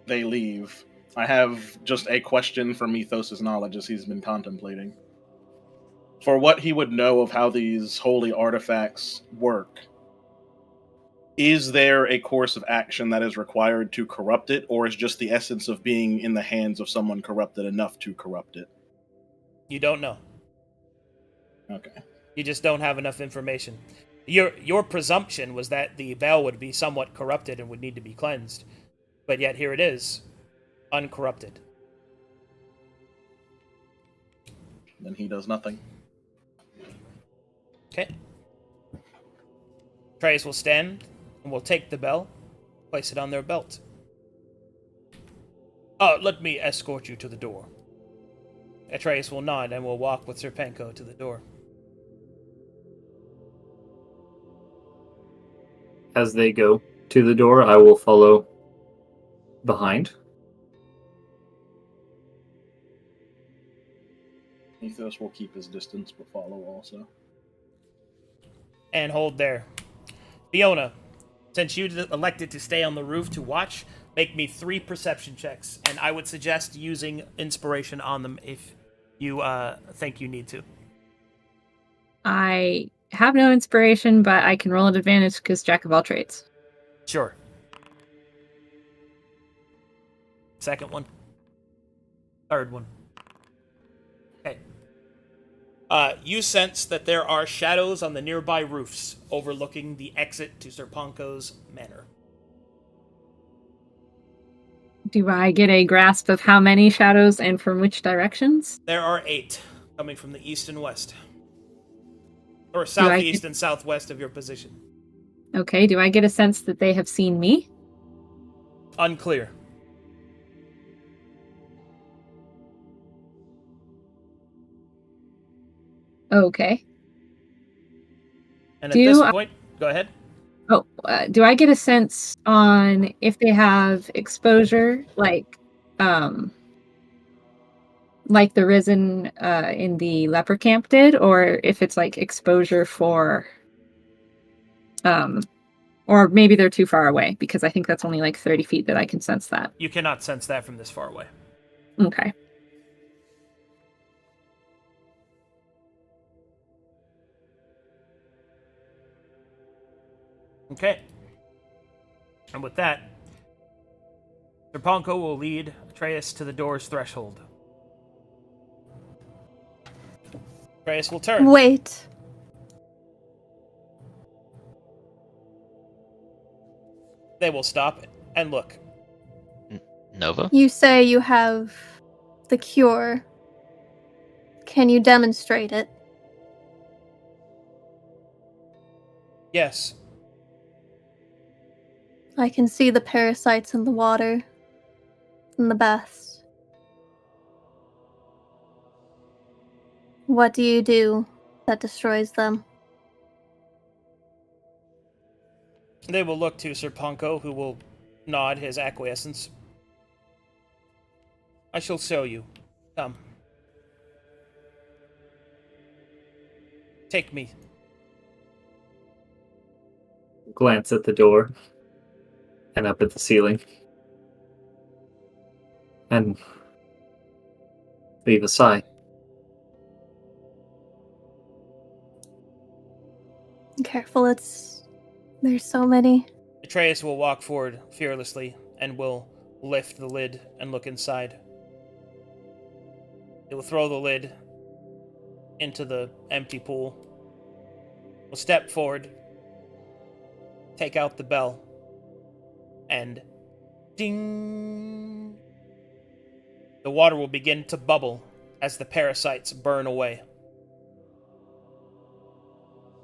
they leave, I have just a question for Mythos' knowledge as he's been contemplating. For what he would know of how these holy artifacts work, is there a course of action that is required to corrupt it, or is just the essence of being in the hands of someone corrupted enough to corrupt it? You don't know. Okay. You just don't have enough information. Your presumption was that the bell would be somewhat corrupted and would need to be cleansed. But yet here it is, uncorrupted. Then he does nothing. Okay. Atreus will stand and will take the bell, place it on their belt. Let me escort you to the door. Atreus will nod and will walk with Serpenko to the door. As they go to the door, I will follow behind. Mythos will keep his distance, but follow also. And hold there. Fiona, since you elected to stay on the roof to watch, make me 3 perception checks, and I would suggest using inspiration on them if you think you need to. I have no inspiration, but I can roll at advantage because Jack of all trades. Sure. Second one. Third one. Okay. You sense that there are shadows on the nearby roofs overlooking the exit to Serpenko's manor. Do I get a grasp of how many shadows and from which directions? There are 8 coming from the east and west. Or southeast and southwest of your position. Okay, do I get a sense that they have seen me? Unclear. Okay. And at this point, go ahead. do I get a sense on if they have exposure, like the Risen in the leper camp did, or if it's like exposure for, or maybe they're too far away, because I think that's only like 30 feet that I can sense that. You cannot sense that from this far away. Okay. Okay. And with that, Serponko will lead Atreus to the door's threshold. Atreus will turn. Wait. They will stop and look. Nova? You say you have the cure. Can you demonstrate it? Yes. I can see the parasites in the water, in the baths. What do you do that destroys them? They will look to Serponko, who will nod his acquiescence. I shall show you. Come. Take me. Glance at the door and up at the ceiling. And leave a sigh. Careful, there's so many. Atreus will walk forward fearlessly and will lift the lid and look inside. He will throw the lid into the empty pool. Will step forward, take out the bell, and ding! The water will begin to bubble as the parasites burn away.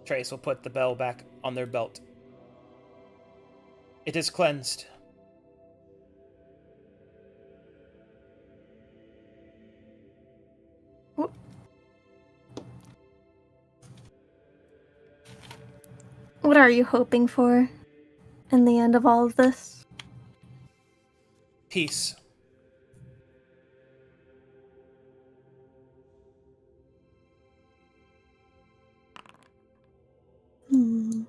Trace will put the bell back on their belt. It is cleansed. What are you hoping for in the end of all of this? Peace. Hmm.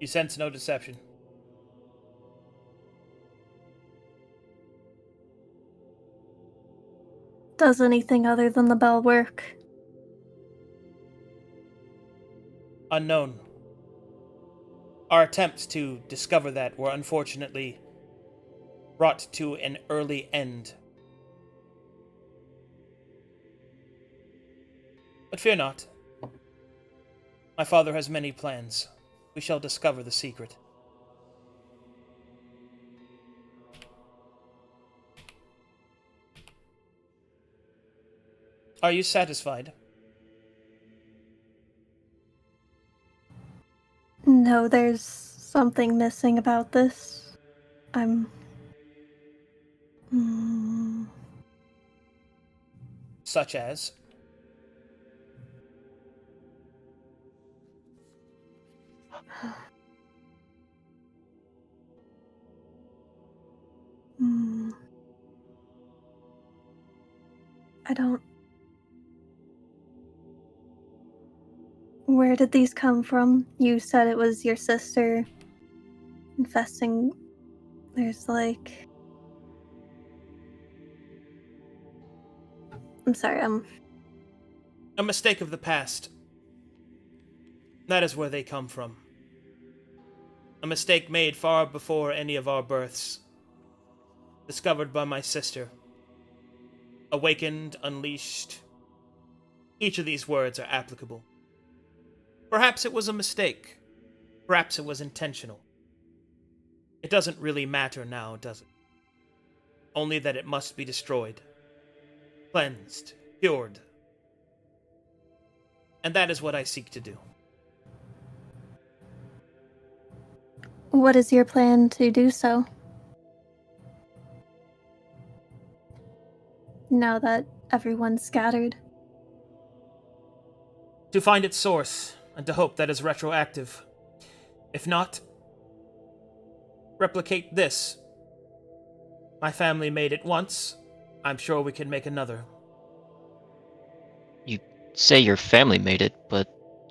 You sense no deception. Does anything other than the bell work? Unknown. Our attempts to discover that were unfortunately brought to an early end. But fear not. My father has many plans. We shall discover the secret. Are you satisfied? No, there's something missing about this. I'm... Hmm. Such as? Hmm. I don't... Where did these come from? You said it was your sister infesting... There's like... I'm sorry, A mistake of the past. That is where they come from. A mistake made far before any of our births. Discovered by my sister. Awakened, unleashed. Each of these words are applicable. Perhaps it was a mistake. Perhaps it was intentional. It doesn't really matter now, does it? Only that it must be destroyed. Cleansed. Cured. And that is what I seek to do. What is your plan to do so? Now that everyone's scattered. To find its source, and to hope that is retroactive. If not, replicate this. My family made it once. I'm sure we can make another. You say your family made it, but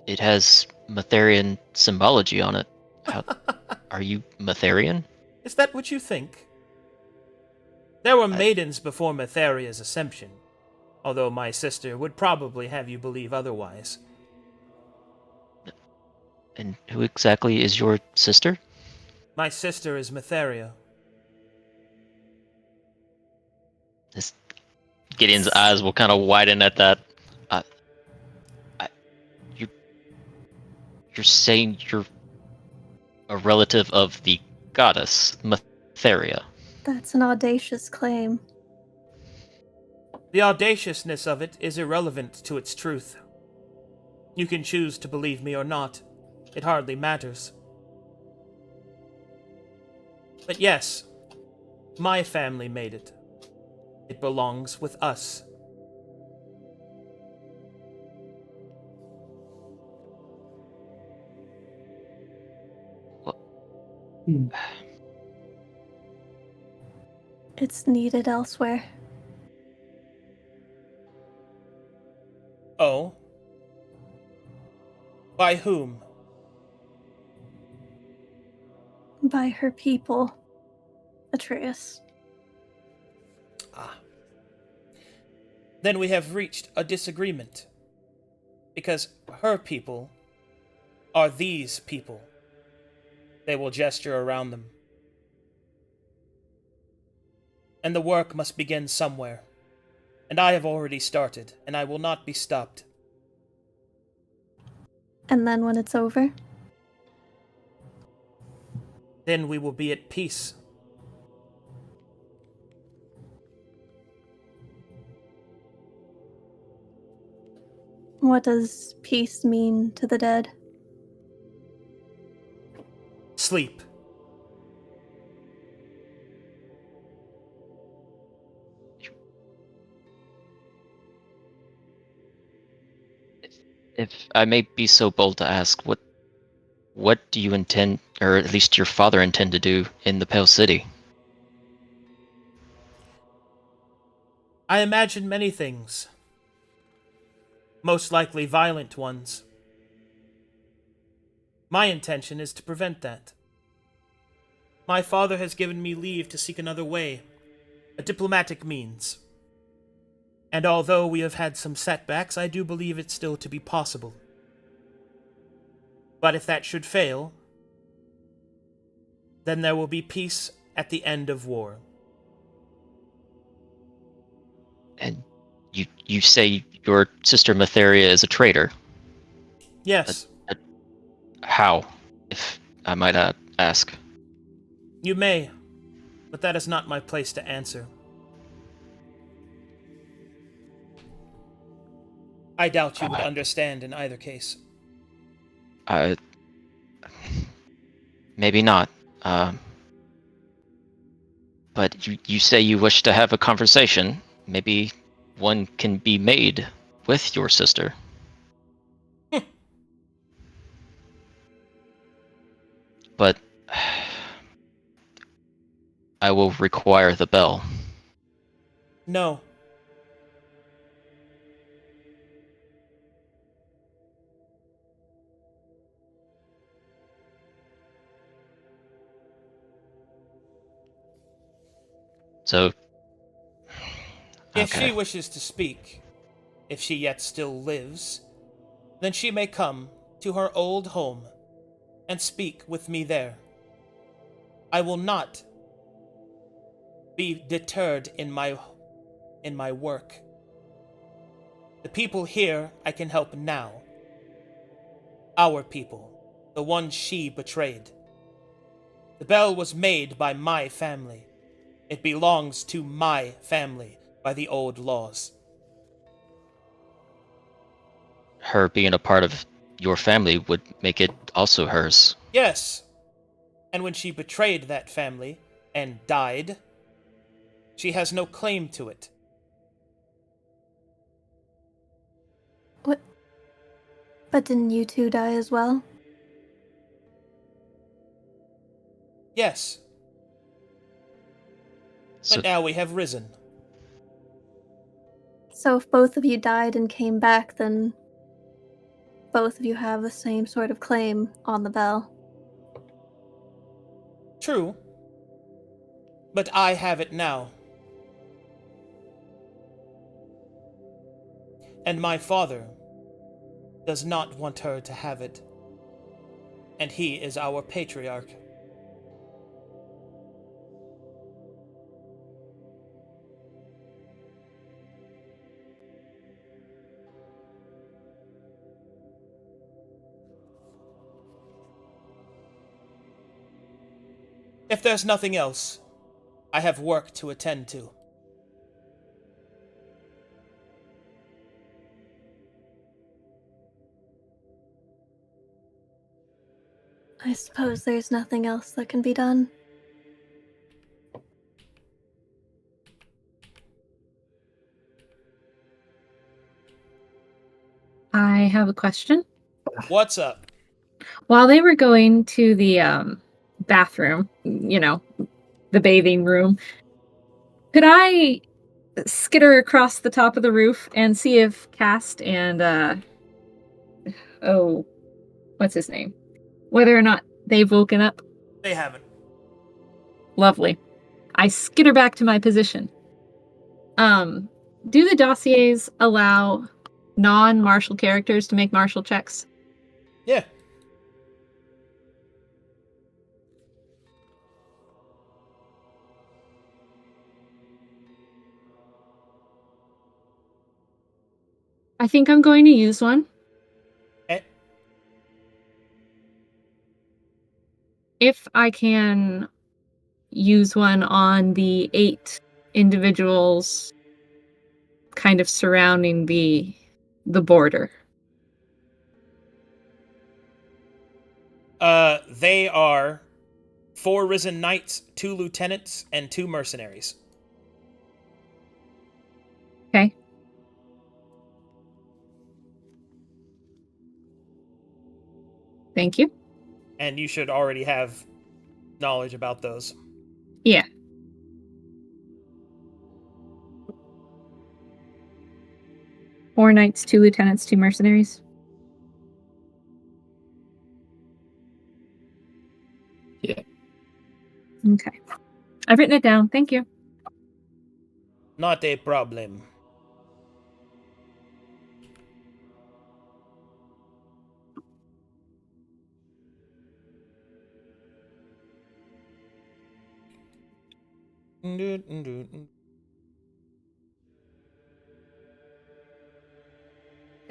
it has Matherian symbology on it. How are you Matherian? Is that what you think? There were I- maidens before Matheria's ascension, although my sister would probably have you believe otherwise. And who exactly is your sister? My sister is Matheria. This Gideon's eyes will kind of widen at that. Uh, you, you're saying you're a relative of the goddess Matheria. That's an audacious claim. The audaciousness of it is irrelevant to its truth. You can choose to believe me or not. It hardly matters. But yes, my family made it. It belongs with us. It's needed elsewhere. Oh? By whom? By her people, Atreus. Ah. Then we have reached a disagreement. Because her people are these people. They will gesture around them. And the work must begin somewhere. And I have already started, and I will not be stopped. And then when it's over? Then we will be at peace. What does peace mean to the dead? Sleep. If I may be so bold to ask, what do you intend, or at least your father intend to do in the Pale City? I imagine many things. Most likely violent ones. My intention is to prevent that. My father has given me leave to seek another way, a diplomatic means. And although we have had some setbacks, I do believe it still to be possible. But if that should fail, then there will be peace at the end of war. And you say your sister Matheria is a traitor. Yes, How, if I might ask? you may, but that is not my place to answer. I doubt you would understand in either case. Maybe not. But you say you wish to have a conversation. Maybe one can be made with your sister. But I will require the bell. No. So, If okay. she wishes to speak, if she yet still lives, then she may come to her old home and speak with me there. I will not be deterred in my work. The people here I can help now. Our people, the ones she betrayed. The bell was made by my family. It belongs to my family by the old laws. Her being a part of your family would make it also hers. Yes, and when she betrayed that family and died, she has no claim to it. What? But didn't you two die as well? Yes, So, but now we have risen. So if both of you died and came back, then both of you have the same sort of claim on the bell. True, but I have it now. And my father does not want her to have it. And he is our patriarch. If there's nothing else, I have work to attend to. I suppose there's nothing else that can be done. I have a question. What's up? While they were going to the bathroom, the bathing room, could I skitter across the top of the roof and see if Cast and what's his name? Whether or not they've woken up? They haven't. Lovely. I skitter back to my position. Do the dossiers allow non-martial characters to make martial checks? Yeah. I think I'm going to use one. Eh, If I can use one on the 8 individuals kind of surrounding the border. They are 4 risen knights, 2 lieutenants, and 2 mercenaries. Okay. Thank you. And you should already have knowledge about those. Yeah. Four knights, 2 lieutenants, 2 mercenaries. Yeah. Okay. I've written it down. Thank you. Not a problem. Dun,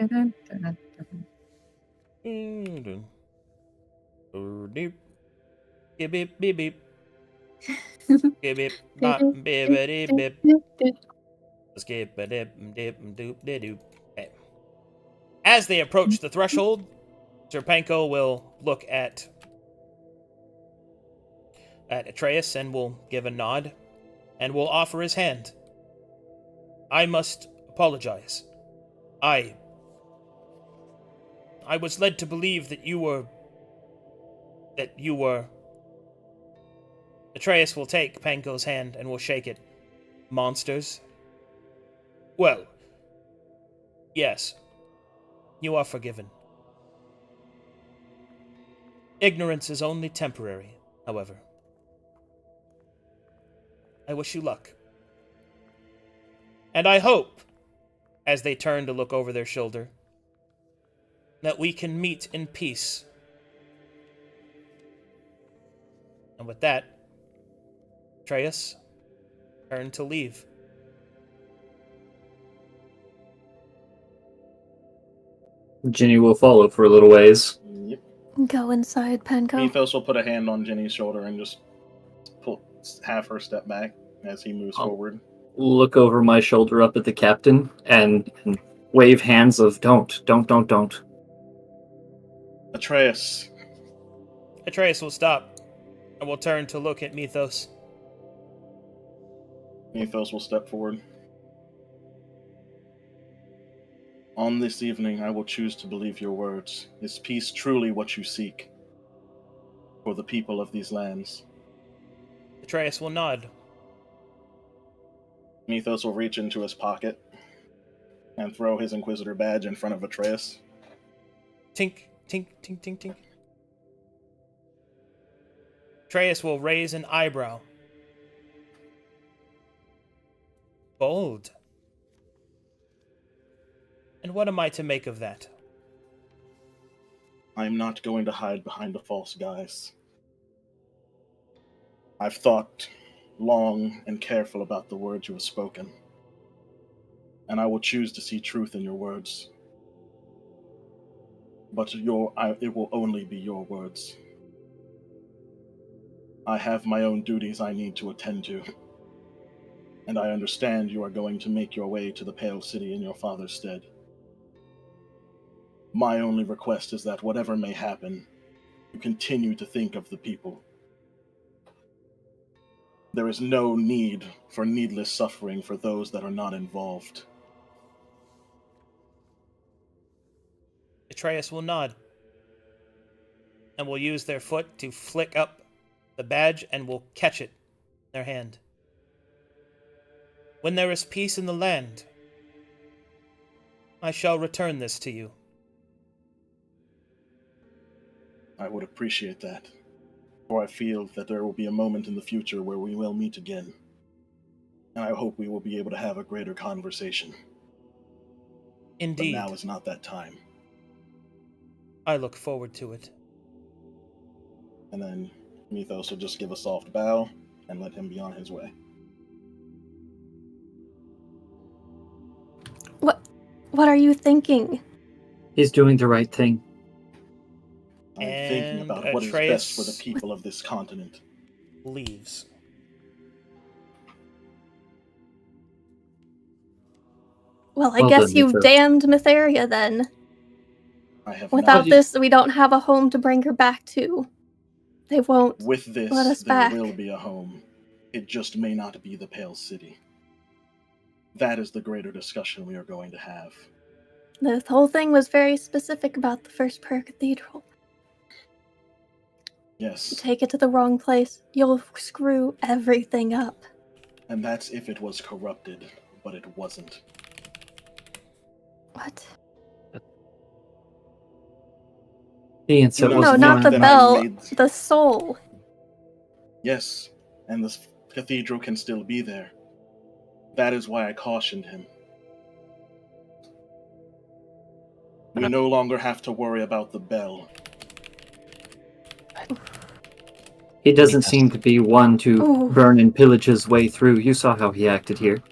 dun, dun, Beep beep beep beep. dun. Beep beep not beep beep. Skip a dip dip doop de doop. Okay. As they approach the threshold, Sir Panko will look at Atreus and will give a nod and will offer his hand. I must apologize. I was led to believe that you were. Atreus will take Panko's hand and will shake it. Monsters? Well, yes. You are forgiven. Ignorance is only temporary, however. I wish you luck. And I hope, as they turn to look over their shoulder, that we can meet in peace. And with that, Atreus turned to leave. Ginny will follow for a little ways. Yep. Go inside, Penko. Mythos will put a hand on Jenny's shoulder and just have her step back as he moves forward. Look over my shoulder up at the captain and wave hands of don't. Atreus. Atreus will stop and will turn to look at Mythos. Mythos will step forward. On this evening, I will choose to believe your words. Is peace truly what you seek for the people of these lands? Atreus will nod. Mythos will reach into his pocket and throw his Inquisitor badge in front of Atreus. Tink, tink, tink, tink, tink. Atreus will raise an eyebrow. Bold. And what am I to make of that? I am not going to hide behind a false guise. I've thought long and careful about the words you have spoken, and I will choose to see truth in your words. But it will only be your words. I have my own duties I need to attend to, and I understand you are going to make your way to the Pale City in your father's stead. My only request is that whatever may happen, you continue to think of the people. There is no need for needless suffering for those that are not involved. Atreus will nod and will use their foot to flick up the badge and will catch it in their hand. When there is peace in the land, I shall return this to you. I would appreciate that, for I feel that there will be a moment in the future where we will meet again, and I hope we will be able to have a greater conversation. Indeed. But now is not that time. I look forward to it. And then Mythos will just give a soft bow and let him be on his way. What are you thinking? He's doing the right thing. I'm thinking And about what is Atreus best for the people of this continent. leaves. Well, I Well guess done, you've Mythos. damned Mytheria then. I have Without not. this, we don't have a home to bring her back to. They won't With this, let us there back. will be a home. It just may not be the Pale City. That is the greater discussion we are going to have. The whole thing was very specific about the first prayer cathedral. You Yes, take it to the wrong place, you'll screw everything up. and that's if it was corrupted, but it wasn't. What? The answer Do No, was not the that I bell, made- the soul. Yes, and the cathedral can still be there. That is why I cautioned him. We no longer have to worry about the bell. He doesn't Mythos. seem to be one to Ooh. burn and pillage his way through. You saw how he acted here.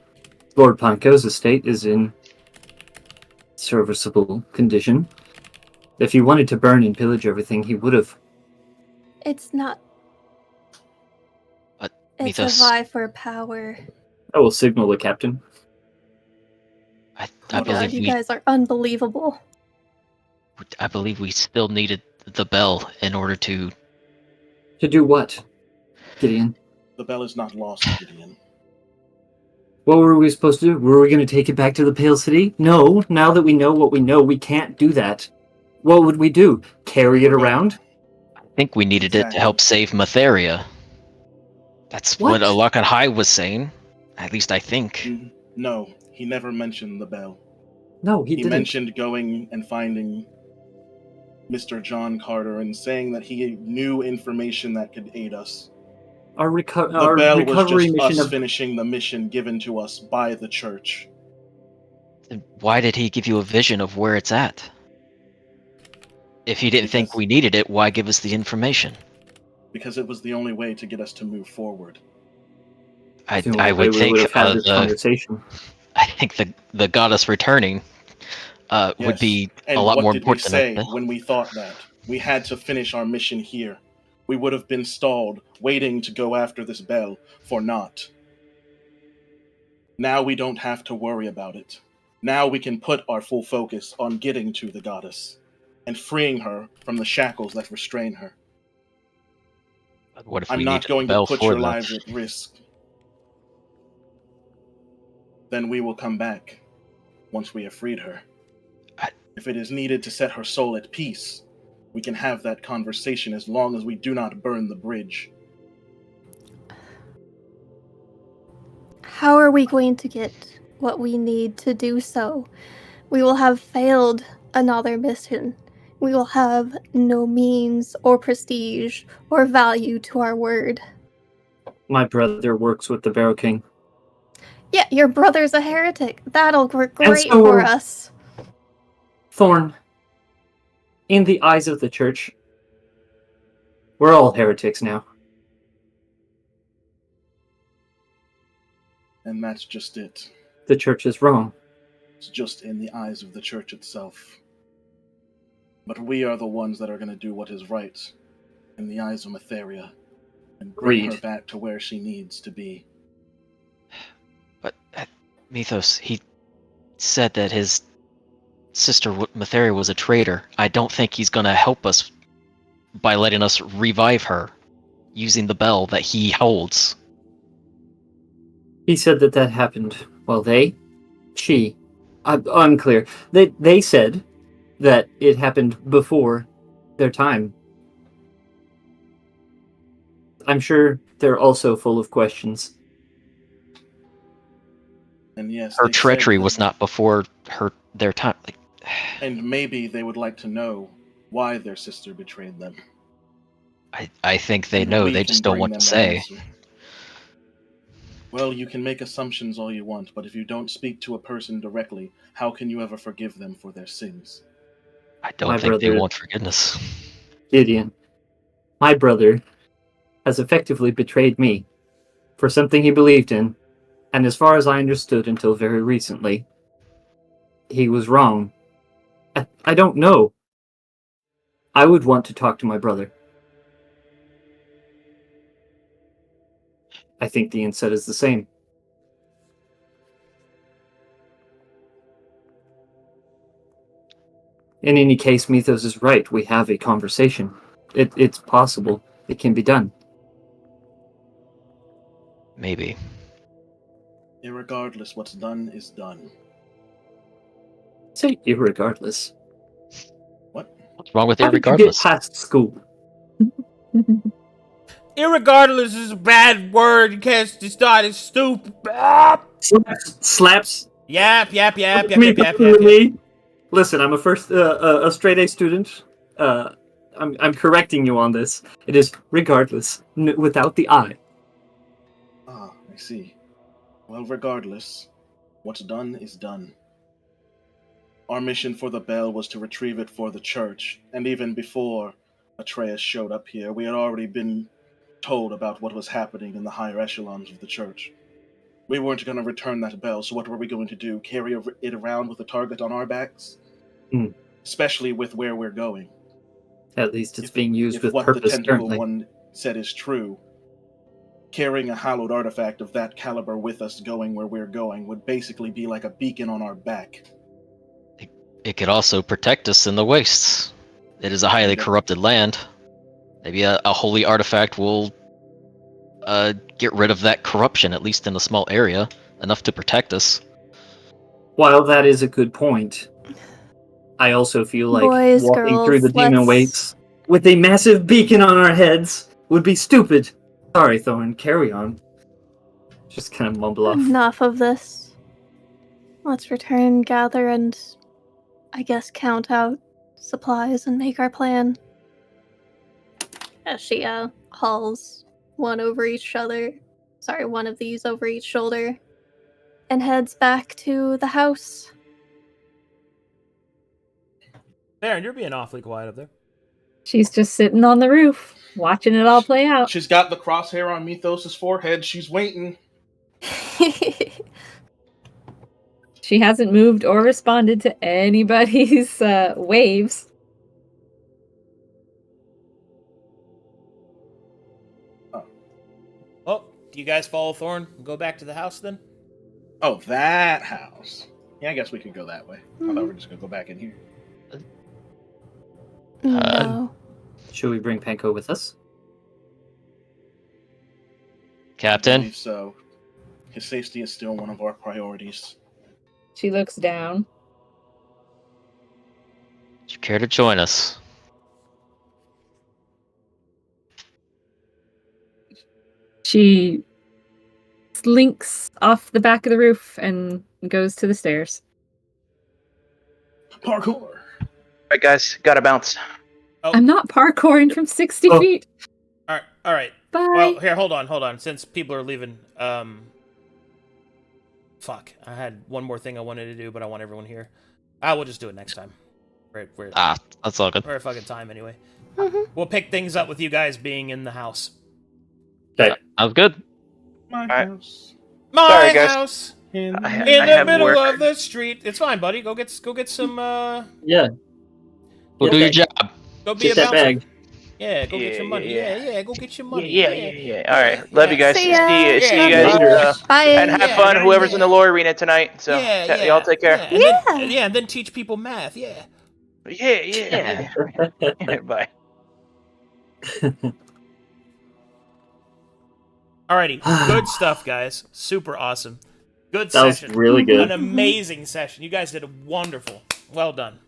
Lord Panko's estate is in serviceable condition. If he wanted to burn and pillage everything, he would have. It's not. But It's Mythos, a vie for power. I will signal the captain. I Oh believe God, you we guys are unbelievable. still needed the bell in order to. To do what, Gideon? The bell is not lost, Gideon. What were we supposed to do? Were we going to take it back to the Pale City? No. Now that we know what we know, we can't do that. What would we do? Carry it We're going- around? I think we needed it to Exactly. help save Matheria. That's what What? Alaka High was saying. At least I think. No, he never mentioned the bell. No, he He didn't. mentioned going and finding Mr. John Carter and saying that he knew information that could aid us. Our, The our bell was recovery just mission us of finishing the mission given to us by the church. Then why did he give you a vision of where it's at? If he didn't think Because- we needed it, why give us the information? Because it was the only way to get us to move forward. I the only way would we think would have had this conversation. I think the goddess returning would Yes. be And a lot what more did important we say than that. when we thought that? We had to finish our mission here. We would have been stalled, waiting to go after this bell for naught. Now we don't have to worry about it. Now we can put our full focus on getting to the goddess and freeing her from the shackles that restrain her. What if I'm we not needed going the to bell put for your that? lives at risk. Then we will come back once we have freed her. If it is needed to set her soul at peace, we can have that conversation as long as we do not burn the bridge. how are we going to get what we need to do so? We will have failed another mission. We will have no means or prestige or value to our word. My brother works with the Barrow King. Yeah, your brother's a heretic. That'll work And great so- for us. Thorn, in the eyes of the church, we're all heretics now. And that's just it. The church is wrong. It's just in the eyes of the church itself. But we are the ones that are going to do what is right in the eyes of Matheria and bring her Agreed. back to where she needs to be. But Mythos, he said that his sister Matheria was a traitor. I don't think he's gonna help us by letting us revive her using the bell that he holds. He said that happened. Well, she, unclear. They said that it happened before their time. I'm sure they're also full of questions. And yes, Her they said treachery that- was not before their time. Like, And maybe they would like to know why their sister betrayed them. I think they And know. we They can just don't bring want them to that say. answer. Well, you can make assumptions all you want, but if you don't speak to a person directly, how can you ever forgive them for their sins? I don't My think they brother- want forgiveness. Gideon, my brother, has effectively betrayed me for something he believed in, and as far as I understood until very recently, he was wrong. I don't know. I would want to talk to my brother. I think the inset is the same. In any case, Mythos is right. We have a conversation. It's possible. It can be done. Maybe. Irregardless, what's done is done. Say irregardless. What? What's wrong with How it did you get regardless? past school? Irregardless is a bad word because it's not as stupid. Ah! Slaps. Yap. Me. Listen, I'm a straight A student. I'm correcting you on this. It is regardless, without the I. Ah, I see. Well, regardless, what's done is done. Our mission for the bell was to retrieve it for the church, and even before Atreus showed up here, we had already been told about what was happening in the higher echelons of the church. We weren't going to return that bell, so what were we going to do? Carry it around with a target on our backs? Hmm. Especially with where we're going. At least it's being used with what the purpose Tentacle currently. One said is true, carrying a hallowed artifact of that caliber with us going where we're going would basically be like a beacon on our back. It could also protect us in the wastes. It is a highly Yep. corrupted land. Maybe a holy artifact will get rid of that corruption, at least in a small area, enough to protect us. While that is a good point, I also feel like Boys, walking through the girls, demon let's- waits with a massive beacon on our heads would be stupid. Sorry, Thorn, carry on. Just kind of mumble off. Enough of this. Let's return, gather, and I guess count out supplies and make our plan. As she hauls one over each other. Sorry, one of these over each shoulder. And heads back to the house. Baron, you're being awfully quiet up there. She's just sitting on the roof, watching it all play out. She's got the crosshair on Mythos' forehead. She's waiting. She hasn't moved or responded to anybody's waves. Oh, do you guys follow Thorn and go back to the house then? Oh, that house. Yeah, I guess we could go that way. I thought we were just going to go back in here. No. Should we bring Panko with us? I Captain? believe so. His safety is still one of our priorities. She looks down. Would you care to join us? She slinks off the back of the roof and goes to the stairs. Parkour. All right, guys, gotta bounce. Oh. I'm not parkouring from 60 Oh. feet. All right. Bye. Well, here, hold on. Since people are leaving, fuck. I had one more thing I wanted to do, but I want everyone here. We'll just do it next time. We're That's all good. at fucking time anyway. Mhm. We'll pick things up with you guys being in the house. Okay. Sounds good. My Alright. house. My Sorry, guys. house In I in the have middle work. of the street. It's fine, buddy. Go get some. Yeah. We'll do your job. Go be Get a that bouncer. bag. Yeah, go get your Yeah, money. yeah. Yeah, go get your money. Yeah. All right, love you guys. See See ya. you Yeah. guys. Later. Bye. And have Yeah, fun, whoever's yeah. in the lore arena tonight. So, y'all take care. Yeah. Yeah. And then teach people math. Yeah. Yeah. Bye. Alrighty, good stuff, guys. Super awesome. Good That was session. really An good. amazing session. You guys did wonderful. Well done.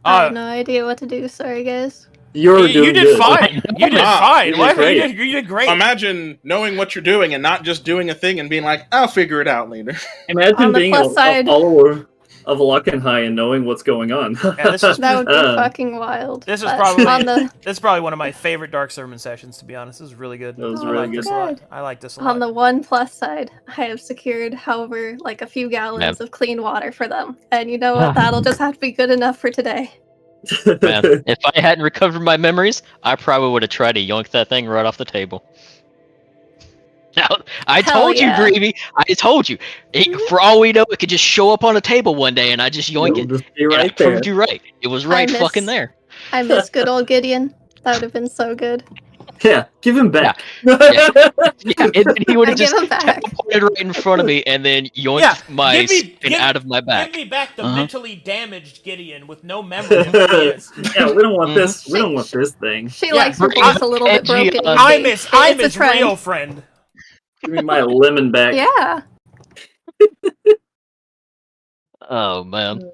I have no idea what to do. Sorry, guys. You're you doing did good. fine. You did Ah, fine. you did What? great. You did great. Imagine knowing what you're doing and not just doing a thing and being like, I'll figure it out later. Imagine On the being plus a side- follower of Lockenhigh and knowing what's going on. Yeah, this is- That would be Uh, fucking wild. This is But probably on the this is probably one of my favorite Dark Sermon sessions. To be honest, this is really good. That was I really like this good. a lot. Good. I like this a lot. on the one plus side, I have secured, however, like a few gallons of clean water for them, and you know what? That'll just have to be good enough for today. Man, if I hadn't recovered my memories, I probably would have tried to yoink that thing right off the table. Now, I Hell told you, yeah. Greavy. I told you. For all we know, it could just show up on a table one day, and I just yoink It'll it. just be And I right there. proved you right. It was right miss- fucking there. I miss good old Gideon. That would have been so good. Yeah, give him back. Yeah, and then he would I have give just him back. teleported right in front of me, and then yoinked Yeah, my give me- spin give- out of my back. Give me back the Uh-huh. mentally damaged Gideon with no memory of who he is. Yeah, we don't want this. We don't want this thing. She Yeah, likes her bring voice a little bit edgy, broken. I'm It's his a trend. real friend. Give me my lemon back. Yeah. Oh man.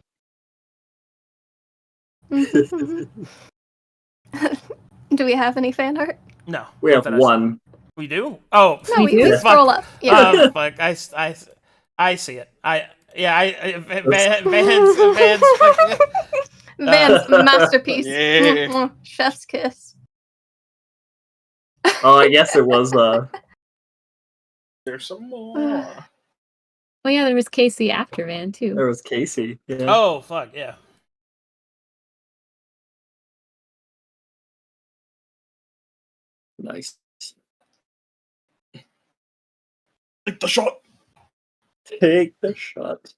Do we have any fan art? No, We have not that I- one. We do? Oh, No, we do? scroll up. Yeah. fuck. I see it. Vance, Van's masterpiece. Yeah. Chef's kiss. Oh, I guess it was. There's some more. Oh yeah, there was Casey after Van too. There was Casey. Yeah. Oh, fuck, yeah. Nice. Take the shot. Take the shot.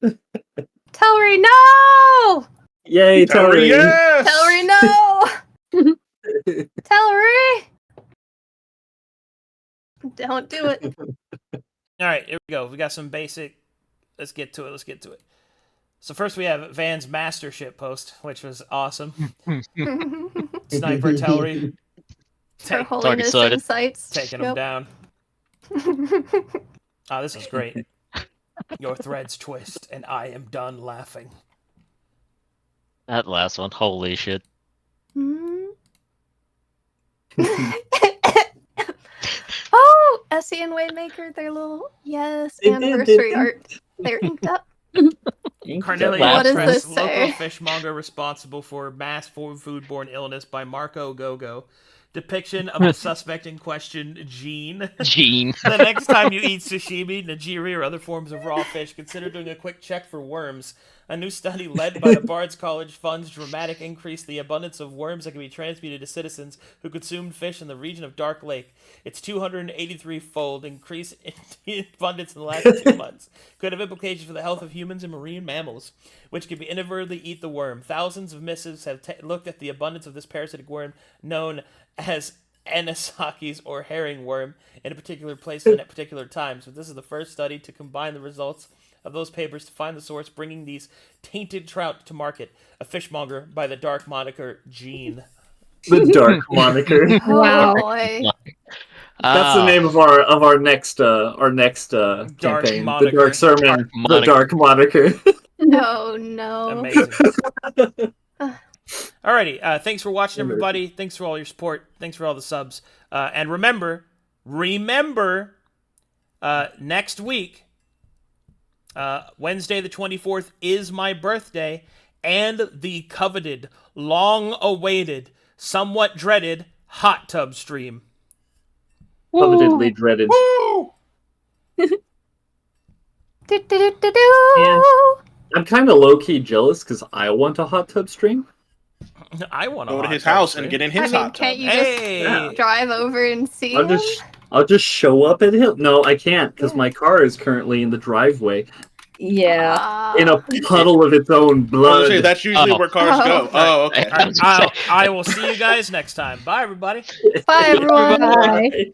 Tellery, no! Yay, Tori! Yes! Tellery, no! Tellery! Don't do it. All right, here we go. We got some basic. Let's get to it. So first we have Van's mastership post, which was awesome. Sniper Tellery Her holiness excited. insights. taking him down. Oh, this is great. Your threads twist, and I am done laughing. That last one, holy shit. Oh, Essie and Waymaker, their little anniversary art. They're inked up. Cornelia What does Press, this local say? fishmonger responsible for mass foodborne illness by Marco Gogo. Depiction of the suspect in question, Gene. Gene. The next time you eat sashimi, nigiri, or other forms of raw fish, consider doing a quick check for worms. A new study led by the Bard's College funds dramatic increase the abundance of worms that can be transmitted to citizens who consumed fish in the region of Dark Lake. Its 283-fold increase in abundance in the last 2 months could have implications for the health of humans and marine mammals, which could be inadvertently eat the worm. Thousands of missives have looked at the abundance of this parasitic worm known as Anisaki's or herring worm in a particular place and at particular times. But this is the first study to combine the results of those papers to find the source bringing these tainted trout to market. A fishmonger by the dark moniker Gene. The dark moniker. Wow. Oh boy. That's the name of our next campaign. moniker. The dark sermon. Dark The moniker. dark moniker. No, no. Amazing. Alrighty, thanks for watching, everybody. Thanks for all your support. Thanks for all the subs. And remember, Next week, Wednesday the 24th, is my birthday, and the coveted, long-awaited, somewhat dreaded hot tub stream. Covetedly dreaded. Woo! And I'm kind of low-key jealous because I want a hot tub stream. I want to Go to his house and get in his hot tub. Can't you Hey! just drive over and see I'll him? I'll just show up at him. No, I can't because my car is currently in the driveway Yeah. in a puddle of its own I was gonna blood. say, that's usually where cars go. Oh, okay. I will see you guys next time. Bye, everybody. Bye, everyone. Bye.